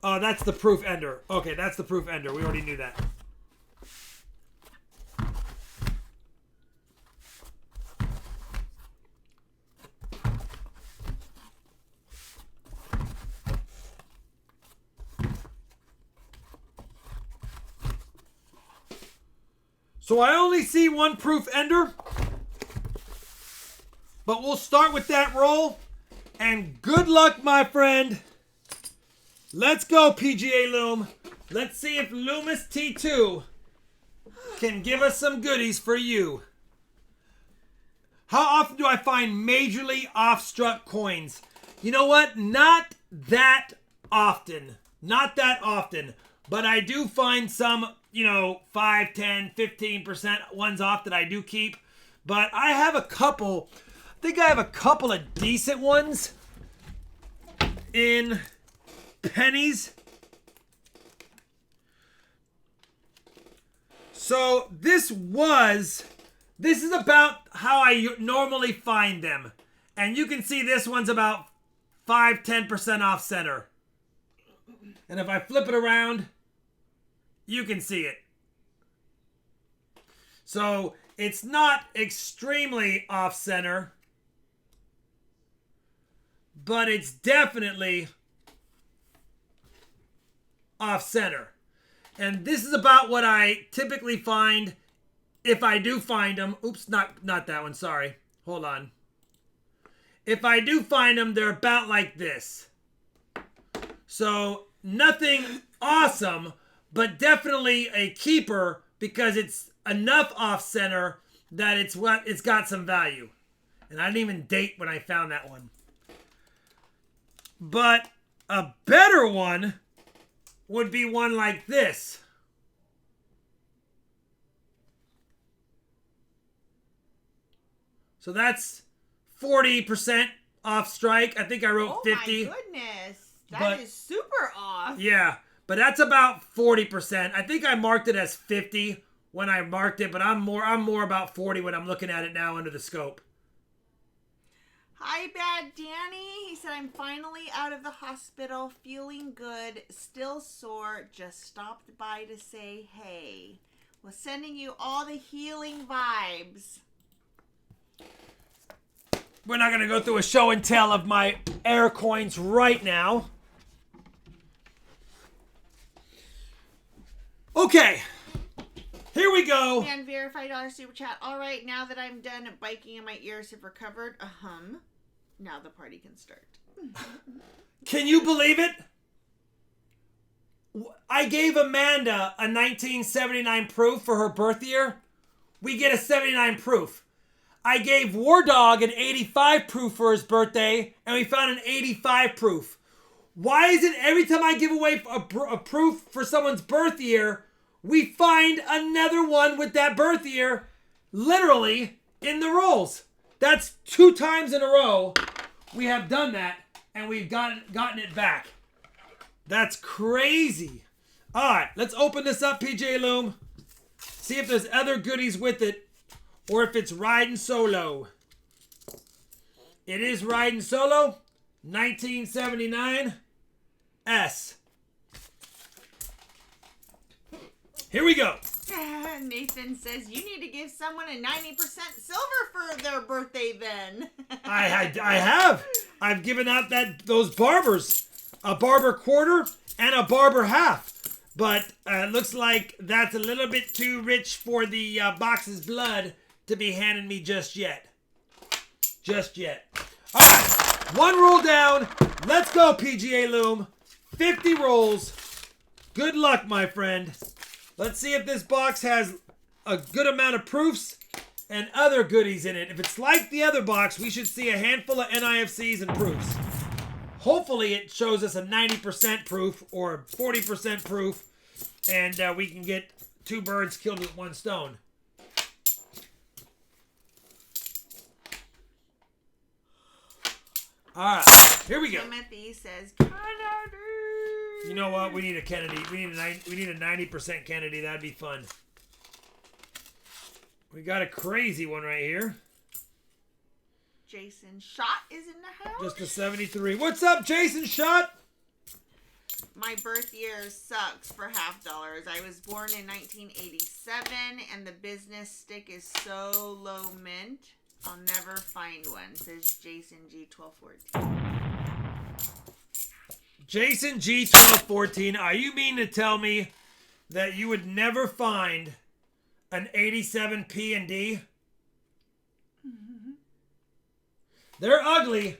Oh, that's the proof ender. Okay, that's the proof ender. We already knew that. So I only see one proof ender, but we'll start with that roll. And good luck, my friend. Let's go, PGA Loom. Let's see if Loomis T2 can give us some goodies for you. How often do I find majorly off-struck coins? You know what? Not that often. Not that often. But I do find some, 5, 10, 15% ones off that I do keep. But I have a couple. I think I have a couple of decent ones in pennies. So this is about how I normally find them. And you can see this one's about 5-10% off center. And if I flip it around, you can see it. So it's not extremely off center, but it's definitely off center. And this is about what I typically find if I do find them. Oops, not that one, sorry. Hold on. If I do find them, they're about like this. So nothing awesome, but definitely a keeper because it's enough off center that it's got some value. And I didn't even date when I found that one. But a better one would be one like this. So that's 40% off strike. I think I wrote 50. Oh my goodness. That is super off. Yeah, but that's about 40%. I think I marked it as 50 when I marked it, but I'm more about 40 when I'm looking at it now under the scope. Hi, Bad Danny. He said, I'm finally out of the hospital, feeling good, still sore, just stopped by to say hey. Well, sending you all the healing vibes. We're not going to go through a show and tell of my air coins right now. Okay. Here we go. And verified $5 super chat. All right, now that I'm done biking and my ears have recovered, now the party can start. Can you believe it? I gave Amanda a 1979 proof for her birth year. We get a 79 proof. I gave War Dog an 85 proof for his birthday, and we found an 85 proof. Why is it every time I give away a proof for someone's birth year, we find another one with that birth year literally in the rolls? That's 2 times in a row we have done that, and we've gotten it back. That's crazy. All right, let's open this up, PJ Loom. See if there's other goodies with it, or if it's riding solo. It is riding solo. 1979 S. Here we go. Nathan says, you need to give someone a 90% silver for their birthday then. I have. I've given out those barbers. A barber quarter and a barber half. But it looks like that's a little bit too rich for the box's blood to be handing me just yet. Just yet. All right. 1 roll down. Let's go, PGA Loom. 50 rolls. Good luck, my friend. Let's see if this box has a good amount of proofs and other goodies in it. If it's like the other box, we should see a handful of NIFCs and proofs. Hopefully it shows us a 90% proof or a 40% proof, and we can get 2 birds killed with 1 stone. All right, here we go. Timothy says Kennedy. You know what? We need a Kennedy. We need a 90% Kennedy. That'd be fun. We got a crazy one right here. Jason Schott is in the house. Just a 73. What's up, Jason Schott? My birth year sucks for $50. I was born in 1987, and the business stick is so low mint. I'll never find one, says Jason G1214. Jason G1214, are you mean to tell me that you would never find an 87 P and D? They're ugly.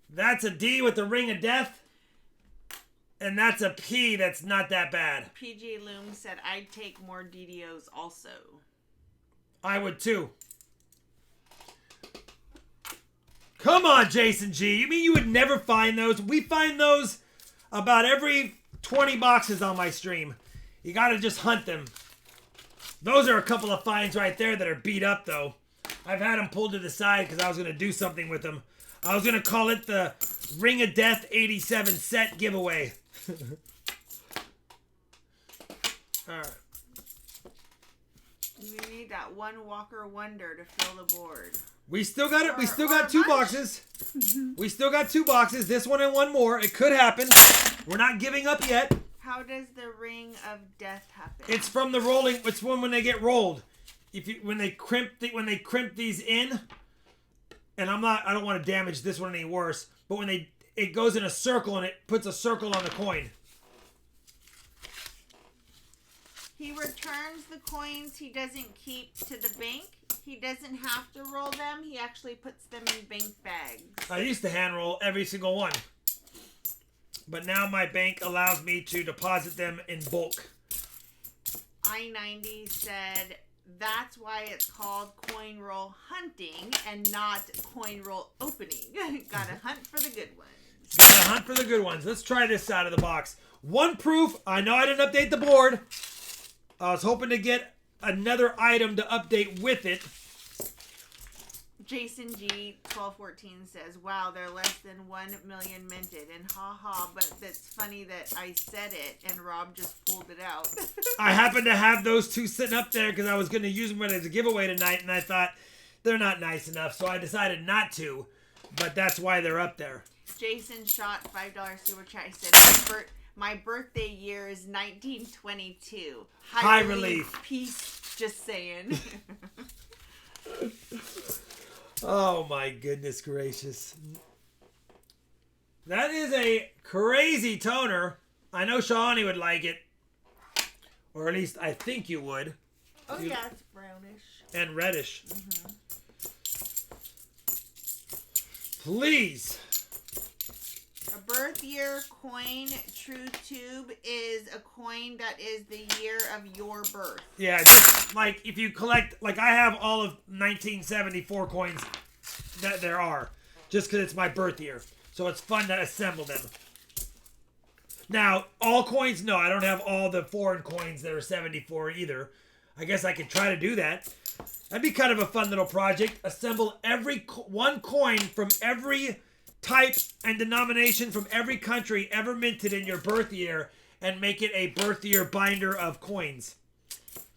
That's a D with the ring of death. And that's a P that's not that bad. PG Loom said I'd take more DDOs also. I would too. Come on, Jason G. You mean you would never find those? We find those about every 20 boxes on my stream. You gotta just hunt them. Those are a couple of finds right there that are beat up though. I've had them pulled to the side because I was gonna do something with them. I was gonna call it the Ring of Death 87 set giveaway. Alright. We need that one Walker Wonder to fill the board. We still got it. We still got two boxes. We still got two boxes. This one and one more. It could happen. We're not giving up yet. How does the Ring of Death happen? It's from the rolling. It's when they get rolled. When they crimp these in. And I don't want to damage this one any worse. But when it goes in a circle and it puts a circle on the coin. He returns the coins he doesn't keep to the bank. He doesn't have to roll them. He actually puts them in bank bags. I used to hand roll every single one. But now my bank allows me to deposit them in bulk. I-90 said that's why it's called coin roll hunting and not coin roll opening. Gotta hunt for the good ones. Gotta hunt for the good ones. Let's try this out of the box. One proof. I know I didn't update the board. I was hoping to get another item to update with it. Jason G1214 says, wow, they're less than 1 million minted. And haha, but that's funny that I said it and Rob just pulled it out. I happened to have those two sitting up there because I was going to use them as a giveaway tonight. And I thought they're not nice enough. So I decided not to. But that's why they're up there. Jason Shot, $5 super chat. He said, my birthday year is 1922. High relief. Peace. Just saying. Oh my goodness gracious. That is a crazy toner. I know Shawnee would like it. Or at least I think you would. Oh yeah, it's brownish. And reddish. Please. A birth year coin, True Tube, is a coin that is the year of your birth. Yeah, just like if you collect, like I have all of 1974 coins that there are, just because it's my birth year. So it's fun to assemble them. Now, all coins, no, I don't have all the foreign coins that are 74 either. I guess I could try to do that. That'd be kind of a fun little project. Assemble one coin from every type and denomination from every country ever minted in your birth year and make it a birth year binder of coins.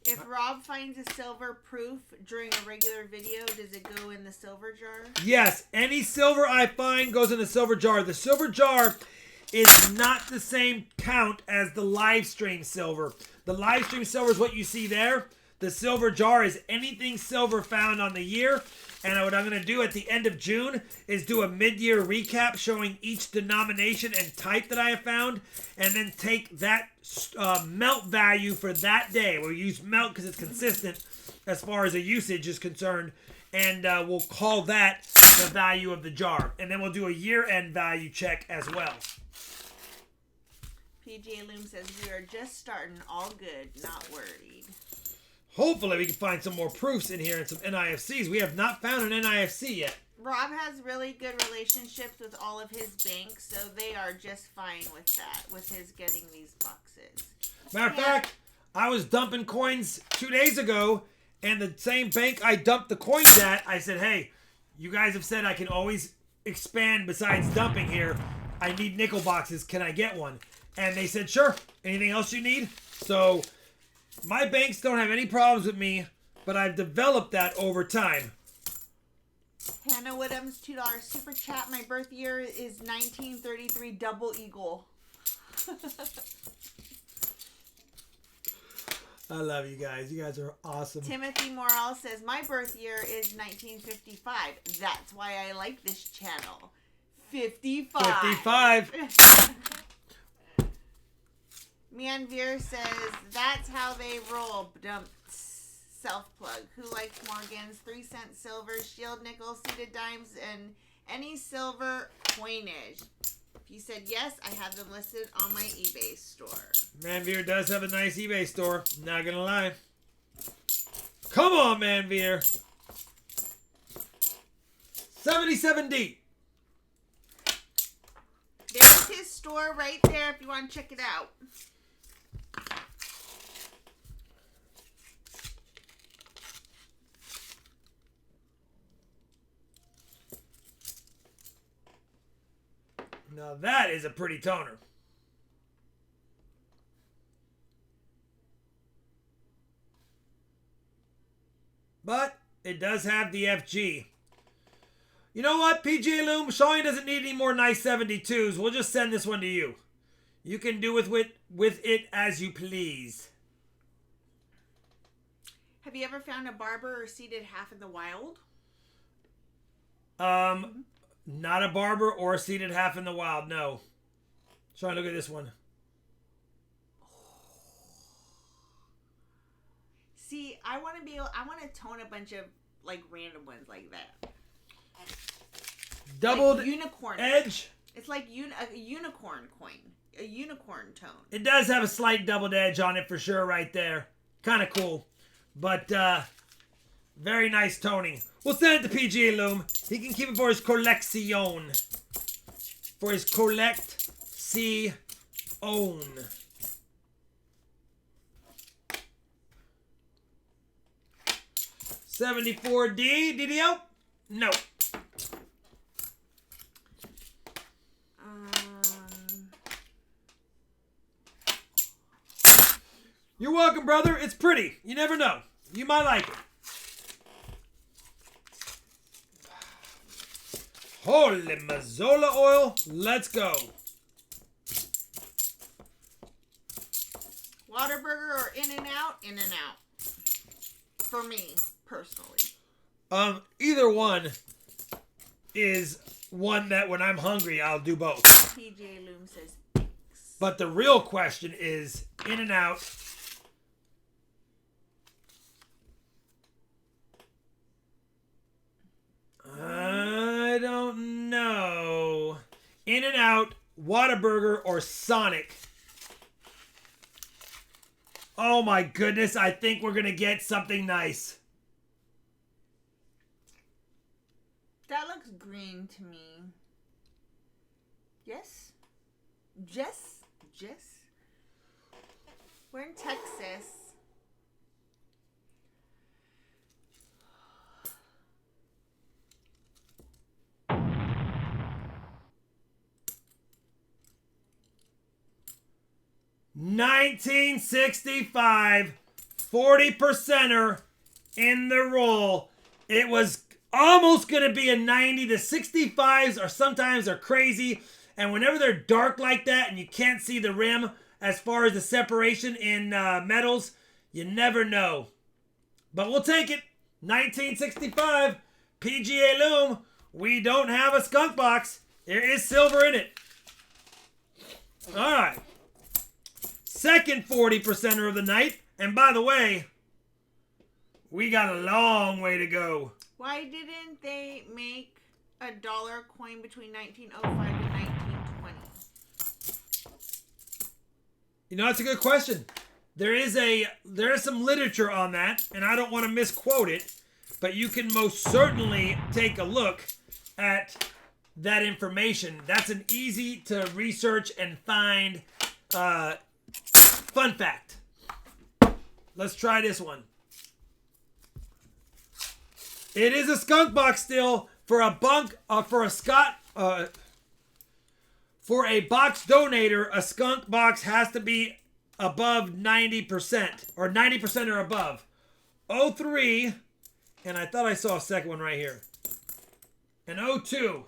If Rob finds a silver proof during a regular video, does it go in the silver jar? Yes, any silver I find goes in the silver jar. The silver jar is not the same count as the live stream silver. The live stream silver is what you see there. The silver jar is anything silver found on the year. And what I'm going to do at the end of June is do a mid-year recap showing each denomination and type that I have found. And then take that melt value for that day. We'll use melt because it's consistent as far as the usage is concerned. And we'll call that the value of the jar. And then we'll do a year-end value check as well. PGA Loom says, we are just starting, all good, not worried. Hopefully we can find some more proofs in here and some NIFCs. We have not found an NIFC yet. Rob has really good relationships with all of his banks, so they are just fine with that, with his getting these boxes. Matter of fact, I was dumping coins 2 days ago, and the same bank I dumped the coins at, I said, hey, You guys have said I can always expand besides dumping here. I need nickel boxes. Can I get one? And they said, sure. Anything else you need? So my banks don't have any problems with me, but I've developed that over time. Hannah Woodham's $2 super chat. My birth year is 1933 double eagle. I love you guys. You guys are awesome. Timothy Morrell says, my birth year is 1955. That's why I like this channel. 55. 55. Manveer says, that's how they roll. Dumped. Self-plug. Who likes Morgan's 3-cent silver, shield nickel, seated dimes, and any silver coinage? If you said yes, I have them listed on my eBay store. Manveer does have a nice eBay store. Not gonna lie. Come on, Manveer. 77D. There's his store right there if you want to check it out. Now that is a pretty toner. But it does have the FG. You know what, PGA Loom? Shawnee doesn't need any more nice 72s. We'll just send this one to you. You can do with it as you please. Have you ever found a barber or seated half in the wild? Not a barber or seated half in the wild, no. Shawnee, look at this one. See, I want to tone a bunch of like random ones like that. Doubled like unicorn edge. It's like a unicorn coin, a unicorn tone. It does have a slight doubled edge on it for sure right there. Kind of cool. But very nice toning. We'll send it to PGA Loom. He can keep it for his collection. For his collect-see-own. 74D. DDO? No. You're welcome, brother. It's pretty. You never know. You might like it. Holy Mazola oil. Let's go. Whataburger or In-N-Out? In-N-Out. For me, personally. Either one is one that when I'm hungry, I'll do both. PJ Loom says thanks. But the real question is In-N-Out. I don't know. In-N-Out, Whataburger, or Sonic. Oh my goodness, I think we're going to get something nice. That looks green to me. Yes? Jess? We're in Texas. $19.65, 40%er in the roll. It was almost going to be a 90. The 65s are sometimes are crazy. And whenever they're dark like that and you can't see the rim as far as the separation in metals, you never know. But we'll take it. 1965, PGA Loom. We don't have a skunk box. There is silver in it. All right. Second 40%er of the night. And by the way, we got a long way to go. Why didn't they make a dollar coin between 1905 and 1920? You know, that's a good question. There is some literature on that, and I don't want to misquote it, but you can most certainly take a look at that information. That's an easy to research and find fun fact. Let's try this one. It is a skunk box still. For a box donator, a skunk box has to be above 90% or 90% or above. 03, and I thought I saw a second one right here. And 02.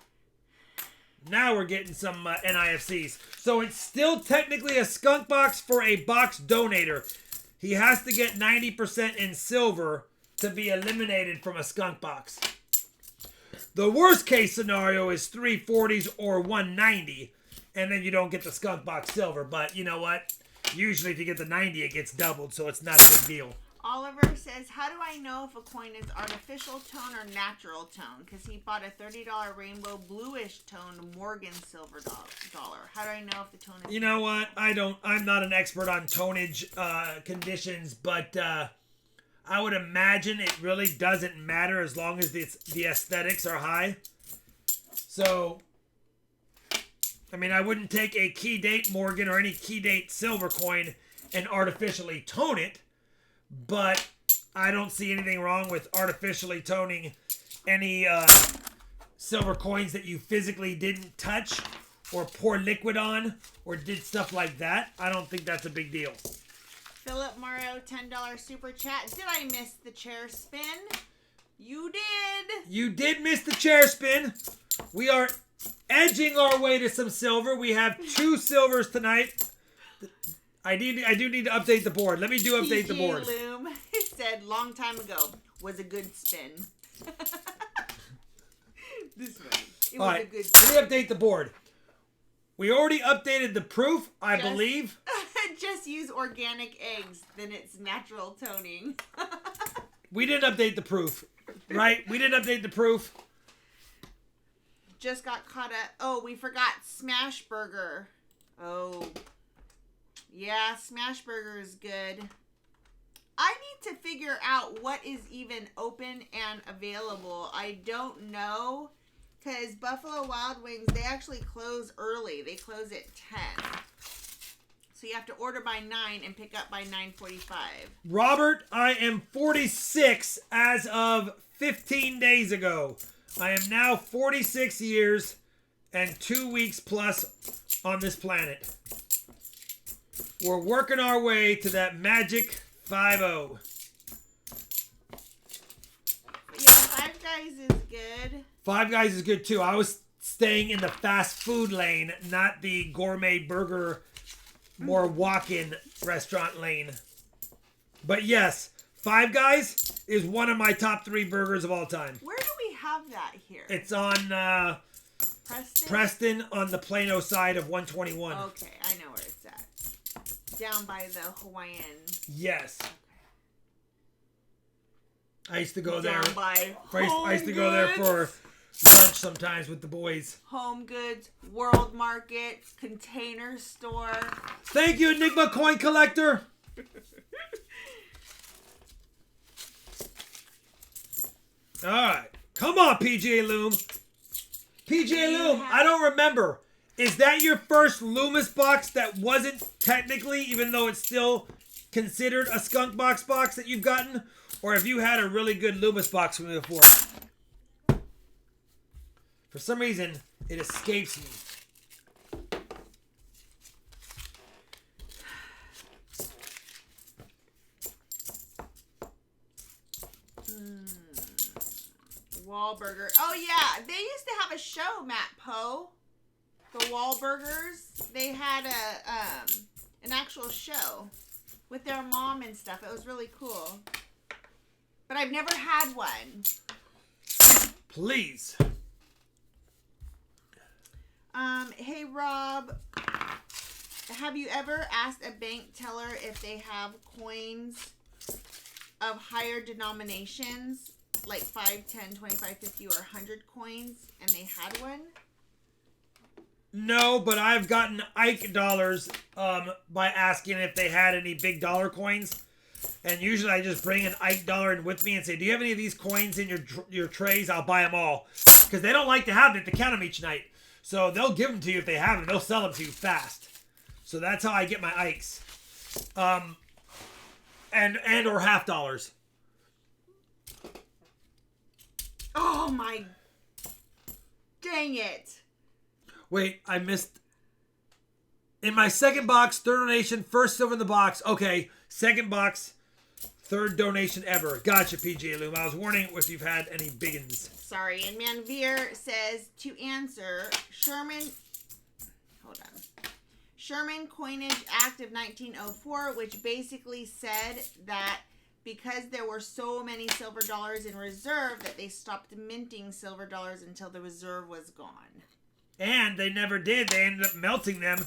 Now we're getting some NIFCs. So it's still technically a skunk box for a box donator. He has to get 90% in silver to be eliminated from a skunk box. The worst case scenario is 340s or 190, and then you don't get the skunk box silver. But you know what? Usually if you get the 90, it gets doubled, so it's not a big deal. Oliver says, how do I know if a coin is artificial tone or natural tone? Because he bought a $30 rainbow bluish tone Morgan silver dollar. How do I know if the tone is... You know what? I'm not an expert on tonnage conditions, but I would imagine it really doesn't matter as long as the aesthetics are high. So, I mean, I wouldn't take a key date Morgan or any key date silver coin and artificially tone it. But I don't see anything wrong with artificially toning any silver coins that you physically didn't touch or pour liquid on or did stuff like that. I don't think that's a big deal. Philip Morrow, $10 super chat. Did I miss the chair spin? You did. You did miss the chair spin. We are edging our way to some silver. We have 2 silvers tonight. I do need to update the board. Let me update the board. Loom said long time ago was a good spin. This one. It was a good spin. Let me update the board. We already updated the proof, I believe. Just use organic eggs, then it's natural toning. We didn't update the proof, right? We didn't update the proof. Just got caught up. Oh, we forgot Smash Burger. Oh. Yeah, Smash Burger is good. I need to figure out what is even open and available. I don't know. Because Buffalo Wild Wings, they actually close early. They close at 10. So you have to order by 9 and pick up by 9:45. Robert, I am 46 as of 15 days ago. I am now 46 years and 2 weeks plus on this planet. We're working our way to that magic 5-0. Yeah, Five Guys is good. Five Guys is good too. I was staying in the fast food lane, not the gourmet burger, more walk-in restaurant lane. But yes, Five Guys is one of my top 3 burgers of all time. Where do we have that here? It's on Preston on the Plano side of 121. Okay, I know where it's at. Down by the Hawaiian. Yes. I used to go there. Down by I used to go there for lunch sometimes with the boys. Home Goods, World Market, Container Store. Thank you, Enigma Coin Collector. All right. Come on, PGA Loom. PGA Loom, I don't remember. Is that your first Loomis box that wasn't technically, even though it's still considered a skunk box that you've gotten? Or have you had a really good Loomis box from me before? For some reason, it escapes me. Wahlburger. Oh, yeah. They used to have a show, Matt Poe. The Wahlburgers. They had an actual show with their mom and stuff. It was really cool. But I've never had one. Please. Hey, Rob. Have you ever asked a bank teller if they have coins of higher denominations, like 5, 10, 25, 50, or 100 coins, and they had one? No, but I've gotten Ike dollars by asking if they had any big dollar coins. And usually I just bring an Ike dollar in with me and say, do you have any of these coins in your trays? I'll buy them all. Because they don't like to have them to count them each night. So they'll give them to you if they have them. They'll sell them to you fast. So that's how I get my Ikes. And or $50. Oh my dang it. Wait, I missed. In my second box, third donation, first silver in the box. Okay, second box, third donation ever. Gotcha, PJ Loom. I was wondering if you've had any biggins. Sorry, and Manveer says to answer Sherman Coinage Act of 1904, which basically said that because there were so many silver dollars in reserve that they stopped minting silver dollars until the reserve was gone. And they never did. They ended up melting them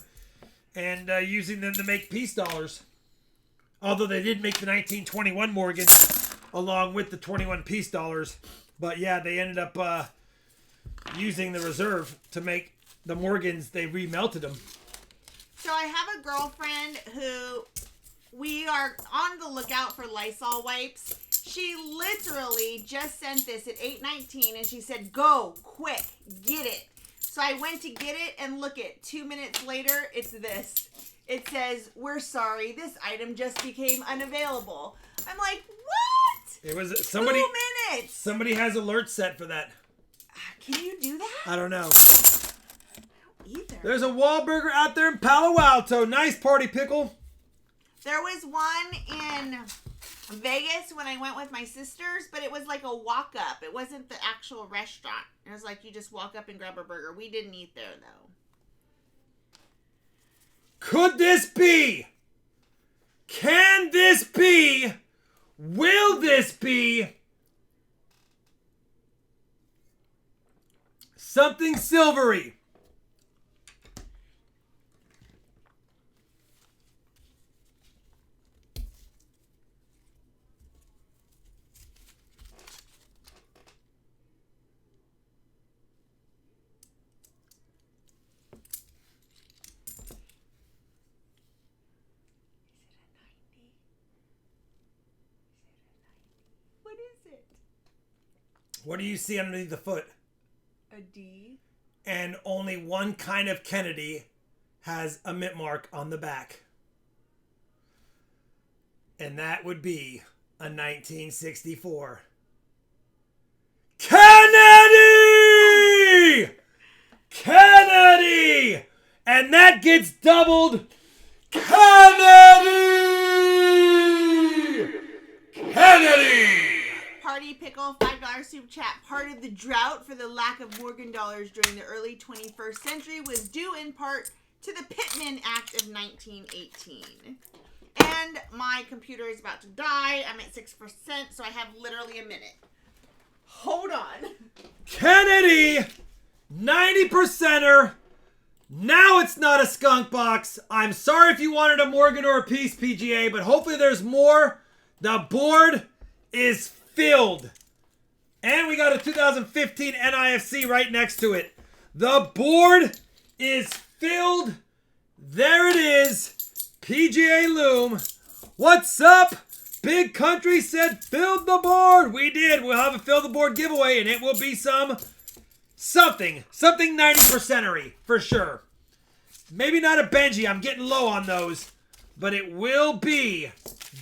and using them to make peace dollars. Although they did make the 1921 Morgans along with the 21 peace dollars. But yeah, they ended up using the reserve to make the Morgans. They remelted them. So I have a girlfriend who we are on the lookout for Lysol wipes. She literally just sent this at 8:19 and she said, go, quick, get it. So I went to get it and look at 2 minutes later, it's this. It says, we're sorry, this item just became unavailable. I'm like, what? It was somebody. 2 minutes. Somebody has alerts set for that. Can you do that? I don't know. Either. There's a Wahlburger out there in Palo Alto. Nice party pickle. There was one in Vegas when I went with my sisters, but it was like a walk up. It wasn't the actual restaurant. It was like you just walk up and grab a burger. We didn't eat there though. Could this be? Can this be? Will this be something silvery? What do you see underneath the foot? A D. And only one kind of Kennedy has a mint mark on the back. And that would be a 1964. Kennedy! Kennedy! And that gets doubled. Kennedy! Kennedy! Party Pickle, $5 Super Chat. Part of the drought for the lack of Morgan dollars during the early 21st century was due in part to the Pittman Act of 1918. And my computer is about to die. I'm at 6%, so I have literally a minute. Hold on. Kennedy, 90%er. Now it's not a skunk box. I'm sorry if you wanted a Morgan or a piece, PGA, but hopefully there's more. The board is filled. And we got a 2015 NIFC right next to it. The board is filled. There it is. PGA Loom. What's up? Big Country said filled the board. We did. We'll have a fill the board giveaway and it will be something 90%ery for sure. Maybe not a Benji. I'm getting low on those. But it will be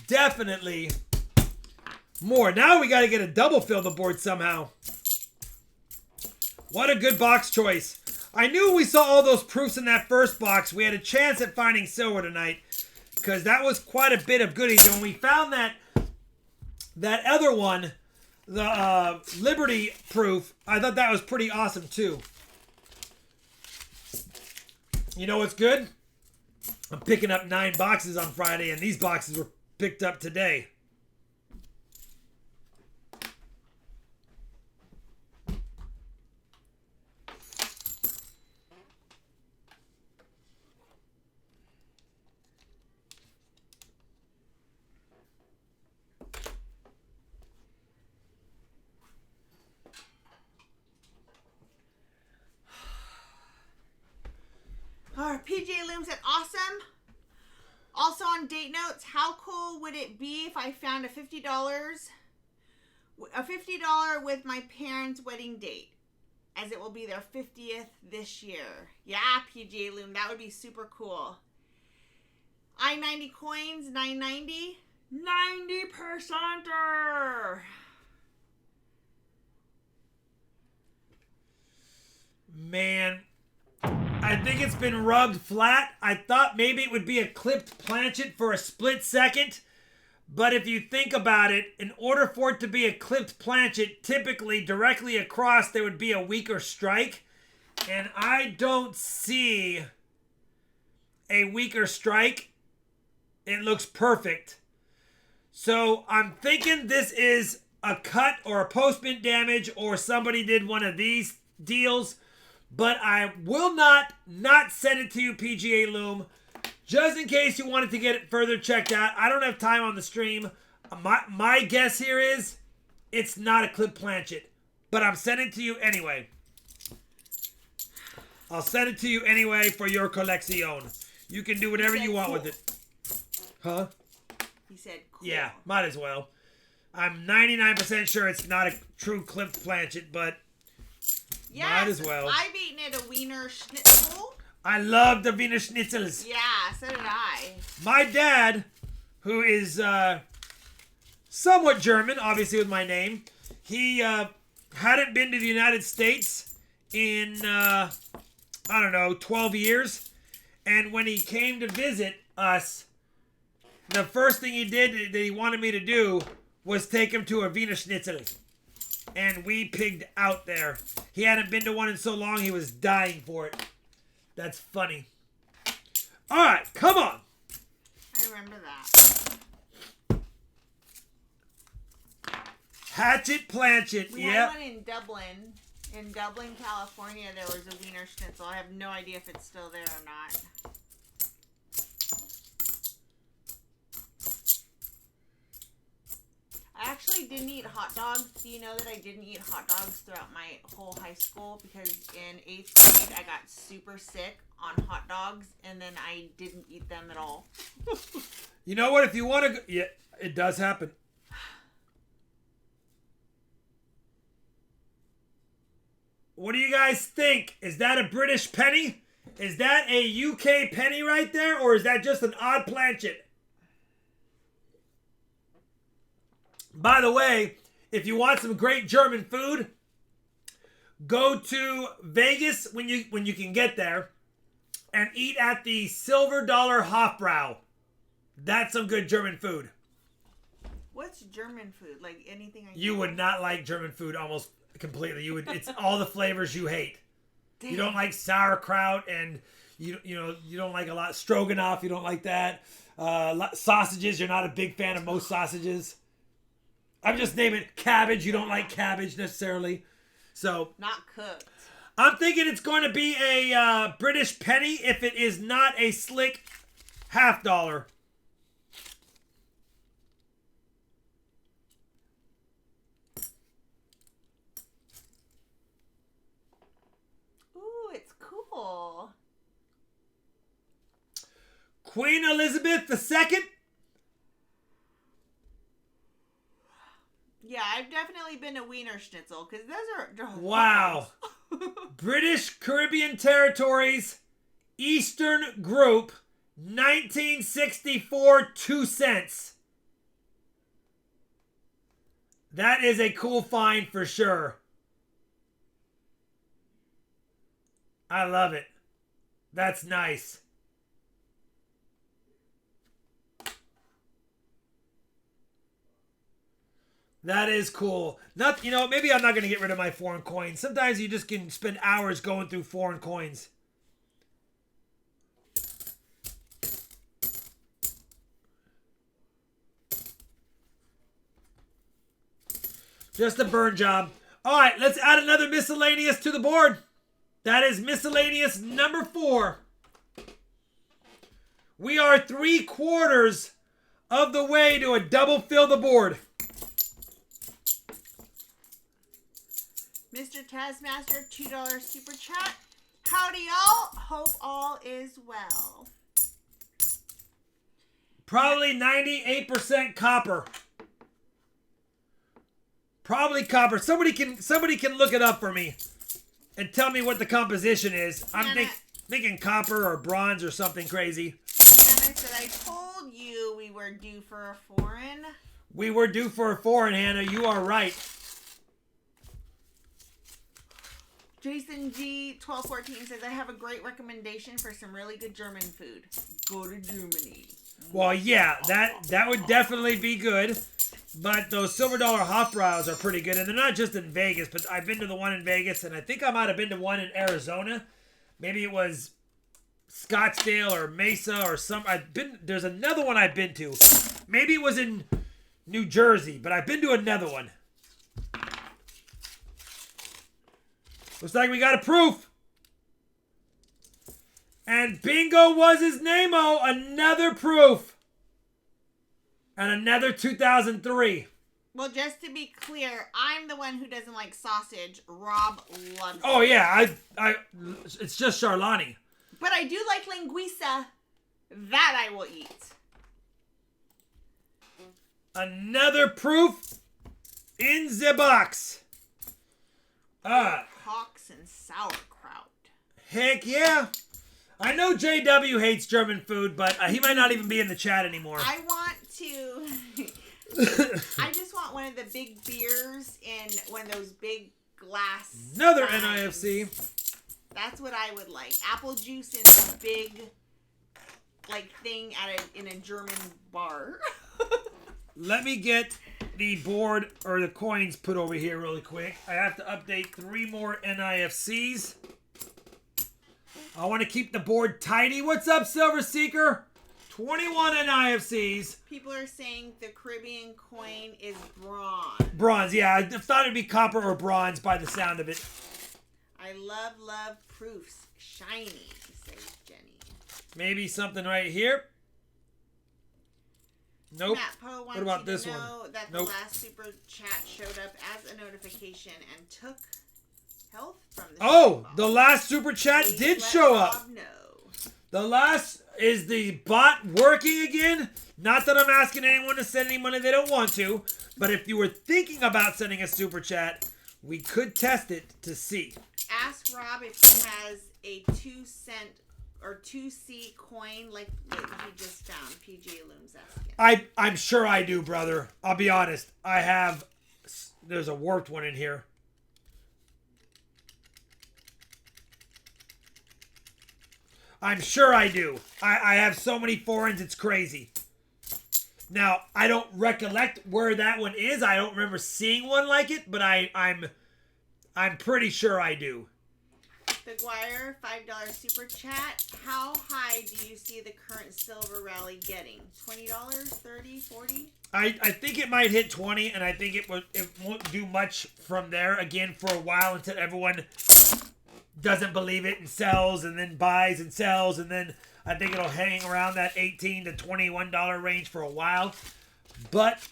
definitely more. Now we got to get a double fill the board somehow. What a good box choice. I knew when we saw all those proofs in that first box, we had a chance at finding silver tonight. Because that was quite a bit of goodies. And when we found that other one, the Liberty proof, I thought that was pretty awesome too. You know what's good? I'm picking up 9 boxes on Friday, and these boxes were picked up today. PJ Loom said, awesome. Also on date notes, how cool would it be if I found a $50 with my parents' wedding date, as it will be their 50th this year. Yeah, PJ Loom, that would be super cool. I-90 coins, 990. 90%er. Man, I think it's been rubbed flat. I thought maybe it would be a clipped planchet for a split second. But if you think about it, in order for it to be a clipped planchet, typically directly across there would be a weaker strike. And I don't see a weaker strike. It looks perfect. So I'm thinking this is a cut or a post-mint damage, or somebody did one of these deals. But I will not send it to you, PGA Loom. Just in case you wanted to get it further checked out. I don't have time on the stream. My guess here is it's not a clip planchet. But I'm sending it to you anyway. I'll send it to you anyway for your collection. You can do whatever you want with it. Huh? He said cool. Yeah, might as well. I'm 99% sure it's not a true clipped planchet, but yes, might as well. I've eaten it a Wiener Schnitzel. I love the Wiener Schnitzels. Yeah, so did I. My dad, who is somewhat German, obviously with my name, he hadn't been to the United States in, 12 years. And when he came to visit us, the first thing he did that he wanted me to do was take him to a Wiener Schnitzel. And we pigged out there. He hadn't been to one in so long, he was dying for it. That's funny. All right, come on. I remember that. Hatchet planchet. We had one in Dublin. In Dublin, California, there was a Wiener Schnitzel. I have no idea if it's still there or not. I actually didn't eat hot dogs. Do you know that I didn't eat hot dogs throughout my whole high school? Because in 8th grade, I got super sick on hot dogs, and then I didn't eat them at all. You know what? If you want to... Yeah, it does happen. What do you guys think? Is that a British penny? Is that a UK penny right there? Or is that just an odd planchet? By the way, if you want some great German food, go to Vegas when you can get there and eat at the Silver Dollar Hofbrau. That's some good German food. What's German food? Like anything I You would not like German food almost completely. You would. It's all the flavors you hate. Damn. You don't like sauerkraut, and you don't like a lot stroganoff. You don't like that. Sausages. You're not a big fan of most sausages. I'm just naming cabbage. You don't like cabbage necessarily. So not cooked. I'm thinking it's going to be a British penny if it is not a slick $50. Ooh, it's cool. Queen Elizabeth II. Yeah, I've definitely been to Wiener Schnitzel because those are wow. British Caribbean Territories, Eastern Group, 1964, 2 cents. That is a cool find for sure. I love it. That's nice. That is cool. Maybe I'm not going to get rid of my foreign coins. Sometimes you just can spend hours going through foreign coins. Just a burn job. All right, let's add another miscellaneous to the board. That is miscellaneous number 4. We are 3/4 of the way to a double fill the board. Mr. Taskmaster, $2 super chat. Howdy, y'all. Hope all is well. Probably 98% copper. Probably copper. Somebody can look it up for me and tell me what the composition is. I'm thinking copper or bronze or something crazy. Hannah said, I told you we were due for a foreign. We were due for a foreign, Hannah. You are right. Jason G 1214 says I have a great recommendation for some really good German food. Go to Germany. Well, yeah, that would definitely be good. But those $silver Hofbräus are pretty good, and they're not just in Vegas. But I've been to the one in Vegas, and I think I might have been to one in Arizona. Maybe it was Scottsdale or Mesa or some. There's another one I've been to. Maybe it was in New Jersey, but I've been to another one. Looks like we got a proof. And bingo was his name-o. Another proof. And another 2003. Well, just to be clear, I'm the one who doesn't like sausage. Rob loves it. Oh, yeah. It's just Charlani. But I do like linguiça. That I will eat. Another proof in the box. Hawks and sauerkraut. Heck yeah. I know JW hates German food, but he might not even be in the chat anymore. I want to... I just want one of the big beers in one of those big glass... Another signs. NIFC. That's what I would like. Apple juice in a big, thing in a German bar. Let me get the board or the coins put over here really quick. I have to update 3 more NIFCs. I want to keep the board tidy. What's up, Silver Seeker? 21 NIFCs. People are saying the Caribbean coin is bronze. Bronze, yeah. I thought it'd be copper or bronze by the sound of it. I love proofs. Shiny, says Jenny. Maybe something right here. Nope. Matt Poe wants What about you this to one? know that Nope. the last super chat showed up as a notification and took health from the Oh, super the ball. last super chat Please did let show Rob up. know. The last, is the bot working again? Not that I'm asking anyone to send any money they don't want to, but if you were thinking about sending a super chat, we could test it to see. Ask Rob if he has a 2-cent or 2C coin like what he just found. PG Looms asking. I'm sure I do, brother. I'll be honest. I have, there's a warped one in here. I'm sure I do. I have so many foreigns, it's crazy. Now, I don't recollect where that one is. I don't remember seeing one like it, but I'm pretty sure I do. The Guire, $5 super chat. How high do you see the current silver rally getting? $20, $30, $40? I think it might hit 20, and I think it won't do much from there again for a while until everyone doesn't believe it and sells and then buys and sells, and then I think it'll hang around that $18 to $21 range for a while. But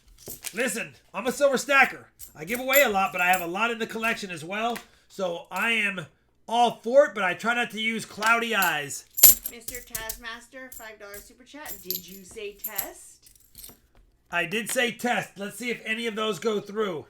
listen, I'm a silver stacker. I give away a lot, but I have a lot in the collection as well. So I am all for it, but I try not to use cloudy eyes. Mr. Taskmaster, $5 super chat. Did you say test? I did say test. Let's see if any of those go through.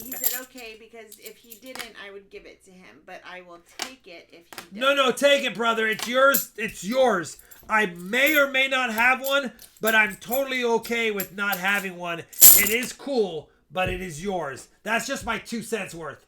He said okay, because if he didn't, I would give it to him. But I will take it if he No, doesn't. take it, brother. It's yours. It's yours. I may or may not have one, but I'm totally okay with not having one. It is cool, but it is yours. That's just my 2 cents worth.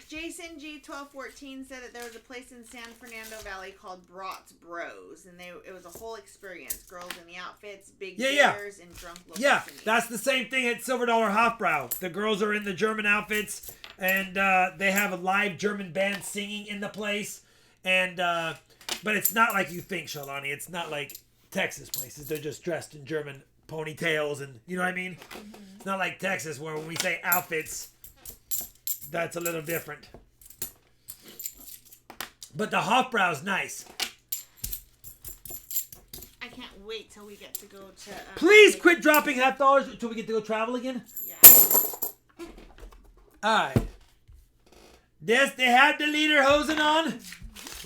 Jason G1214 said that there was a place in San Fernando Valley called Brat's Bros, and it was a whole experience. Girls in the outfits, big beers, and drunk locals. Yeah, that's the same thing at $silver Hofbräu. The girls are in the German outfits, and they have a live German band singing in the place. And but it's not like you think, Shalani. It's not like Texas places. They're just dressed in German ponytails, and you know what I mean? Mm-hmm. It's not like Texas where when we say outfits, that's a little different. But the Hofbräu's nice. I can't wait till we get to go to... Please quit dropping $half until we get to go travel again. Yeah. Alright. Yes, they have the leader hosing on.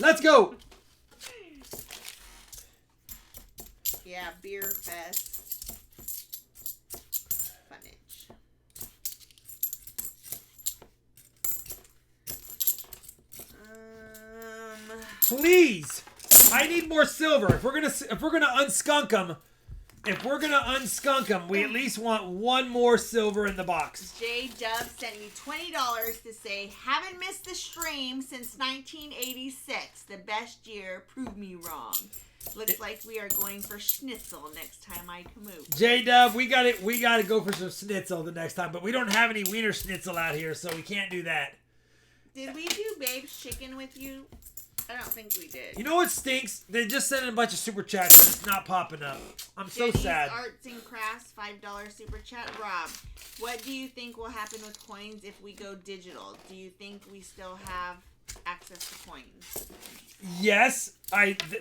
Let's go. Yeah, beer fest. Please, I need more silver. If we're gonna unskunk them, if we're going to unskunk them, we at least want one more silver in the box. J Dub sent me $20 to say, haven't missed the stream since 1986. The best year. Prove me wrong. Looks like we are going for schnitzel next time I come out. J Dub, we got to go for some schnitzel the next time, but we don't have any wiener schnitzel out here, so we can't do that. Did we do Babe's Chicken with you? I don't think we did. You know what stinks? They just sent in a bunch of super chats and it's not popping up. I'm so Jenny's sad. Arts and Crafts, $5 super chat. Rob, what do you think will happen with coins if we go digital? Do you think we still have access to coins? Yes,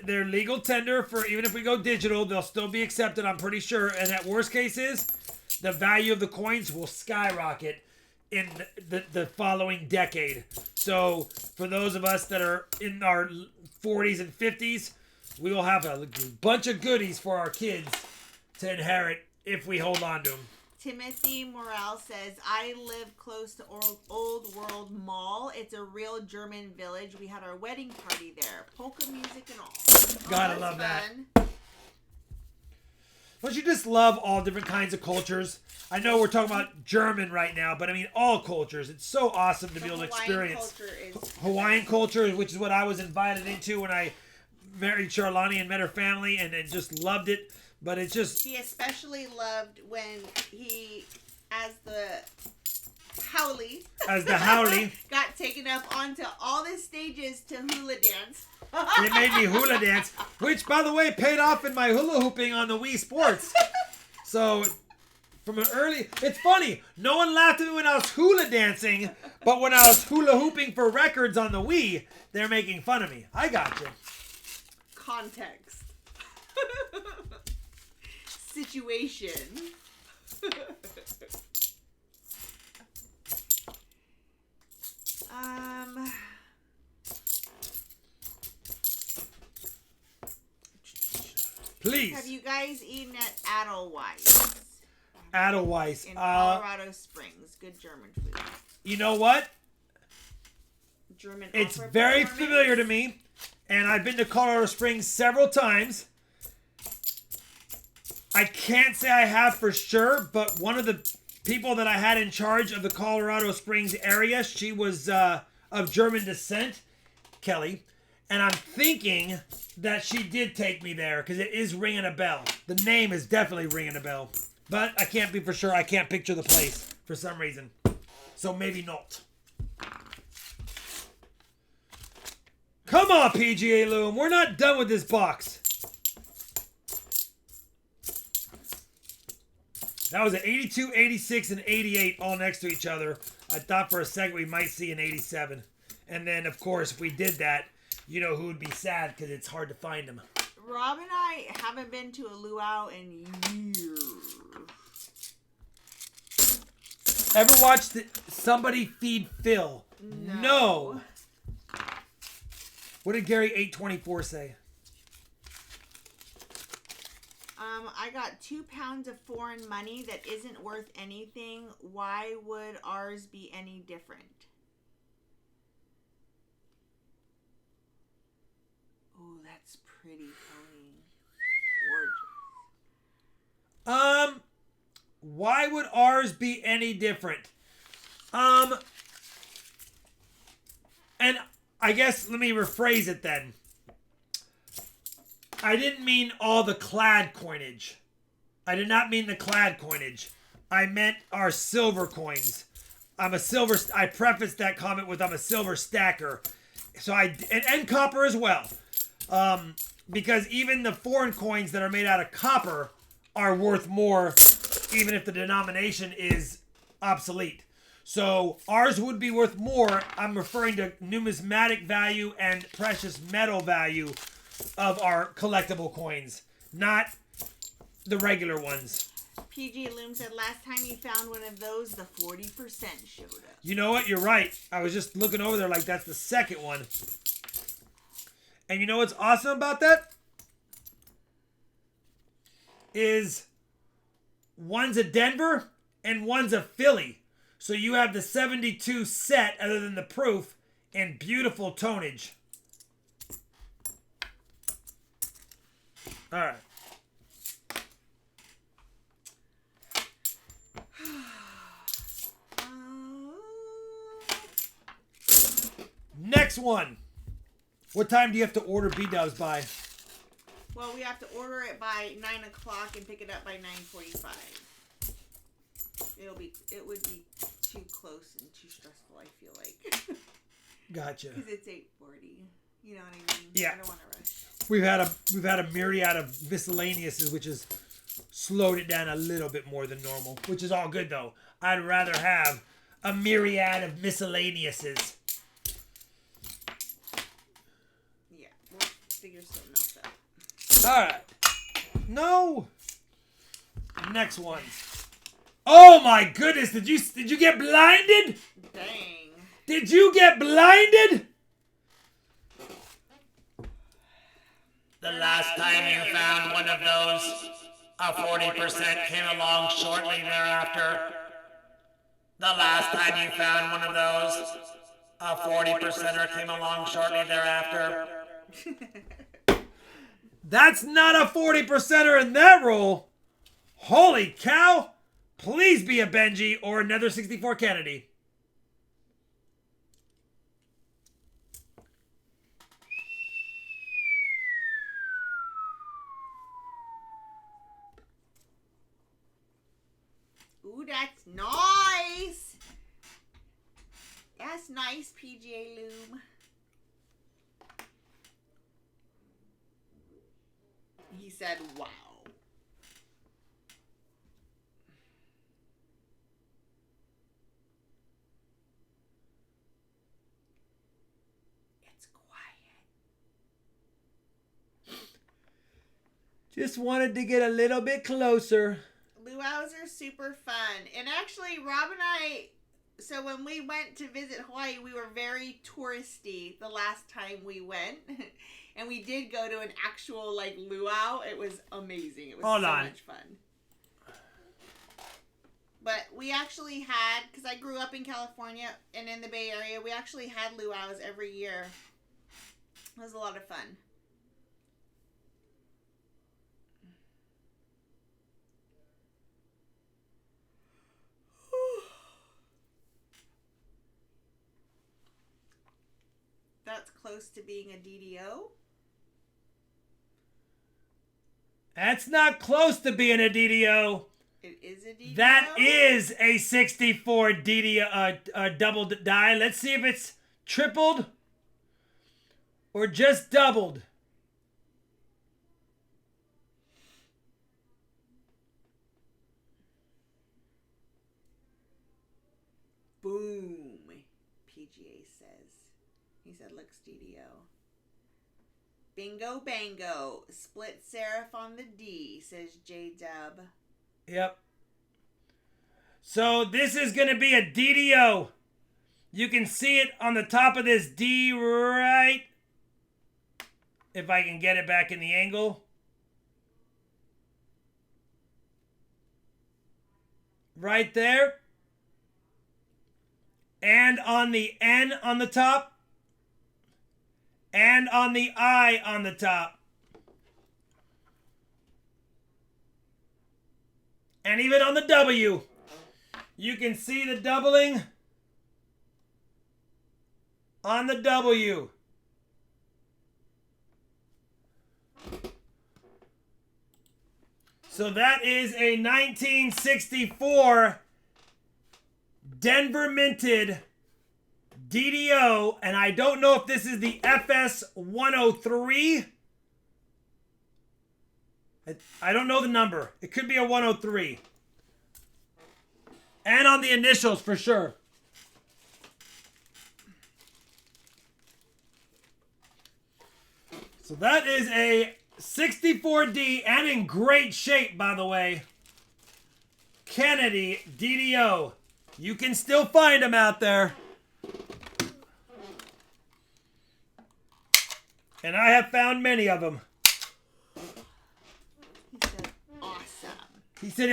they're legal tender for even if we go digital, they'll still be accepted, I'm pretty sure. And that worst case is the value of the coins will skyrocket in the following decade. So for those of us that are in our 40s and 50s, we will have a bunch of goodies for our kids to inherit if we hold on to them. Timothy Morel says, I live close to Old World Mall. It's a real German village. We had our wedding party there. Polka music and all. Gotta love that. Don't you just love all different kinds of cultures? I know we're talking about German right now, but I mean all cultures. It's so awesome to be able to experience Hawaiian culture, which is what I was invited into when I married Charlani and met her family, and just loved it. But it's just... He especially loved when he, as the Howley, got taken up onto all the stages to hula dance. It made me hula dance, which, by the way, paid off in my hula hooping on the Wii Sports. So, from an early... It's funny. No one laughed at me when I was hula dancing, but when I was hula hooping for records on the Wii, they're making fun of me. I got you. Context. Situation. Please. Have you guys eaten at Adelweiss? Adelweiss. In Colorado Springs. Good German food. You know what? German. It's very familiar to me, and I've been to Colorado Springs several times. I can't say I have for sure, but one of the people that I had in charge of the Colorado Springs area, she was of German descent, Kelly, and I'm thinking that she did take me there because it is ringing a bell. The name is definitely ringing a bell, but I can't be for sure. I can't picture the place for some reason, so maybe not. Come on, PGA Loom. We're not done with this box. That was an 82, 86, and 88 all next to each other. I thought for a second we might see an 87. And then, of course, if we did that, you know who would be sad because it's hard to find them. Rob and I haven't been to a luau in years. Ever watched Somebody Feed Phil? No. What did Gary 824 say? I got 2 pounds of foreign money that isn't worth anything. Why would ours be any different? Oh, that's pretty, Tony. Gorgeous. Why would ours be any different? And I guess let me rephrase it then. I didn't mean all the clad coinage. I did not mean the clad coinage. I meant our silver coins. I prefaced that comment with I'm a silver stacker. So and copper as well. Because even the foreign coins that are made out of copper are worth more even if the denomination is obsolete. So ours would be worth more. I'm referring to numismatic value and precious metal value of our collectible coins, not the regular ones. PG Loom said last time you found one of those, the 40% showed up. You know what? You're right. I was just looking over there like that's the second one. And you know what's awesome about that? Is one's a Denver and one's a Philly. So you have the 72 set other than the proof and beautiful tonnage. All right. Next one. What time do you have to order B-dubs by? Well, we have to order it by 9 o'clock and pick it up by 9:45. It would be too close and too stressful, I feel like. Gotcha. Because it's 8:40. You know what I mean? Yeah. I don't want to rush. We've had a myriad of miscellaneouses, which has slowed it down a little bit more than normal, which is all good though. I'd rather have a myriad of miscellaneouses. Yeah, we'll figure something else out. All right. No. Next one. Oh my goodness! Did you get blinded? Dang. Did you get blinded? The last time you found one of those, a 40% came along shortly thereafter. The last time you found one of those, a 40%er came along shortly thereafter. That's not a 40%er in that roll. Holy cow! Please be a Benji or another 64 Kennedy. Ooh, that's nice. That's nice, PGA Loom. He said, wow. It's quiet. Just wanted to get a little bit closer. Luau's are super fun. And actually, Rob and I, so when we went to visit Hawaii, we were very touristy the last time we went. And we did go to an actual, like, luau. It was amazing. It was so much fun. But we actually had, because I grew up in California and in the Bay Area, we actually had luau's every year. It was a lot of fun. That's close to being a DDO. That's not close to being a DDO. It is a DDO. That is a 64 DDO double die. Let's see if it's tripled or just doubled. Boom, PGA says. He said, looks DDO. Bingo bango. Split serif on the D, says J-Dub. Yep. So this is going to be a DDO. You can see it on the top of this D right. If I can get it back in the angle. Right there. And on the N on the top. And on the I on the top. And even on the W. You can see the doubling on the W. So that is a 1964 Denver minted DDO, and I don't know if this is the FS 103. I don't know the number. It could be a 103. And on the initials for sure. So that is a 64D and in great shape, by the way. Kennedy DDO. You can still find them out there. And I have found many of them. He said, awesome. He said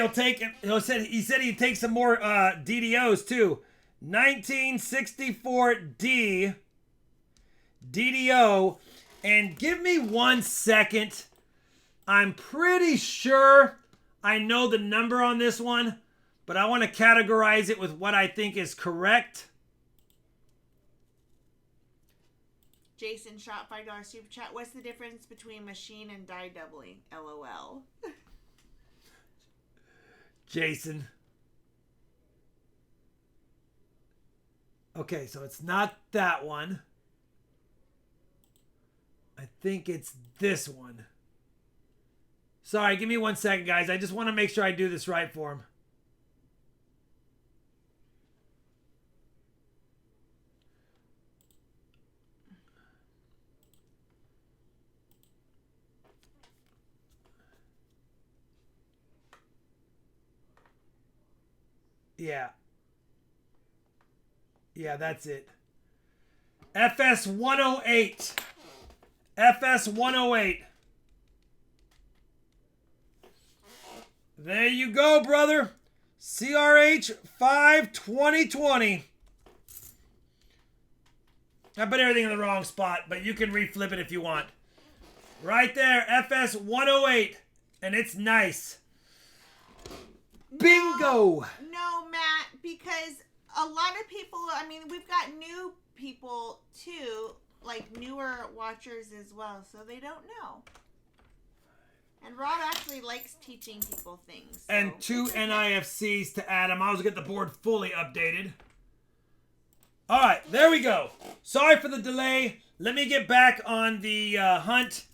he said he'd take some more DDOs too. 1964D DDO. And give me 1 second. I'm pretty sure I know the number on this one, but I want to categorize it with what I think is correct. Jason shot $5 super chat. What's the difference between machine and die doubling? LOL. Jason. Okay, so it's not that one. I think it's this one. Sorry, give me 1 second, guys. I just want to make sure I do this right for him. Yeah. Yeah, that's it. FS 108. FS 108. There you go, brother. CRH 5 2020. I put everything in the wrong spot, but you can reflip it if you want. Right there, FS 108. And it's nice. Bingo! No, Matt, because a lot of people, I mean, we've got new people too, like newer watchers as well, so they don't know. And Rob actually likes teaching people things. So. And 2 NIFCs to add them. I was going to get the board fully updated. All right, there we go. Sorry for the delay. Let me get back on the hunt.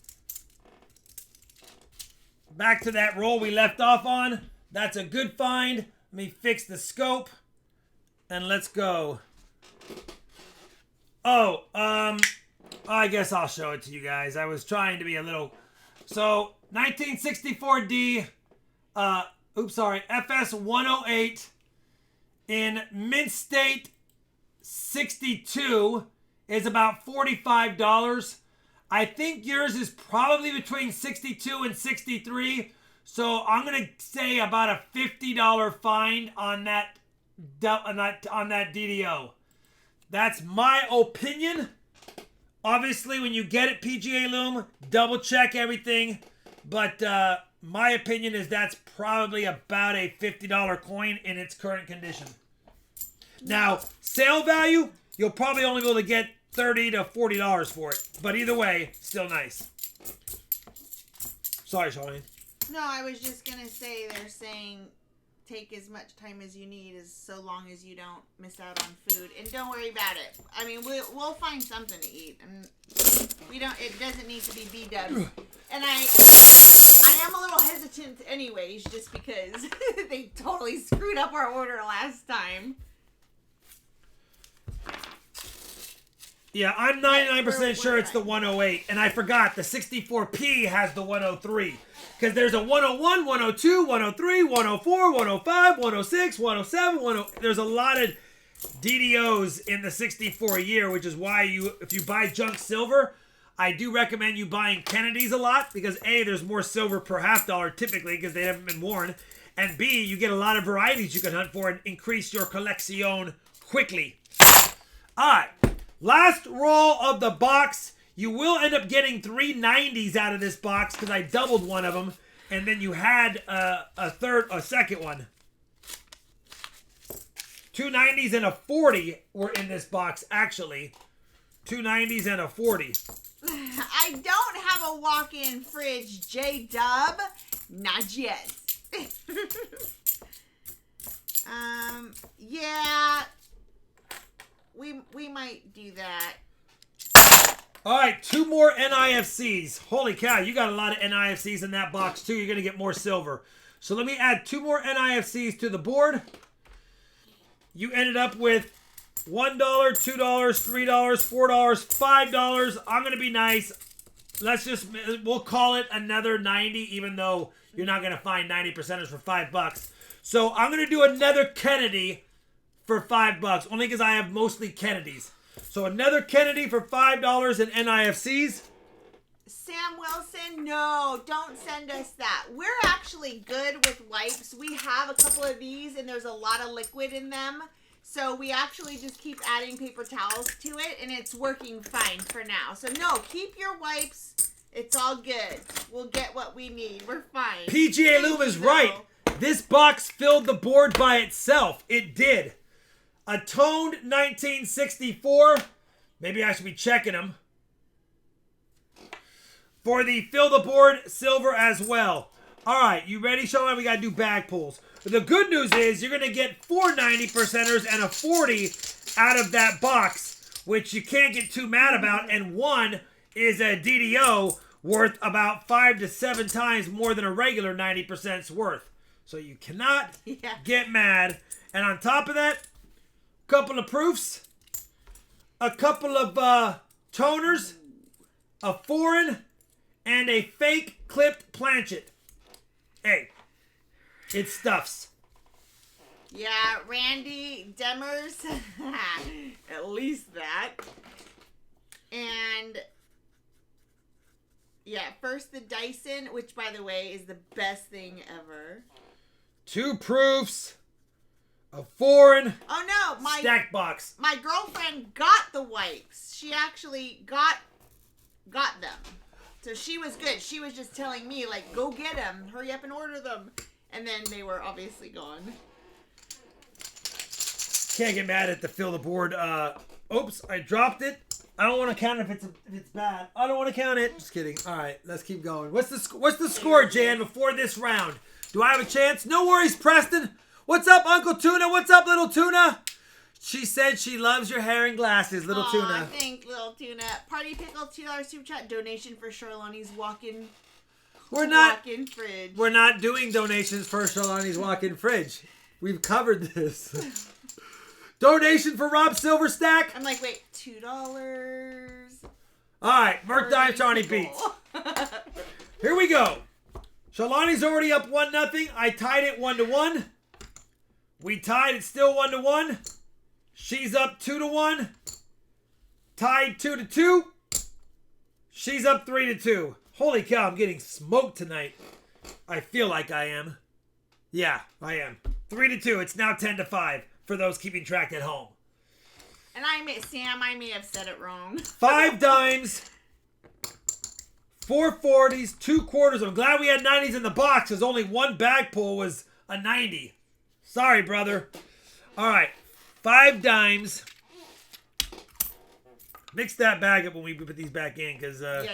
Back to that roll we left off on. That's a good find. Let me fix the scope. And let's go. Oh, I guess I'll show it to you guys. I was trying to be a little... So, 1964D, FS 108 in mint state 62 is about $45. I think yours is probably between 62 and 63. So I'm going to say about a $50 find on that DDO. That's my opinion. Obviously, when you get it, PGA Loom, double check everything. But my opinion is that's probably about a $50 coin in its current condition. Now, sale value, you'll probably only be able to get $30 to $40 for it. But either way, still nice. Sorry, Charlene. No, I was just going to say they're saying take as much time as you need as so long as you don't miss out on food. And don't worry about it. I mean, we'll find something to eat. And it doesn't need to be B-dubs. And I am a little hesitant anyways, just because they totally screwed up our order last time. Yeah, I'm 99% sure it's the 108. And I forgot, the 64P has the 103. Because there's a 101, 102, 103, 104, 105, 106, 107, 108. There's a lot of DDOs in the 64 year, which is why if you buy junk silver, I do recommend you buying Kennedys a lot. Because A, there's more silver per half dollar typically because they haven't been worn. And B, you get a lot of varieties you can hunt for and increase your collection quickly. Alright, last roll of the box. You will end up getting 3 90s out of this box because I doubled one of them, and then you had a second one. 2 90s and a 40 were in this box, actually. 2 90s and a 40. I don't have a walk-in fridge, J-Dub. Not yet. Yeah. We might do that. All right, 2 more NIFCs. Holy cow, you got a lot of NIFCs in that box too. You're going to get more silver. So let me add 2 more NIFCs to the board. You ended up with $1, $2, $3, $4, $5. I'm going to be nice. We'll call it another 90, even though you're not going to find 90%ers for $5. So I'm going to do another Kennedy for $5, only because I have mostly Kennedys. So another Kennedy for $5 in NIFCs. Sam Wilson, no, don't send us that. We're actually good with wipes. We have a couple of these and there's a lot of liquid in them. So we actually just keep adding paper towels to it and it's working fine for now. So no, keep your wipes. It's all good. We'll get what we need. We're fine. PGA Loom is right. This box filled the board by itself. It did. A toned 1964. Maybe I should be checking them. for the Fill the Board silver as well. All right, you ready, Sean? We got to do bag pulls. The good news is you're going to get 4 90%ers and a 40 out of that box, which you can't get too mad about. And one is a DDO worth about 5 to 7 times more than a regular 90%'s worth. So you cannot get mad. And on top of that, a couple of proofs, a couple of toners, a foreign, and a fake clipped planchet. Hey, it stuffs. Yeah, Randy Demers. At least that. And yeah, first the Dyson, which by the way is the best thing ever. 2 proofs. A foreign. Oh no, my stack box. My girlfriend got the wipes. She actually got them. So she was good. She was just telling me, like, go get them. Hurry up and order them. And then they were obviously gone. Can't get mad at the Fill the Board. Oops, I dropped it. I don't want to count if it's bad. I don't want to count it. Just kidding. All right, let's keep going. What's the score, Jan, before this round? Do I have a chance? No worries, Preston. What's up, Uncle Tuna? What's up, Little Tuna? She said she loves your hair and glasses, Little Tuna. Thanks, Little Tuna. Party Pickle, $2 super chat donation for Charlani's walk-in fridge. We're not doing donations for Charlani's walk-in fridge. We've covered this. Donation for Rob Silverstack. I'm like, wait, $2. All right, Merc Dive Shawnee beats. Here we go. Charlani's already up 1-0. I tied it 1-1. We tied it still 1-1. She's up 2-1. Tied 2-2. She's up 3-2. Holy cow, I'm getting smoked tonight. I feel like I am. Yeah, I am. 3-2. It's now 10-5 for those keeping track at home. And Sam, I may have said it wrong. 5 dimes, 4 40s, 2 quarters. I'm glad we had 90s in the box because only one bag pull was a 90. Sorry, brother. All right, 5 dimes. Mix that bag up when we put these back in because the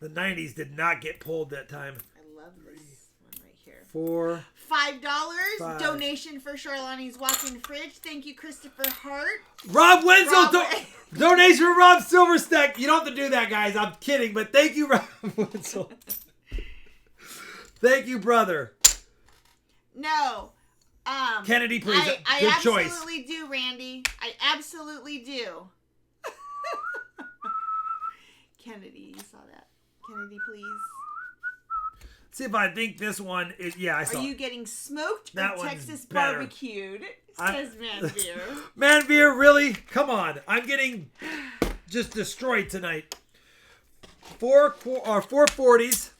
90s did not get pulled that time. I love this one right here. 4. $5 donation for Charlani's walk-in fridge. Thank you, Christopher Hart. Rob Wenzel donation for Rob Silverstack. You don't have to do that, guys. I'm kidding, but thank you, Rob Wenzel. Thank you, brother. No. Kennedy, please. I Good choice. absolutely do, Randy. I absolutely do. Kennedy, you saw that. Kennedy, please. See if I think this one is. Yeah, I saw. Are you getting smoked that or Texas better. Barbecued? Says Manveer. Manveer, really? Come on. I'm getting just destroyed tonight. 4 40s.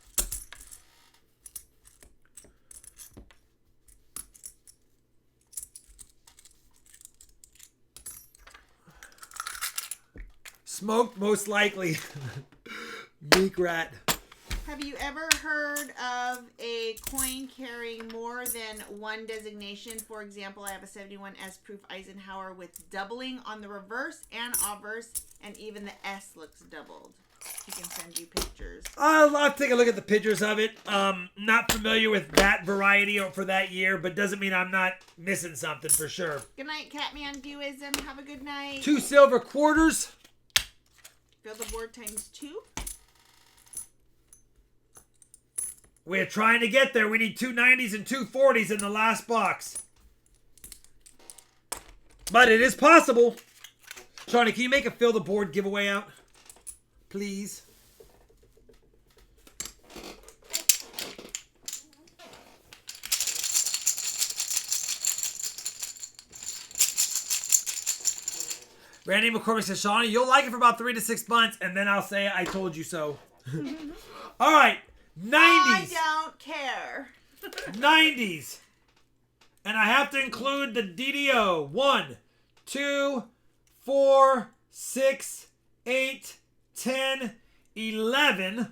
Smoked, most likely. Meek rat. Have you ever heard of a coin carrying more than one designation? For example, I have a 71S proof Eisenhower with doubling on the reverse and obverse, and even the S looks doubled. He can send you pictures. I'll take a look at the pictures of it. Not familiar with that variety for that year, but doesn't mean I'm not missing something for sure. Good night, Catman Duism. Have a good night. 2 silver quarters. Fill the board times 2. We're trying to get there. We need 2 90s and 2 40s in the last box. But it is possible. Shawnee, can you make a Fill the Board giveaway out? Please. Randy McCormick says, Shawnee, you'll like it for about 3 to 6 months, and then I'll say I told you so. All right. 90s. I don't care. 90s. And I have to include the DDO. 1, 2, 4, 6, 8, 10, 11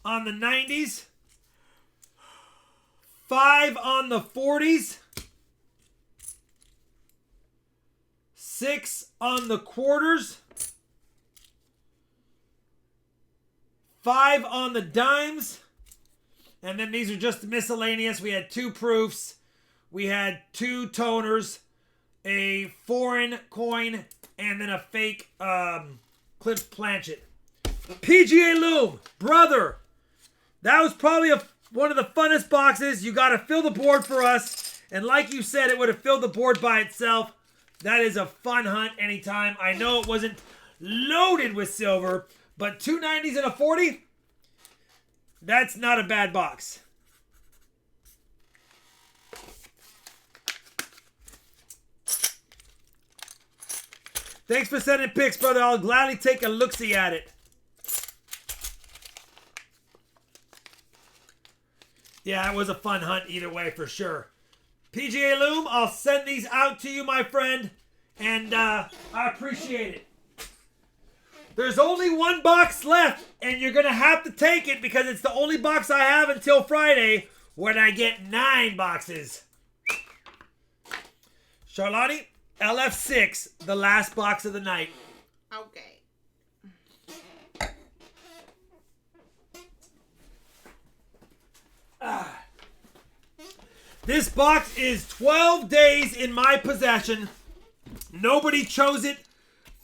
on the 90s. 5 on the 40s. 6 on the quarters. 5 on the dimes. And then these are just miscellaneous. We had 2 proofs. We had 2 toners, a foreign coin, and then a fake Cliff Planchet. PGA Loom, brother. That was probably one of the funnest boxes. You got to fill the board for us. And like you said, it would have filled the board by itself. That is a fun hunt anytime. I know it wasn't loaded with silver, but 2 90s and a 40, that's not a bad box. Thanks for sending pics, brother. I'll gladly take a look-see at it. Yeah, it was a fun hunt either way for sure. PGA Loom, I'll send these out to you, my friend. And I appreciate it. There's only 1 box left, and you're going to have to take it because it's the only box I have until Friday when I get 9 boxes. Charlotte, LF6, the last box of the night. Okay. This box is 12 days in my possession. Nobody chose it.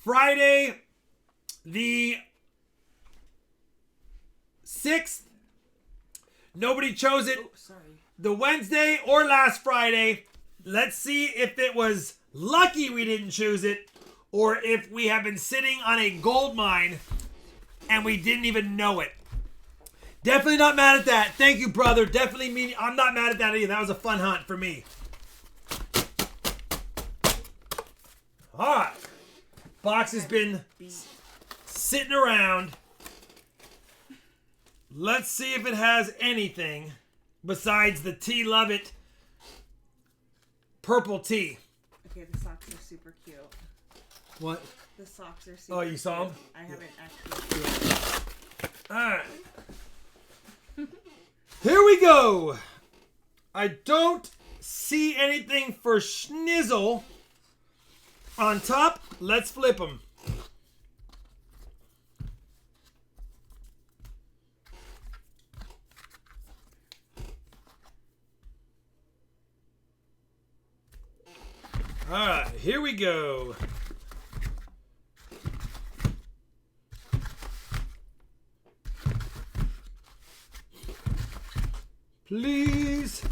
Friday the 6th. Nobody chose it. Oh, sorry. The Wednesday or last Friday. Let's see if it was lucky we didn't choose it or if we have been sitting on a gold mine and we didn't even know it. Definitely not mad at that. Thank you, brother. Definitely mean I'm not mad at that either. That was a fun hunt for me. All right. Box has been sitting around. Let's see if it has anything besides the T Love It purple tee. Okay, the socks are super cute. What? The socks are super Oh, you saw them? I haven't actually. All right. Here we go. I don't see anything for Schnizzle on top. Let's flip them. All right, here we go. Please.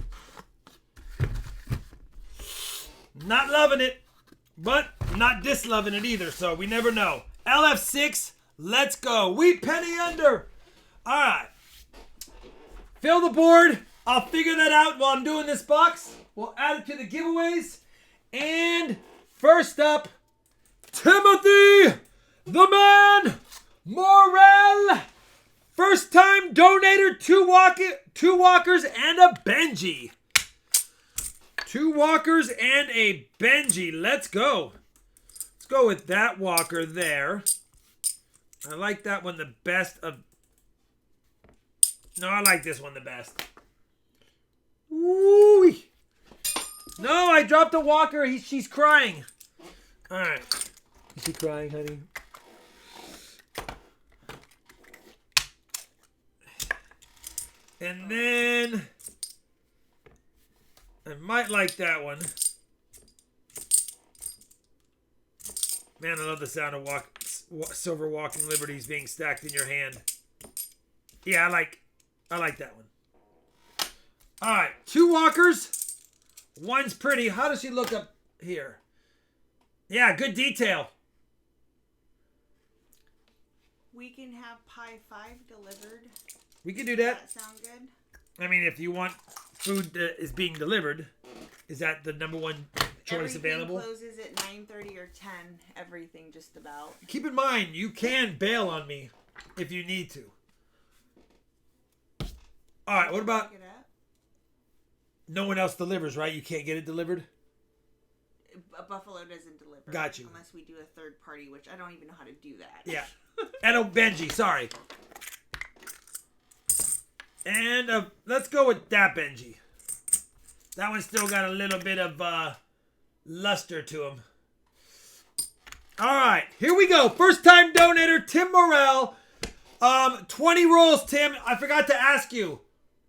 Not loving it, but not disloving it either, so we never know. LF6, let's go. We penny under. All right. Fill the board. I'll figure that out while I'm doing this box. We'll add it to the giveaways. And first up, Timothy, the man, Morel. First time donator, two walkers, and a Benji. 2 walkers and a Benji. Let's go. Let's go with that walker there. I like that one the best of... No, I like this one the best. Woo! No, I dropped a walker. She's crying. All right. Is she crying, honey? And then I might like that one. Man, I love the sound of silver walking liberties being stacked in your hand. Yeah, I like that one. All right, 2 walkers. One's pretty. How does she look up here? Yeah, good detail. We can have Pi 5 delivered. We can do that. Does that sound good? I mean, if you want food that is being delivered, is that the number one choice available? Everything closes at 9:30 or 10. Everything just about. Keep in mind, you can bail on me if you need to. All right, what about... Pick it up. No one else delivers, right? You can't get it delivered? Buffalo doesn't deliver. Got you. Unless we do a third party, which I don't even know how to do that. Yeah. And a Benji, sorry. And let's go with that Benji. That one's still got a little bit of luster to him. All right, here we go. First time donator, Tim Morel. 20 rolls, Tim. I forgot to ask you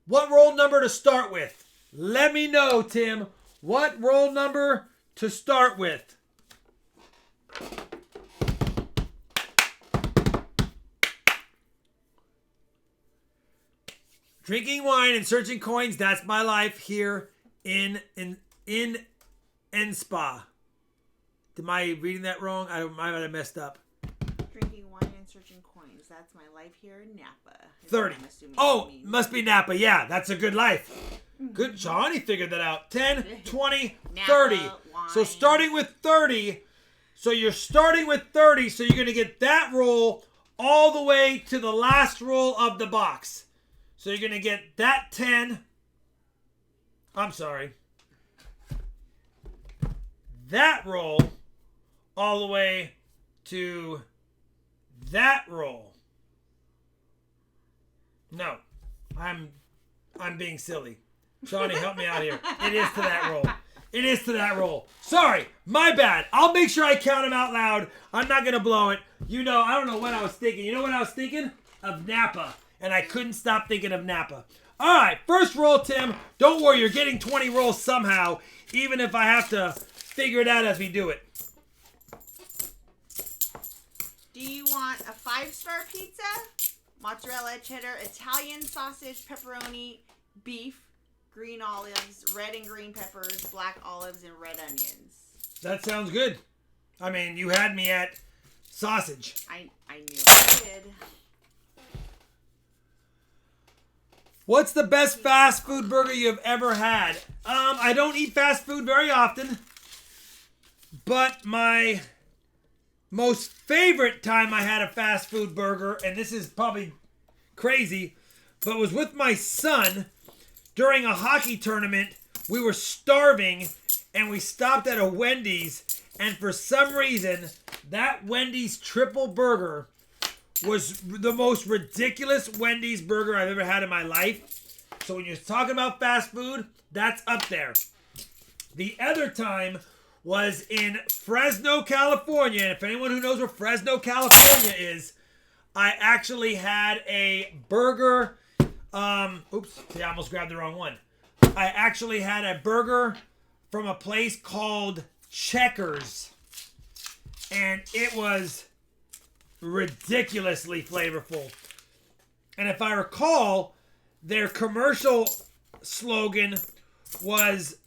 what roll number to start with. Let me know, Tim. What roll number to start with? Drinking wine and searching coins, that's my life here in Spa. Am I reading that wrong? I might have messed up. Drinking wine and searching coins. That's my life here in Napa. 30. Oh, must be Napa. Yeah, that's a good life. Good. Johnny figured that out. 10, 20, Napa, 30. wine. So starting with 30. So you're starting with 30. So you're going to get that roll all the way to the last roll of the box. So you're going to get that 10. I'm sorry. That roll all the way to that roll. No, I'm being silly. Shawnee, help me out here. It is to that roll. It is to that roll. Sorry, my bad. I'll make sure I count them out loud. I'm not going to blow it. You know, I don't know what I was thinking. You know what I was thinking? Of Napa. And I couldn't stop thinking of Napa. All right, first roll, Tim. Don't worry, you're getting 20 rolls somehow, even if I have to figure it out as we do it. Do you want a 5-star pizza? Mozzarella, cheddar, Italian sausage, pepperoni, beef, green olives, red and green peppers, black olives, and red onions. That sounds good. I mean, you had me at sausage. I knew I did. What's the best fast food burger you've ever had? I don't eat fast food very often, but my most favorite time I had a fast food burger, and this is probably crazy, but was with my son during a hockey tournament. We were starving, and we stopped at a Wendy's, and for some reason, that Wendy's triple burger was the most ridiculous Wendy's burger I've ever had in my life. So when you're talking about fast food, that's up there. The other time was in Fresno, California. And if anyone who knows where Fresno, California is, I actually had a burger. Oops, I almost grabbed the wrong one. I actually had a burger from a place called Checkers. And it was ridiculously flavorful. And if I recall, their commercial slogan was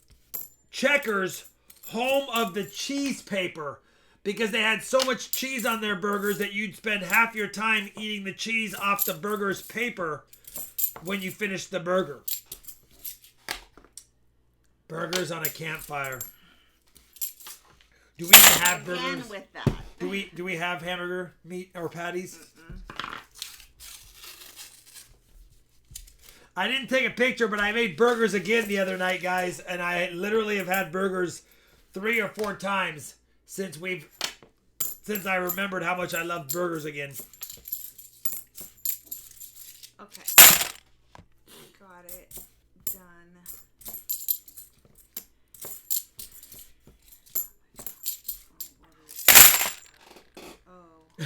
Checkers, home of the cheese paper, because they had so much cheese on their burgers that you'd spend half your time eating the cheese off the burger's paper when you finished the burger. Burgers on a campfire. Do we even have burgers? Again with that. Do we have hamburger meat or patties? I didn't take a picture, but I made burgers again the other night, guys, and I literally have had burgers 3 or 4 times since I remembered how much I love burgers again. Okay. Got it. Done. Oh.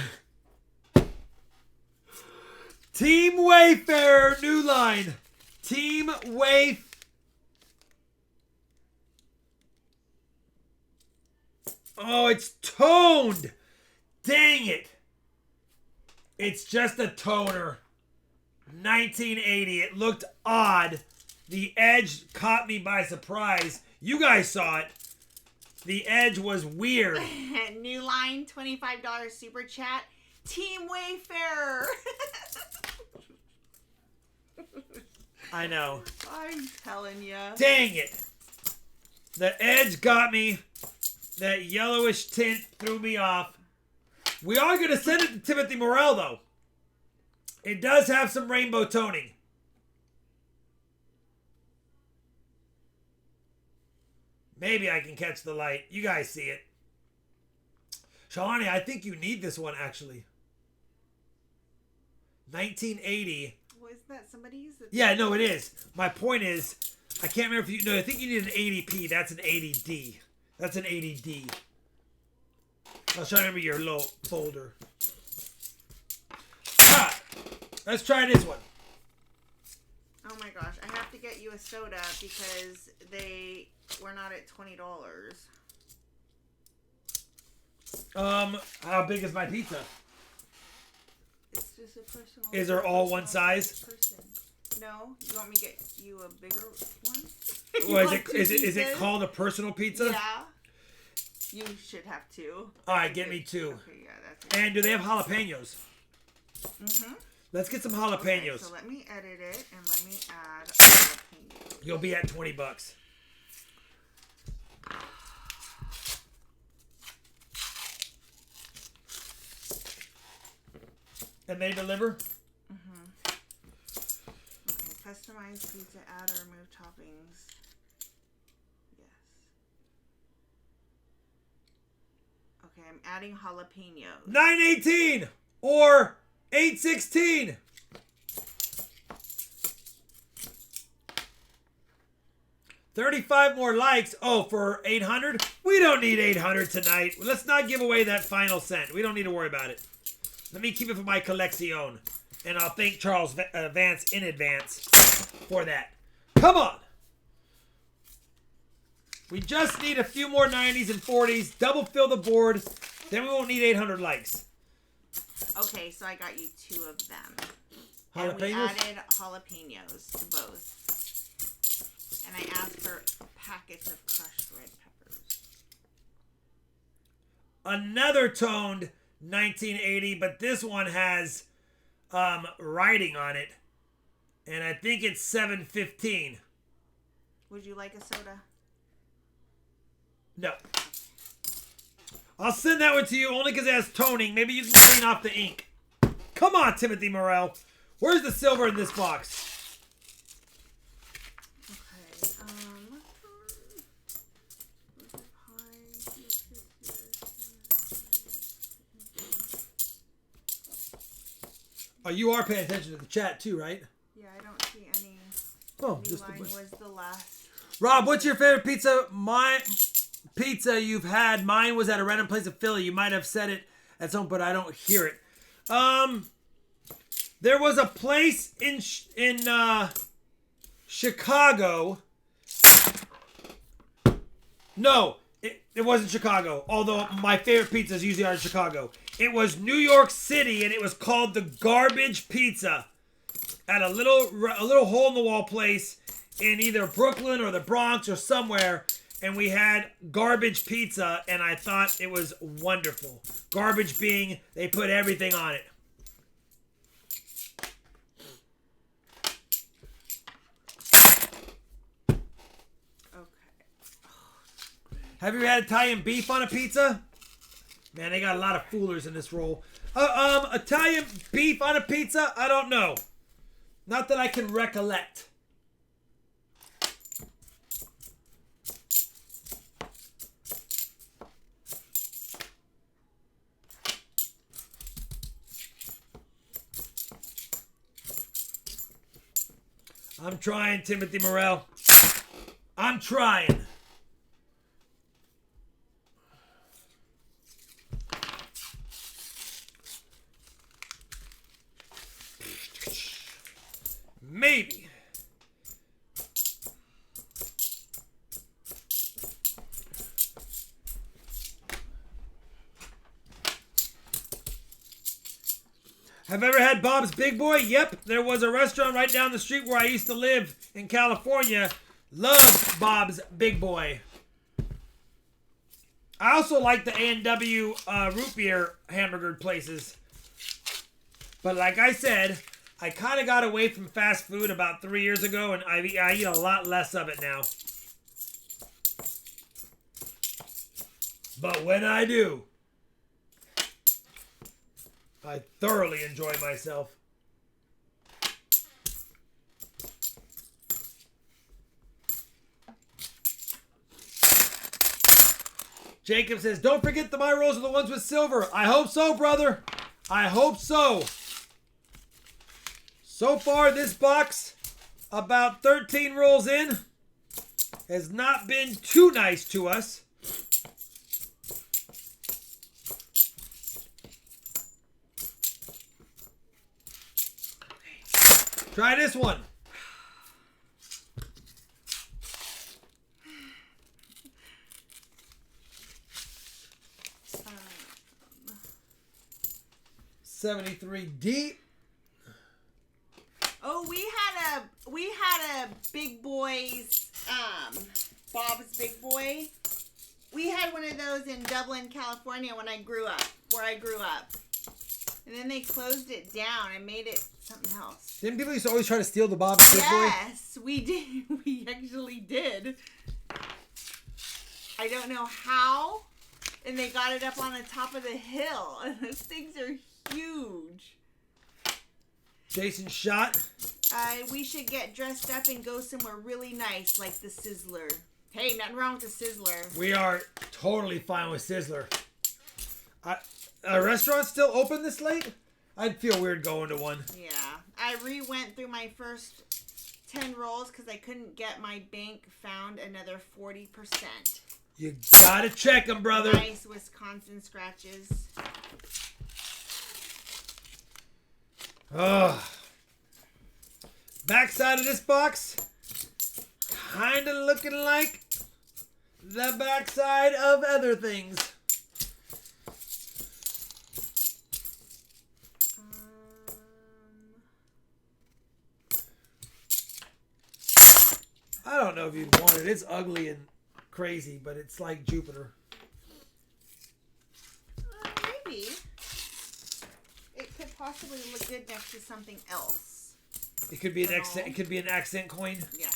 Team Wayfarer, new line. Team Wayfarer. Oh, it's toned. Dang it. It's just a toner. 1980. It looked odd. The edge caught me by surprise. You guys saw it. The edge was weird. New line, $25 super chat. Team Wayfarer. I know. I'm telling ya. Dang it. The edge got me. That yellowish tint threw me off. We are going to send it to Timothy Morel, though. It does have some rainbow toning. Maybe I can catch the light. You guys see it. Shalani, I think you need this one, actually. 1980. Was that somebody used it? Yeah, no, it is. My point is, I can't remember if you... No, I think you need an 80p. That's an 80D. That's an 80D. I was trying to remember your little folder. Ah, Let's try this one. Oh my gosh, I have to get you a soda because they were not at $20. How big is my pizza? It's just a personal. Is there all one size? Person. No, you want me to get you a bigger one? Well, is it called a personal pizza? Yeah. You should have two. All right, get me two. Okay, yeah, that's it. And do they have jalapenos? Mm-hmm. Let's get some jalapenos. Okay, so let me edit it and let me add jalapenos. You'll be at $20. And they deliver? Mm-hmm. Okay, customize pizza, add or remove toppings. Yes. Okay, I'm adding jalapenos. $9.18 or $8.16. $35 more likes. Oh, for 800? We don't need 800 tonight. Let's not give away that final cent. We don't need to worry about it. Let me keep it for my collection. And I'll thank Charles Vance in advance for that. Come on. We just need a few more 90s and 40s. Double fill the board. Then we won't need 800 likes. Okay, so I got you two of them. Jalapenos? And we added jalapenos to both. And I asked for packets of crushed red peppers. Another toned 1980, but this one has writing on it. And I think it's 715. Would you like a soda? No. I'll send that one to you only because it has toning. Maybe you can clean off the ink. Come on, Timothy Morel. Where's the silver in this box? Oh, you are paying attention to the chat too, right? Yeah, I don't see any. Oh, New just line was the last. Rob, what's your favorite pizza? My pizza you've had. Mine was at a random place in Philly. You might have said it at some, but I don't hear it. There was a place in Chicago. No, it wasn't Chicago. Although my favorite pizzas usually are in Chicago. It was New York City, and it was called the Garbage Pizza at a little hole in the wall place in either Brooklyn or the Bronx or somewhere. And we had garbage pizza, and I thought it was wonderful. Garbage being they put everything on it. Have you had Italian beef on a pizza? Man, they got a lot of foolers in this roll. Italian beef on a pizza? I don't know. Not that I can recollect. I'm trying, Timothy Morel. I'm trying. Maybe. Have ever had Bob's Big Boy? Yep. There was a restaurant right down the street where I used to live in California. Loved Bob's Big Boy. I also like the A&W root beer hamburger places. But like I said, I kind of got away from fast food about 3 years ago, and I eat a lot less of it now. But when I do, I thoroughly enjoy myself. Jacob says, don't forget my rolls are the ones with silver. I hope so, brother. I hope so. So far, this box, about 13 rolls in, has not been too nice to us. Try this one. Um, 73 deep. Oh, we had a Big Boys, Bob's Big Boy. We had one of those in Dublin, California where I grew up. And then they closed it down and made it something else. Didn't people used to always try to steal the Bob's Big Boy? Yes, we did. We actually did. I don't know how. And they got it up on the top of the hill. And those things are huge. Jason shot. We should get dressed up and go somewhere really nice, like the Sizzler. Hey, nothing wrong with the Sizzler. We are totally fine with Sizzler. A restaurant still open this late? I'd feel weird going to one. Yeah. I went through my first 10 rolls because I couldn't get my bank found another 40%. You gotta check them, brother. Nice Wisconsin scratches. Ugh. Backside of this box, kind of looking like the backside of other things. I don't know if you'd want it. It's ugly and crazy, but it's like Jupiter. Maybe. It could possibly look good next to something else. It could be an accent. It could be an accent coin. Yeah.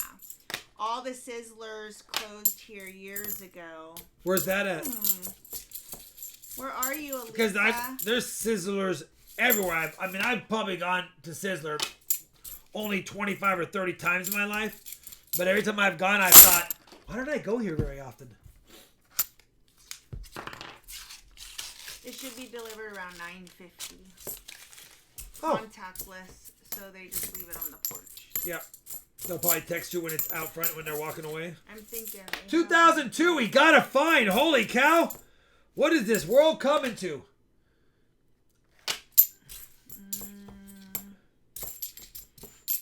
All the Sizzlers closed here years ago. Where's that at? Where are you, Alisa? Because there's Sizzlers everywhere. I've probably gone to Sizzler only 25 or 30 times in my life. But every time I've gone, I've thought, why don't I go here very often? It should be delivered around 9:50. Oh. Contactless, so they just leave it on the porch. Yeah. They'll probably text you when it's out front when they're walking away. I'm thinking. 2002, we got a find. Holy cow. What is this world coming to?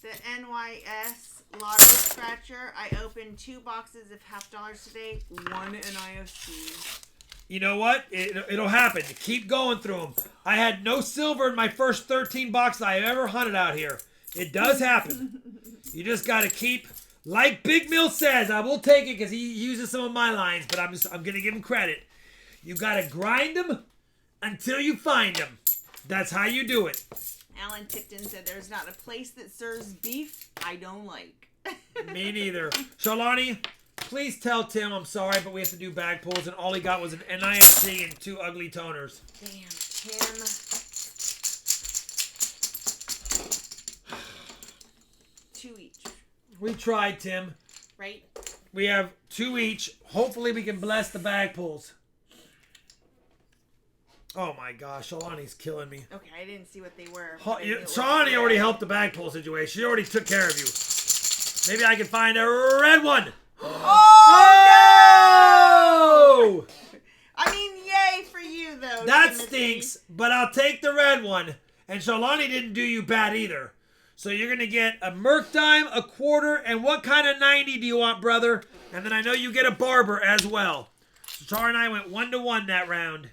The NYS Lottery Scratcher. I opened 2 boxes of $50 today. 1 in IOC. You know what? It'll happen. Keep going through them. I had no silver in my first 13 boxes I ever hunted out here. It does happen. You just got to keep, like Big Mill says, I will take it because he uses some of my lines, but I'm going to give him credit. You got to grind them until you find them. That's how you do it. Alan Tipton said there's not a place that serves beef I don't like. Me neither. Shalani, please tell Tim I'm sorry, but we have to do bag pulls, and all he got was an NIFC and 2 ugly toners. Damn, Tim. 2 each. We tried, Tim. Right? We have 2 each. Hopefully we can bless the bag pulls. Oh my gosh, Shalani's killing me. Okay, I didn't see what they were. Shalani already helped the bag pull situation. She already took care of you. Maybe I can find a red one. Oh! Oh! I mean, yay for you, though. That Timothy. stinks, but I'll take the red one. And Shalani didn't do you bad either. So you're going to get a Merc dime, a quarter, and what kind of 90 do you want, brother? And then I know you get a barber as well. So Tara and I went 1-1 that round.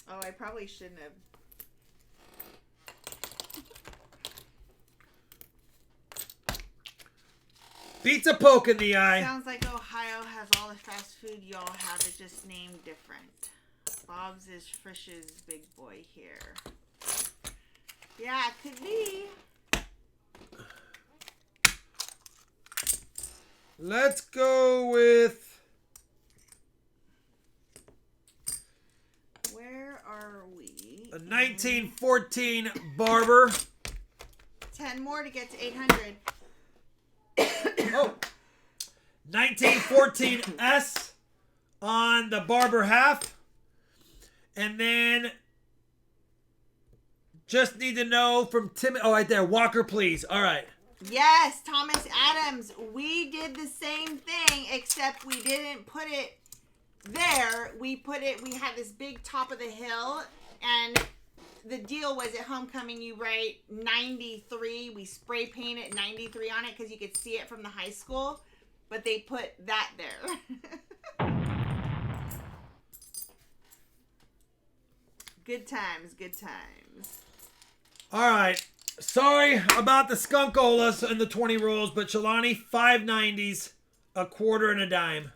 Oh, I probably shouldn't have. Beats a poke in the eye. Sounds like Ohio has all the fast food y'all have. It's just named different. Bob's is Frisch's Big Boy here. Yeah, it could be. Let's go with... Where are we? a 1914 barber. 10 more to get to 800. Oh. 1914 S on the barber half. And then just need to know from Tim. Oh, right there. Walker, please. All right. Yes, Thomas Adams. We did the same thing, except we didn't put it there. We had this big top of the hill, and the deal was at homecoming you write 93. We spray painted 93 on it because you could see it from the high school, but they put that there. Good times, good times. All right. Sorry about the skunkolas and the 20 rolls, but Shalani, 590s, a quarter and a dime.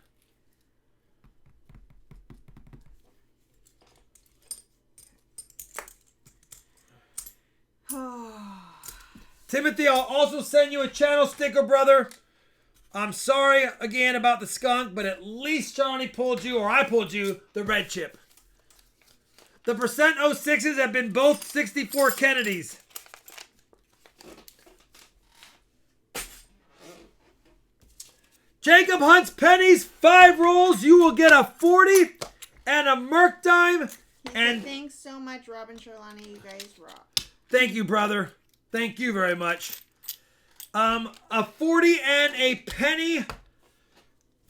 Timothy, I'll also send you a channel sticker, brother. I'm sorry again about the skunk, but at least Shalani pulled you, or I pulled you, the red chip. The percent 06s have been both 64 Kennedys. Jacob Hunt's pennies, 5 rolls. You will get a 40 and a Merc dime. And thanks so much, Rob and Shalani. You guys rock. Thank you, brother. Thank you very much. A 40 and a penny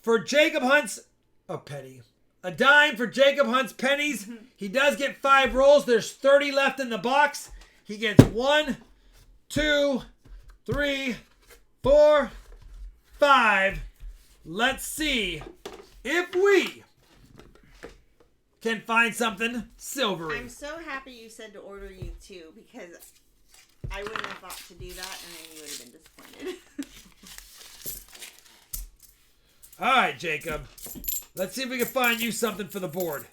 for Jacob Hunt's... A penny. A dime for Jacob Hunt's pennies. He does get 5 rolls. There's 30 left in the box. He gets 1, 2, 3, 4, 5. Let's see if we can find something silvery. I'm so happy you said to order you 2 because I wouldn't have thought to do that and then you would have been disappointed. All right, Jacob. Let's see if we can find you something for the board.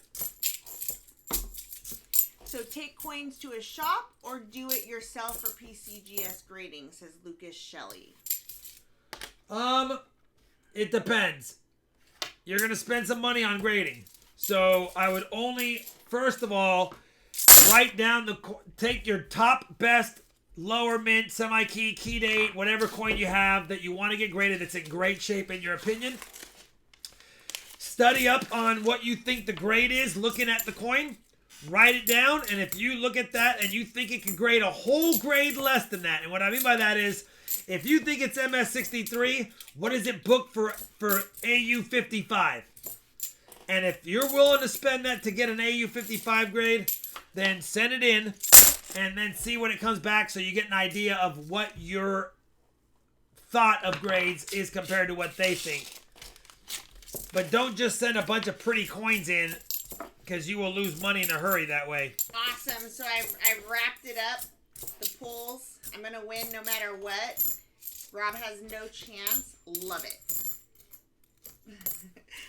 So take coins to a shop or do it yourself for PCGS grading, says Lucas Shelley. It depends. You're going to spend some money on grading. So I would only, first of all, write down take your top best lower mint, semi-key, key date, whatever coin you have that you want to get graded that's in great shape in your opinion. Study up on what you think the grade is looking at the coin. Write it down, and if you look at that and you think it can grade a whole grade less than that, and what I mean by that is, if you think it's MS63, what is it booked for AU55? And if you're willing to spend that to get an AU55 grade, then send it in and then see when it comes back so you get an idea of what your thought of grades is compared to what they think. But don't just send a bunch of pretty coins in because you will lose money in a hurry that way. Awesome. So I've wrapped it up, the pulls. I'm going to win no matter what. Rob has no chance. Love it.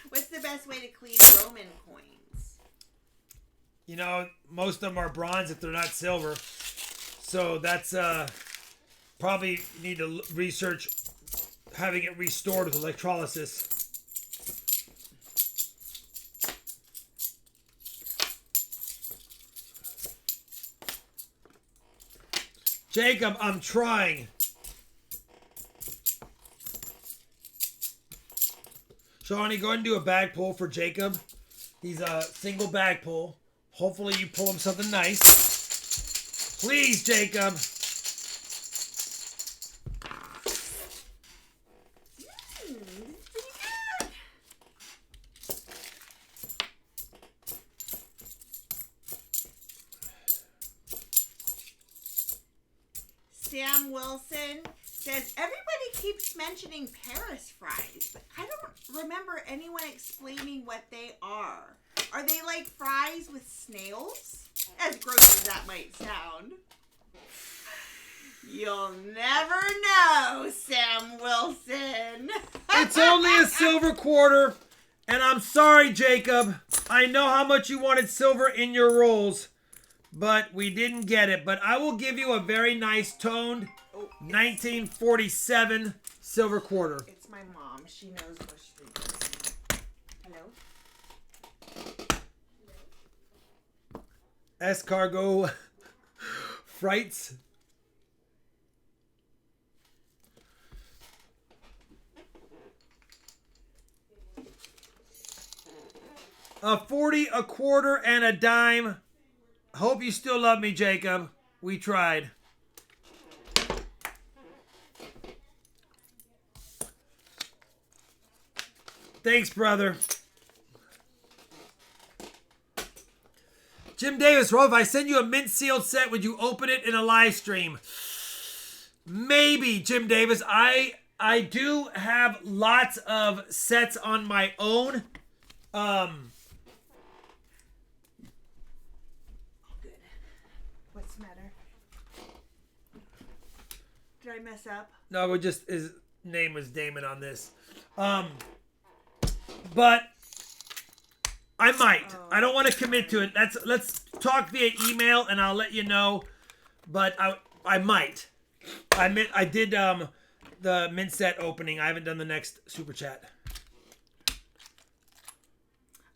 What's the best way to clean Roman coins? You know, most of them are bronze if they're not silver. So that's probably need to research having it restored with electrolysis. Jacob, I'm trying. Shawnee, go ahead and do a bag pull for Jacob. He's a single bag pull. Hopefully you pull him something nice. Please, Jacob. Sam Wilson says, everybody keeps mentioning Paris fries, but I don't remember anyone explaining what they are. Are they like fries with snails? As gross as that might sound. You'll never know, Sam Wilson. It's only a silver quarter, and I'm sorry, Jacob. I know how much you wanted silver in your rolls, but we didn't get it. But I will give you a very nice toned 1947 silver quarter. It's my mom. She knows what she thinks. Hello? Escargot frights. A 40, a quarter, and a dime. Hope you still love me, Jacob. We tried. Thanks, brother. Jim Davis, Rob, if I send you a mint sealed set, would you open it in a live stream? Maybe, Jim Davis. I do have lots of sets on my own. Good. What's the matter? Did I mess up? No, it just his name was Damon on this. But I might. I don't want to commit to it. Let's talk via email and I'll let you know. But I might. I did the mint set opening. I haven't done the next super chat.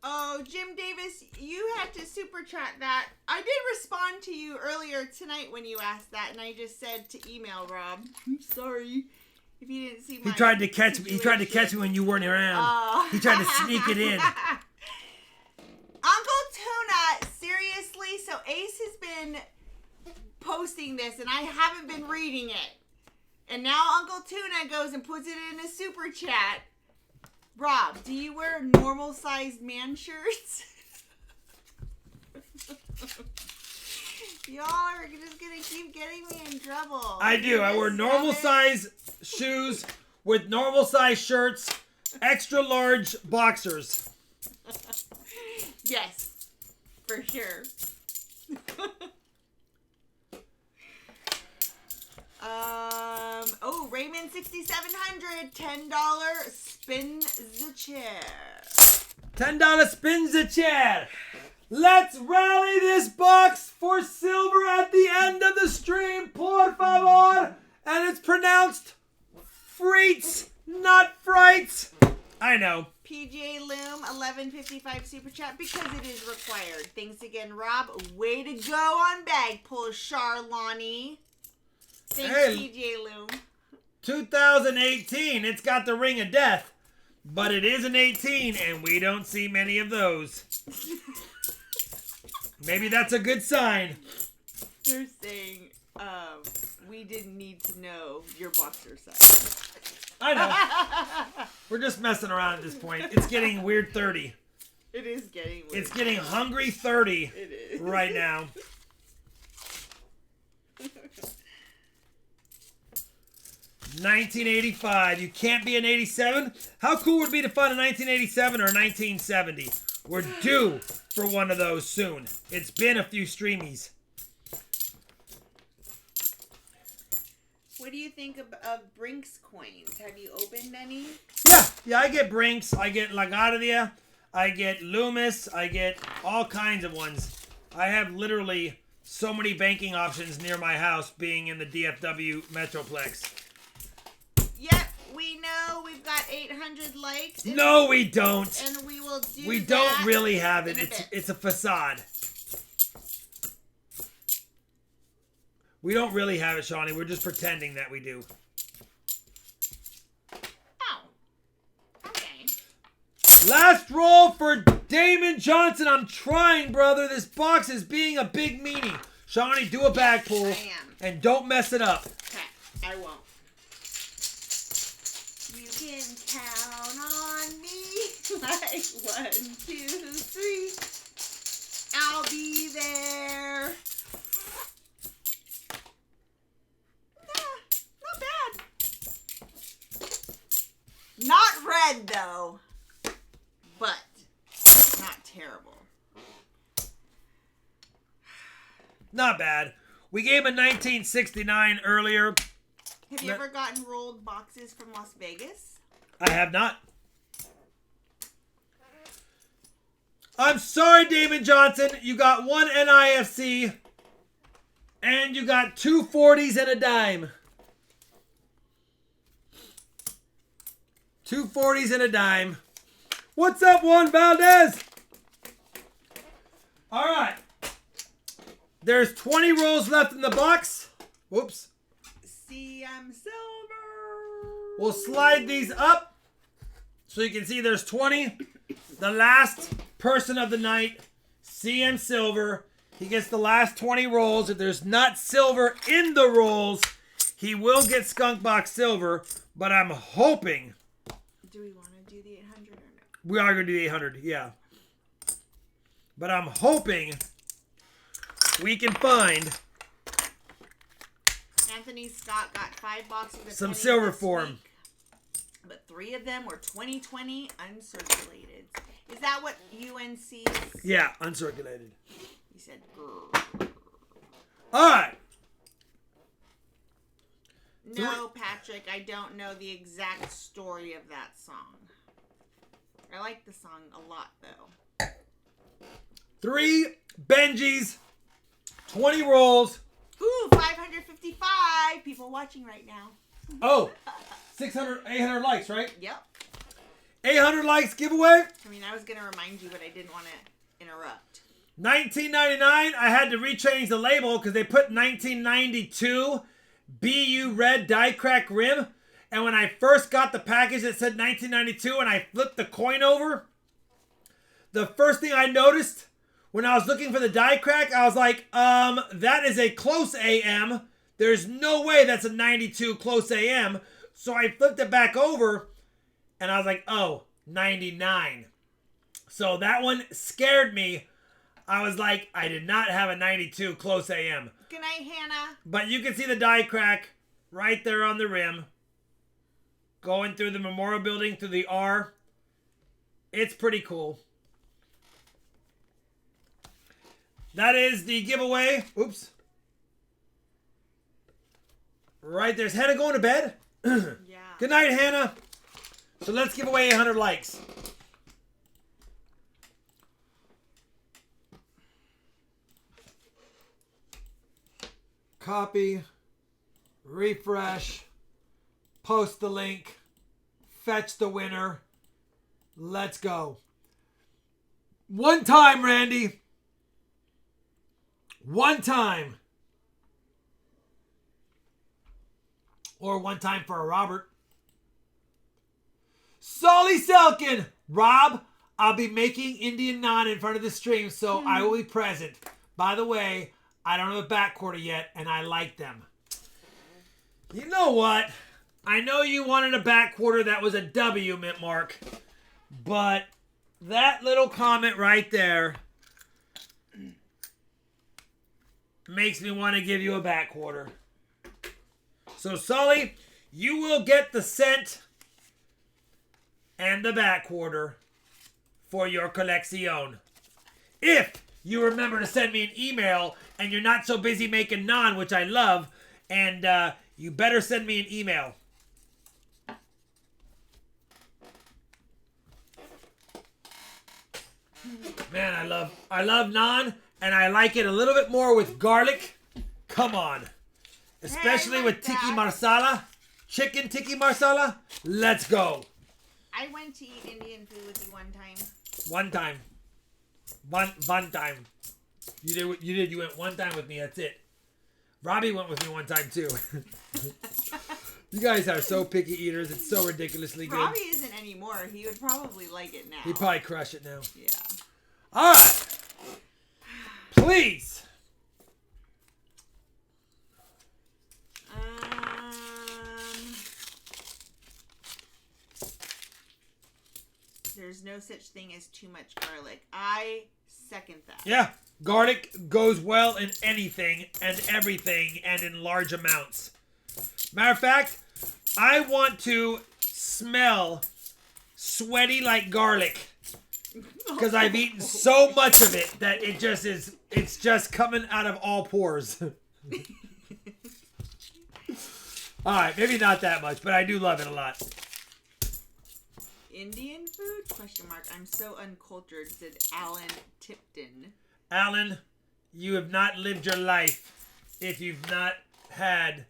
Oh, Jim Davis, you had to super chat that. I did respond to you earlier tonight when you asked that, and I just said to email Rob. I'm sorry if you didn't see my. He tried to catch me. He tried to catch me when you weren't around. He tried to sneak it in. Uncle Tuna, seriously. So Ace has been posting this, and I haven't been reading it. And now Uncle Tuna goes and puts it in a super chat. Rob, do you wear normal-sized man shirts? Y'all are just going to keep getting me in trouble. I do. I wear normal-size shoes with normal-size shirts, extra-large boxers. Yes, for sure. Raymond 6700, $10 spin the chair. $10 spins the chair. Let's rally this box for silver at the end of the stream, por favor. And it's pronounced frites, not frights. I know. PGA Loom 1155 super chat because it is required. Thanks again, Rob. Way to go on bag pull, Charlani. Thanks, Hey. PGA Loom. 2018, it's got the ring of death, but it is an 18, and we don't see many of those. Maybe that's a good sign. They're saying, we didn't need to know your boxer size. I know. We're just messing around at this point. It's getting weird 30. It is getting weird. It's getting hungry 30 It is. right now. 1985. You can't be an 87? How cool would it be to find a 1987 or a 1970? We're due for one of those soon. It's been a few streamies. What do you think of Brinks coins? Have you opened any? Yeah, I get Brinks. I get LaGuardia. I get Loomis. I get all kinds of ones. I have literally so many banking options near my house being in the DFW Metroplex. Yep, we know we've got 800 likes. No, we don't. And we will do We that don't really have it. in a bit. It's a facade. We don't really have it, Shawnee. We're just pretending that we do. Oh. Okay. Last roll for Damon Johnson. I'm trying, brother. This box is being a big meanie. Shawnee, do a bag pull. I am. And don't mess it up. Okay, I won't. You can count on me like 1, 2, 3. I'll be there. Not bad. Not red though, but not terrible. Not bad. We gave a 1969 earlier. Have you ever gotten rolled boxes from Las Vegas? I have not. I'm sorry, Damon Johnson. You got one NIFC. And you got 2 40s and a dime. 2 40s and a dime. What's up, Juan Valdez? All right. There's 20 rolls left in the box. Whoops. CM Silver. We'll slide these up so you can see there's 20. The last person of the night, CM Silver. He gets the last 20 rolls. If there's not silver in the rolls, he will get Skunk Box Silver. But I'm hoping. Do we want to do the 800 or no? We are going to do the 800, yeah. But I'm hoping we can find Anthony Scott got 5 boxes of some pennies silver this for him. week, but 3 of them were 2020 uncirculated. Is that what UNC's? Yeah, uncirculated. He said, grr. All right. No, Patrick, I don't know the exact story of that song. I like the song a lot, though. 3 Benjis, 20 rolls. Ooh, 555 people watching right now. Oh, 600, 800 likes, right? Yep. 800 likes giveaway. I mean, I was going to remind you, but I didn't want to interrupt. $19.99. I had to rechange the label because they put 1992 BU red die crack rim. And when I first got the package, it said 1992, and I flipped the coin over. The first thing I noticed when I was looking for the die crack, I was like, that is a close AM. There's no way that's a 92 close AM. So I flipped it back over, and I was like, oh, 99. So that one scared me. I was like, I did not have a 92 close AM. Good night, Hannah. But you can see the die crack right there on the rim. Going through the Memorial Building through the R. It's pretty cool. That is the giveaway. Oops. Right there's Hannah going to bed. Yeah. Good night, Hannah. So let's give away 800 likes. Copy. Refresh. Post the link. Fetch the winner. Let's go. One time, Randy. One time. Or one time for a Robert. Solly Selkin. Rob, I'll be making Indian naan in front of the stream, so I will be present. By the way, I don't have a back quarter yet, and I like them. You know what? I know you wanted a back quarter that was a W, Mint Mark. But that little comment right there makes me want to give you a back quarter. So, Sully, you will get the cent and the back quarter for your collection. If you remember to send me an email and you're not so busy making naan, which I love, and you better send me an email. Man, I love naan, and I like it a little bit more with garlic. Come on. Especially Hey, with tikka marsala. Chicken tikka marsala. Let's go. I went to eat Indian food with you one time. One time. One time. You did what you did. You went one time with me. That's it. Robbie went with me one time too. You guys are so picky eaters. It's so ridiculously good. Robbie isn't anymore. He would probably like it now. He'd probably crush it now. Yeah. All right. Please. There's no such thing as too much garlic. I second that. Yeah. Garlic goes well in anything and everything and in large amounts. Matter of fact, I want to smell sweaty like garlic. Because I've eaten so much of it that it's just coming out of all pores. Alright, maybe not that much, but I do love it a lot. Indian food? Question mark. I'm so uncultured, said Alan Tipton. Alan, you have not lived your life if you've not had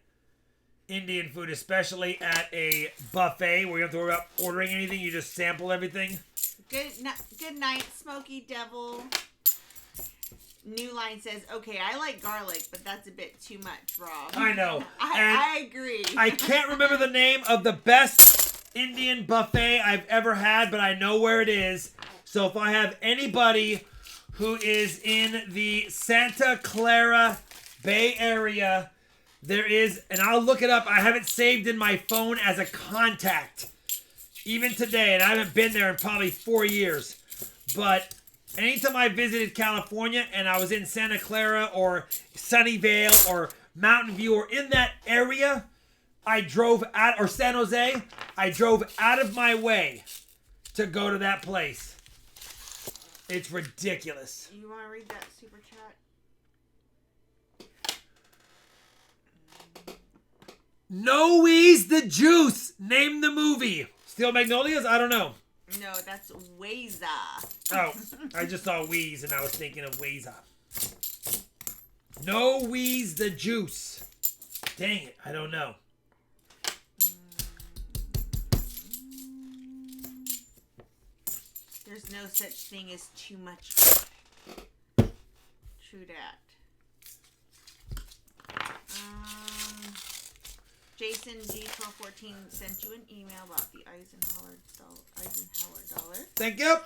Indian food, especially at a buffet where you don't have to worry about ordering anything. You just sample everything. Good night, Smoky Devil. New Line says, okay, I like garlic, but that's a bit too much, Rob. I know. I agree. I can't remember the name of the best Indian buffet I've ever had, but I know where it is. So if I have anybody who is in the Santa Clara Bay Area, there is, and I'll look it up. I have it saved in my phone as a contact. Even today, and I haven't been there in probably 4 years. But anytime I visited California and I was in Santa Clara or Sunnyvale or Mountain View or in that area, I drove out, or San Jose, I drove out of my way to go to that place. It's ridiculous. You want to read that super chat? Noe's the Juice. Name the movie. Steel Magnolias? I don't know. No, that's Weza. Oh, I just saw Wheeze and I was thinking of Weza. Noe's the Juice. Dang it, I don't know. There's no such thing as too much. True that. Jason G1214 sent you an email about the Eisenhower dollar. Thank you.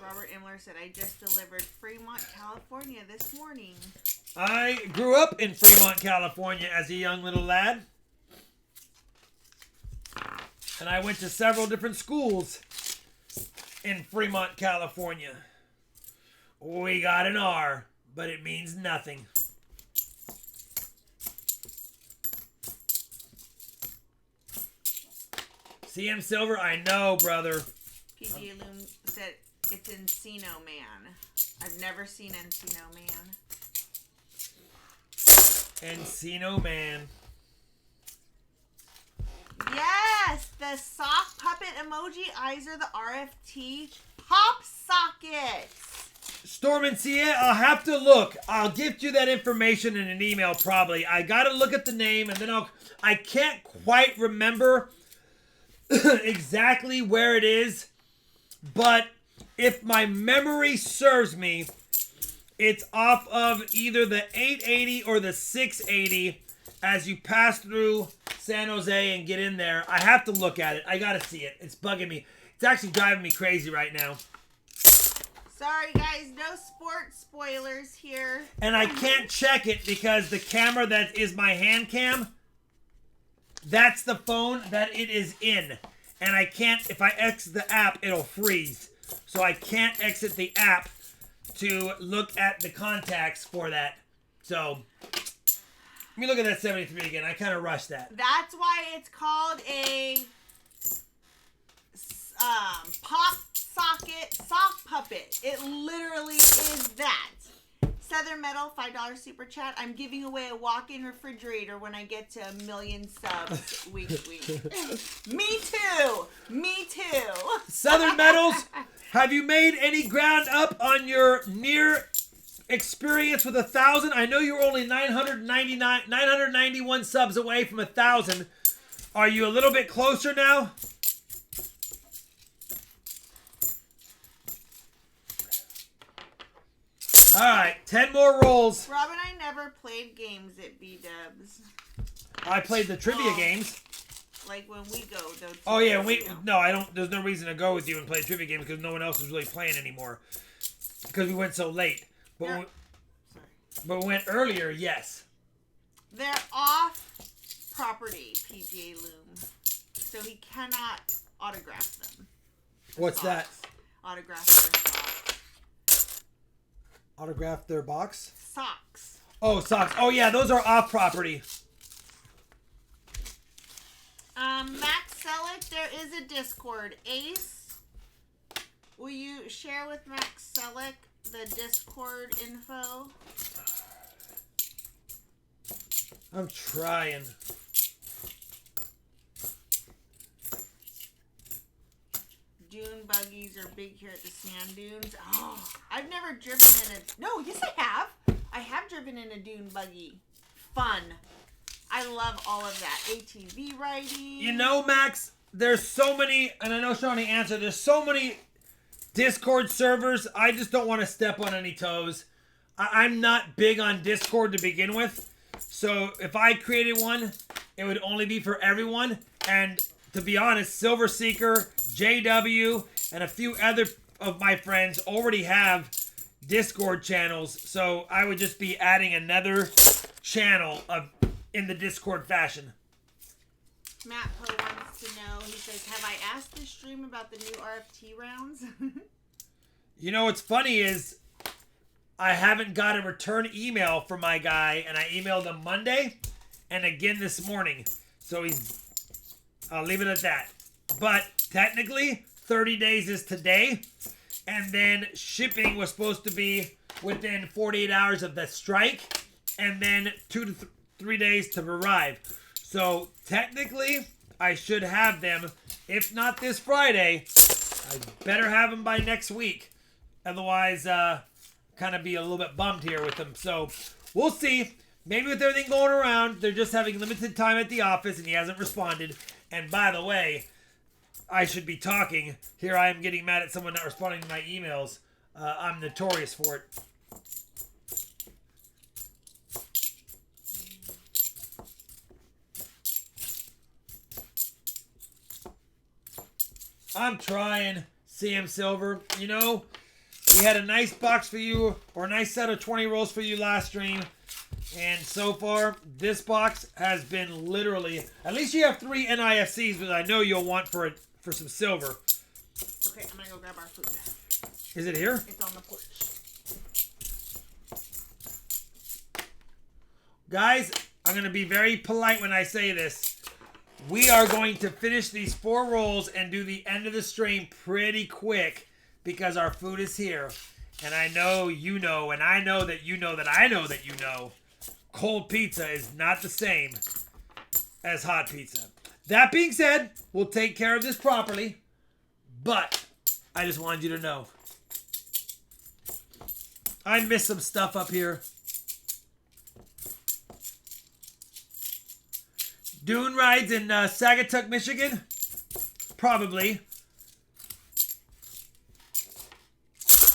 Robert Imler said, I just delivered Fremont, California this morning. I grew up in Fremont, California as a young little lad. And I went to several different schools in Fremont, California. We got an R, but it means nothing. CM Silver, I know, brother. PG Loom said, it's Encino Man. I've never seen Encino Man. Encino Man. Yes! The sock puppet emoji eyes are the RFT pop sockets. Storm and Cia, I'll have to look. I'll give you that information in an email probably. I gotta look at the name and then I can't quite remember exactly where it is, but if my memory serves me, it's off of either the 880 or the 680 as you pass through San Jose and get in there. I have to look at it. I gotta see it. It's bugging me. It's actually driving me crazy right now. Sorry guys, no sports spoilers here. And I can't check it because the camera that is my hand cam, that's the phone that it is in. And I can't, if I exit the app, it'll freeze. So I can't exit the app to look at the contacts for that. So, let me look at that 73 again. I kind of rushed that. That's why it's called a pop socket sock puppet. It literally is that. Southern Metal, $5 super chat. I'm giving away a walk-in refrigerator when I get to 1 million subs weekly. Me too. Me too. Southern Metals, have you made any ground up on your near experience with 1,000? I know you're only 991 subs away from 1,000. Are you a little bit closer now? All right, 10 more rolls. Rob and I never played games at B-Dubs. I played the trivia games. Like when we go, though. Oh yeah, no, I don't. There's no reason to go with you and play trivia games because no one else is really playing anymore. Because we went so late. But but we went earlier, yes. They're off property, PGA Loom, so he cannot autograph them. What's that? Autograph their socks. Autograph their box? Socks. Oh, socks. Oh yeah, those are off property. Max Selleck, there is a Discord. Ace, will you share with Max Selleck the Discord info? I'm trying. Dune buggies are big here at the sand dunes. Oh, I've never driven in a... No, yes I have. I have driven in a dune buggy. Fun. I love all of that. ATV riding. You know, Max, there's so many, and I know Shawnee answered, there's so many Discord servers. I just don't want to step on any toes. I'm not big on Discord to begin with. So if I created one, it would only be for everyone. And to be honest, Silver Seeker, JW, and a few other of my friends already have Discord channels. So I would just be adding another channel in the Discord fashion. Matt Poe wants to know, he says, have I asked the stream about the new RFT rounds? You know what's funny is I haven't got a return email from my guy, and I emailed him Monday and again this morning. So I'll leave it at that. But technically, 30 days is today, and then shipping was supposed to be within 48 hours of the strike, and then 2 to 3 days to arrive. So technically, I should have them, if not this Friday, I better have them by next week. Otherwise, kind of be a little bit bummed here with them. So we'll see. Maybe with everything going around, they're just having limited time at the office and he hasn't responded. And by the way, I should be talking. Here I am getting mad at someone not responding to my emails. I'm notorious for it. I'm trying, CM Silver. You know, we had a nice box for you, or a nice set of 20 rolls for you last stream. And so far, this box has been literally, at least you have 3 NIFCs, which I know you'll want for some silver. Okay, I'm going to go grab our food. Is it here? It's on the porch. Guys, I'm going to be very polite when I say this. We are going to finish these 4 rolls and do the end of the stream pretty quick because our food is here. And I know you know, and I know that you know that I know that you know, cold pizza is not the same as hot pizza. That being said, we'll take care of this properly, but I just wanted you to know. I missed some stuff up here. Dune rides in Sagatuck, Michigan? Probably.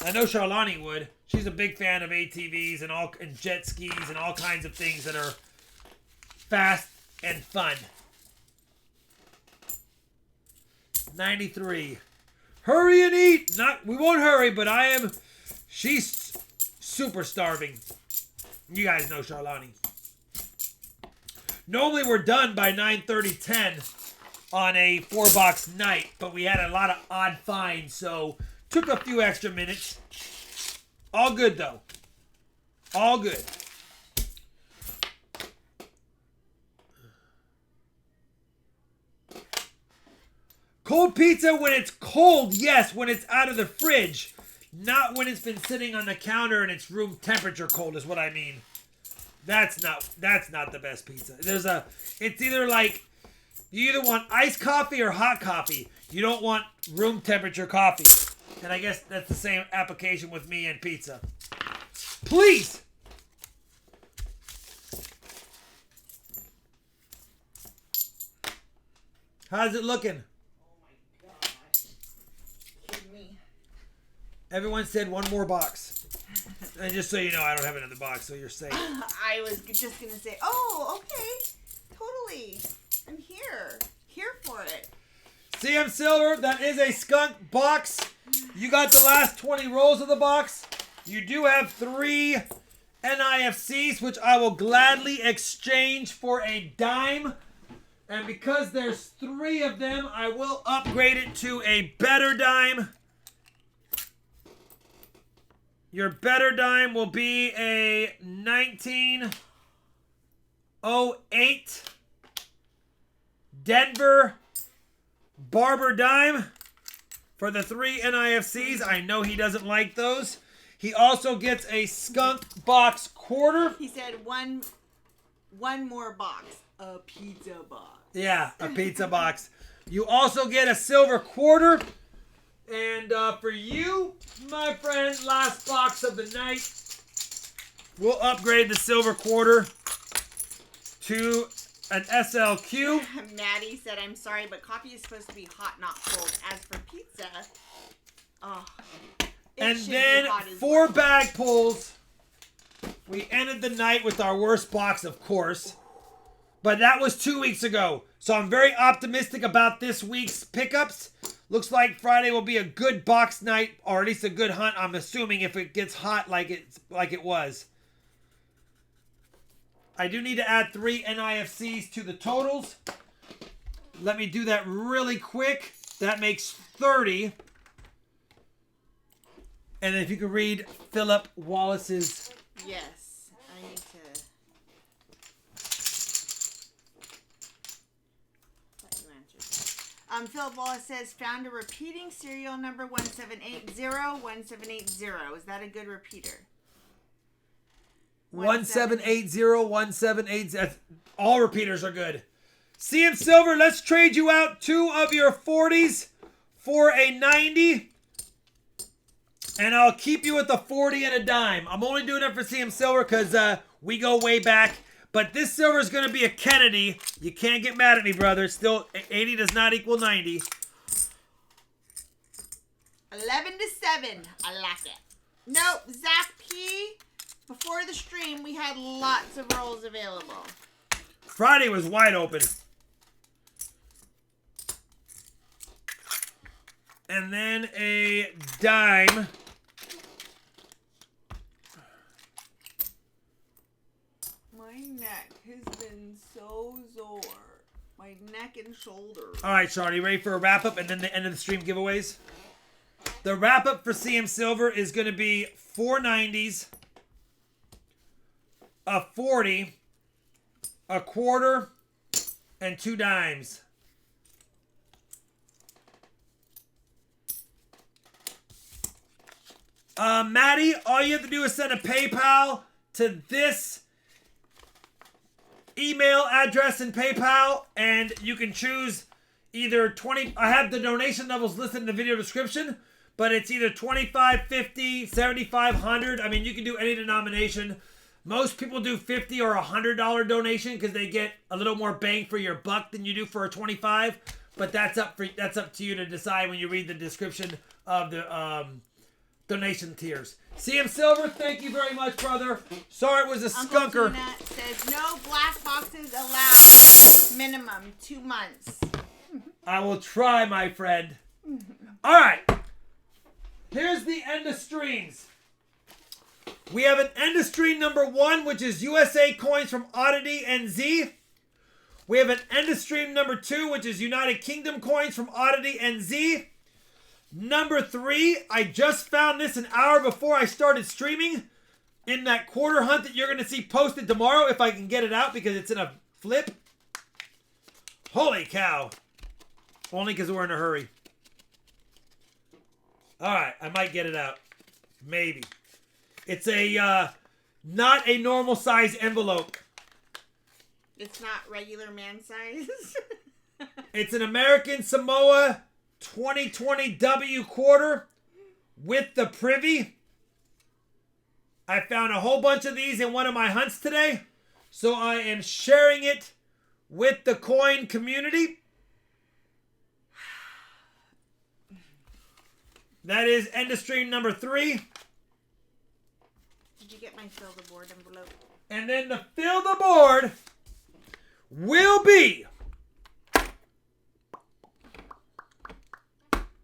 I know Charlani would. She's a big fan of ATVs and jet skis and all kinds of things that are fast and fun. 93. Hurry and eat. We won't hurry, but she's super starving. You guys know Charlani. Normally we're done by 9:30, 10 on a 4-box night, but we had a lot of odd finds, so took a few extra minutes. All good, though. All good. Cold pizza when it's cold, yes, when it's out of the fridge. Not when it's been sitting on the counter and it's room temperature cold is what I mean. That's not the best pizza. It's either like, you either want iced coffee or hot coffee. You don't want room temperature coffee. And I guess that's the same application with me and pizza. Please! How's it looking? Oh my gosh. Kidding me. Everyone said one more box. And just so you know, I don't have another box, so you're safe. I was just going to say, oh, okay. Totally. I'm here. Here for it. CM Silver, that is a skunk box. You got the last 20 rolls of the box. You do have 3 NIFCs, which I will gladly exchange for a dime. And because there's 3 of them, I will upgrade it to a better dime. Your better dime will be a 1908 Denver Barber dime for the 3 NIFCs. I know he doesn't like those. He also gets a skunk box quarter. He said one more box. A pizza box. Yeah, a pizza box. You also get a silver quarter. And for you, my friend, last box of the night, we'll upgrade the silver quarter to an SLQ. Maddie said, I'm sorry, but coffee is supposed to be hot, not cold. As for pizza, and then 4 bag pulls. We ended the night with our worst box, of course. But that was 2 weeks ago. So I'm very optimistic about this week's pickups. Looks like Friday will be a good box night, or at least a good hunt, I'm assuming, if it gets hot like it was. I do need to add 3 NIFCs to the totals. Let me do that really quick. That makes 30. And if you could read Philip Wallace's. Yes, I need to. Let you answer. Philip Wallace says, found a repeating serial number 1780-1780. Is that a good repeater? 1780-1780. All repeaters are good. CM Silver, let's trade you out 2 of your 40s for a 90. And I'll keep you with the 40 and a dime. I'm only doing it for CM Silver because we go way back. But this silver is going to be a Kennedy. You can't get mad at me, brother. Still, 80 does not equal 90. 11-7. I like it. Nope, Zach P. Before the stream, we had lots of rolls available. Friday was wide open. And then a dime. My neck has been so sore. My neck and shoulders. All right, Sean, you ready for a wrap-up and then the end of the stream giveaways? The wrap-up for CM Silver is going to be 4 90s, a 40, a quarter, and 2 dimes. Maddie, all you have to do is send a PayPal to this email address in PayPal, and you can choose either 20. I have the donation levels listed in the video description, but it's either 25, 50, 75, 100. I mean, you can do any denomination. Most people do $50 or $100 donation because they get a little more bang for your buck than you do for a 25. But that's up to you to decide when you read the description of the donation tiers. CM Silver, thank you very much, brother. Sorry it was a Uncle skunker. Tina says no black boxes allowed. Minimum 2 months. I will try, my friend. All right. Here's the end of streams. We have an end of stream number 1, which is USA coins from Oddity and Z. We have an end of stream number 2, which is United Kingdom coins from Oddity and Z. Number 3, I just found this an hour before I started streaming in that quarter hunt that you're going to see posted tomorrow if I can get it out because it's in a flip. Holy cow. Only because we're in a hurry. All right, I might get it out. Maybe. It's a not a normal size envelope. It's not regular man size. It's an American Samoa 2020 W quarter with the privy. I found a whole bunch of these in one of my hunts today, so I am sharing it with the coin community. That is end of stream number 3. Did you get my fill the board envelope? And then the fill the board will be.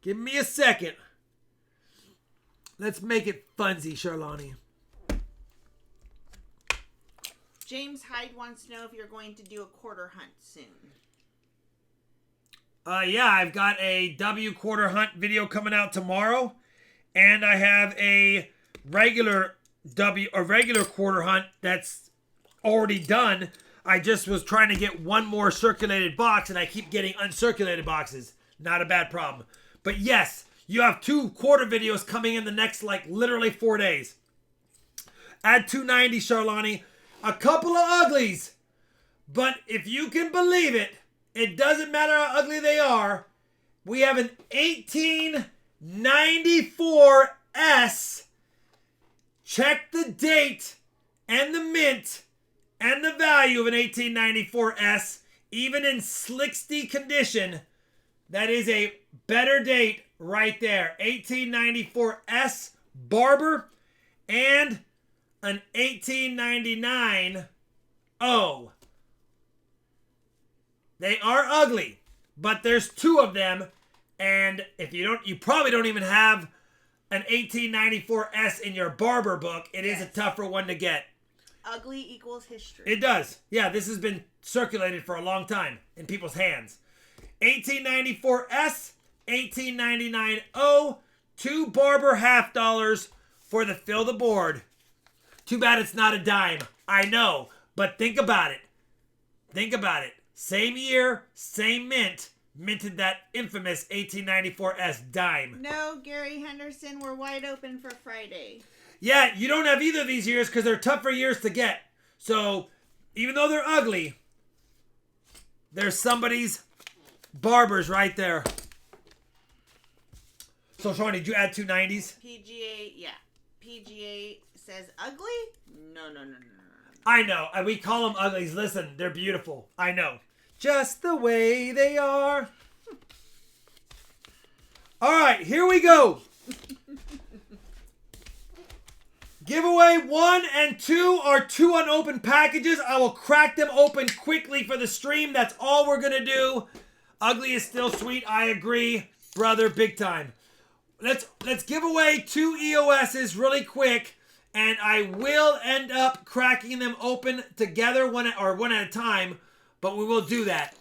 Give me a second. Let's make it funsy, Charlani. James Hyde wants to know if you're going to do a quarter hunt soon. Yeah, I've got a W quarter hunt video coming out tomorrow, and I have a regular quarter hunt that's already done. I just was trying to get one more circulated box, and I keep getting uncirculated boxes. Not a bad problem. But yes, you have 2 quarter videos coming in the next, literally 4 days. Add 290, Charlani. A couple of uglies. But if you can believe it, it doesn't matter how ugly they are. We have an 1894S. Check the date and the mint and the value of an 1894S. Even in slicksty condition, that is a better date right there. 1894S Barber and an 1899 O. They are ugly, but there's 2 of them, and if you probably don't even have an 1894S in your Barber book. It is a tougher one to get. Ugly equals history. It does. Yeah, this has been circulated for a long time in people's hands. $18.94 $18.99 2 Barber half dollars for the fill the board. Too bad it's not a dime. I know, but think about it. Think about it. Same year, same mint. Minted that infamous 1894 dime. No, Gary Henderson, we're wide open for Friday. Yeah, you don't have either of these years because they're tougher years to get. So, even though they're ugly, there's somebody's Barbers right there. So, Sean, did you add 2 90s? PGA, yeah. PGA says ugly? No. I know. And we call them uglies. Listen, they're beautiful. I know. Just the way they are. All right, here we go. Giveaway 1 and 2 are 2 unopened packages. I will crack them open quickly for the stream. That's all we're going to do. Ugly is still sweet. I agree. Brother, big time. Let's give away 2 EOSs really quick. And I will end up cracking them open together one at a time. But we will do that.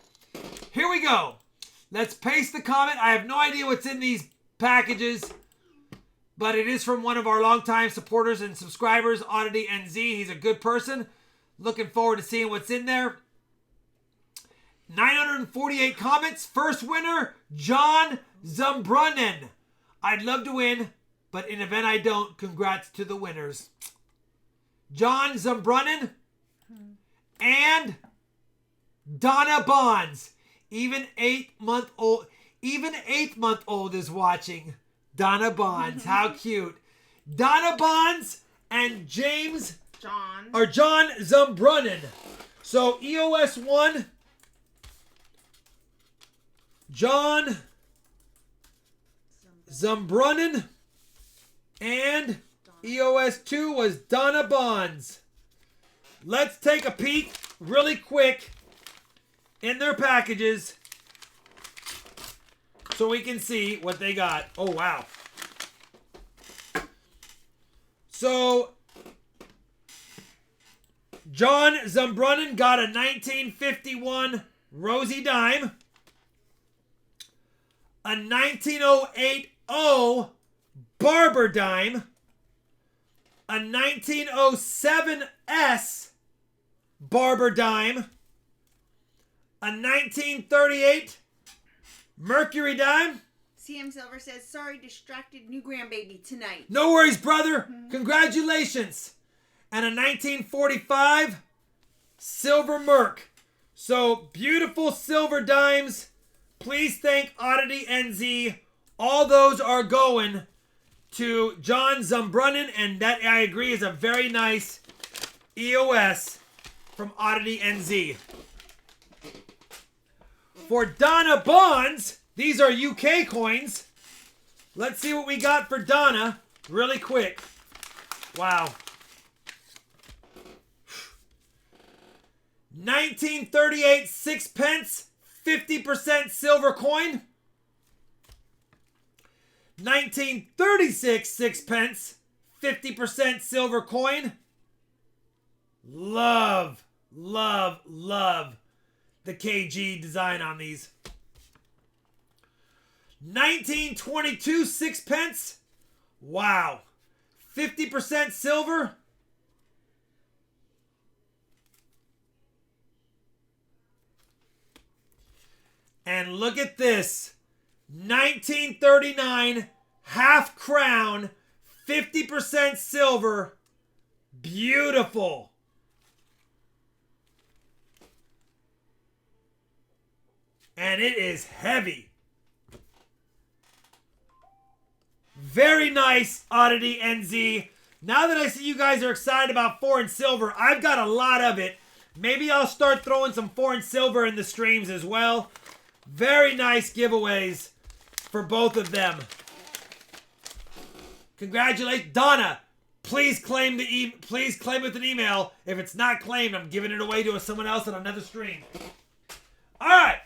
Here we go. Let's paste the comment. I have no idea what's in these packages. But it is from one of our longtime supporters and subscribers, Oddity NZ. He's a good person. Looking forward to seeing what's in there. 948 comments. First winner, John Zumbrunnen. I'd love to win, but in event I don't, congrats to the winners. John Zumbrunnen and Donna Bonds. Even 8-month-old is watching. Donna Bonds. How cute. Donna Bonds and John Zumbrunnen. So EOS 1, John Zumbrunnen, and EOS 2 was Donna Bonds. Let's take a peek really quick in their packages so we can see what they got. Oh, wow. So, John Zumbrunnen got a 1951 Rosie Dime, a 1908 Barber Dime, a 1907 Barber Dime, a 1938 Mercury Dime. CM Silver says, sorry, distracted new grandbaby tonight. No worries, brother. Congratulations. And a 1945 Silver Merc. So, beautiful silver dimes. Please thank Oddity NZ. All those are going to John Zumbrunnen, and that, I agree, is a very nice EOS from Oddity NZ. For Donna Bonds, these are UK coins. Let's see what we got for Donna really quick. Wow. 1938 sixpence, 50% silver coin. 1936 sixpence, 50% silver coin. Love the KG design on these. 1922 sixpence. Wow. 50% silver. And look at this. 1939 half crown, 50% silver. Beautiful. And it is heavy. Very nice, Oddity NZ. Now that I see you guys are excited about foreign silver, I've got a lot of it. Maybe I'll start throwing some foreign silver in the streams as well. Very nice giveaways for both of them. Congratulations, Donna. Please claim with an email. If it's not claimed, I'm giving it away to someone else on another stream. All right.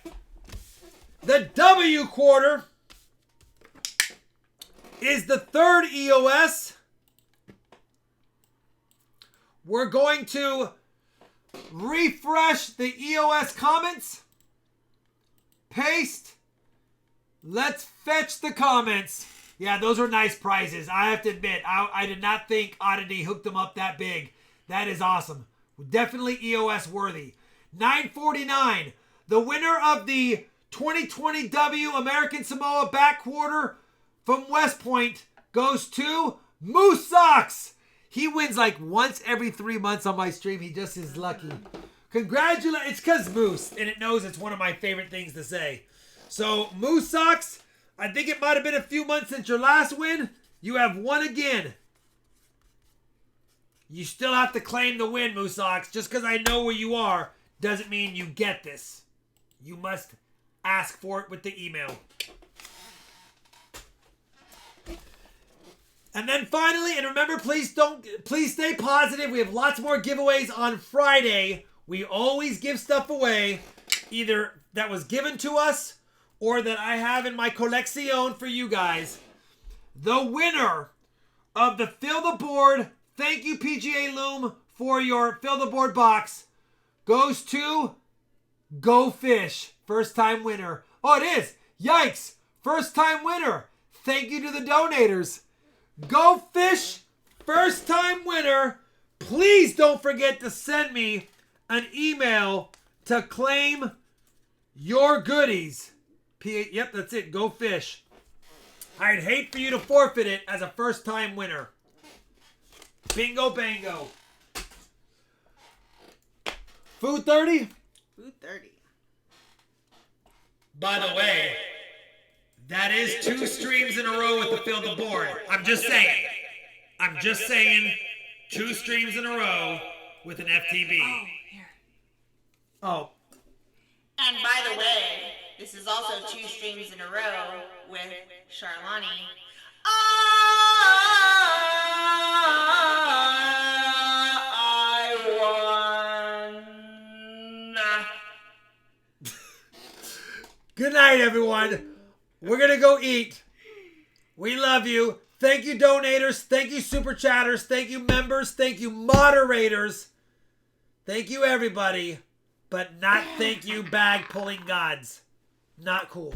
The W quarter is the third EOS. We're going to refresh the EOS comments. paste. Let's fetch the comments. Yeah, those were nice prizes. I have to admit, I did not think Oddity hooked them up that big. That is awesome. Definitely EOS worthy. $9.49. The winner of the 2020 American Samoa back quarter from West Point goes to Moose Socks. He wins like once every 3 months on my stream. He just is lucky. Congratulations. It's because Moose, and it knows it's one of my favorite things to say. So, Moose Socks, I think it might have been a few months since your last win. You have won again. You still have to claim the win, Moose Socks. Just because I know where you are doesn't mean you get this. You must ask for it with the email. And then finally, and remember, please stay positive. We have lots more giveaways on Friday. We always give stuff away, either that was given to us or that I have in my collection for you guys. The winner of the Fill the Board, thank you PGA Loom for your Fill the Board box, goes to Go Fish. First time winner. Oh, it is. Yikes. First time winner. Thank you to the donators. Go Fish, first time winner. Please don't forget to send me an email to claim your goodies. Yep, that's it. Go Fish. I'd hate for you to forfeit it as a first time winner. Bingo bango. Food 30? Food 30. By the way, that is 2 streams in a row with the Fill the Board. I'm just saying. 2 streams in a row with an FTB. Oh, here. Oh. And by the way, this is also 2 streams in a row with Charlani. I won. Good night, everyone. We're going to go eat. We love you. Thank you, donators. Thank you, super chatters. Thank you, members. Thank you, moderators. Thank you, everybody. But not thank you, bag pulling gods. Not cool.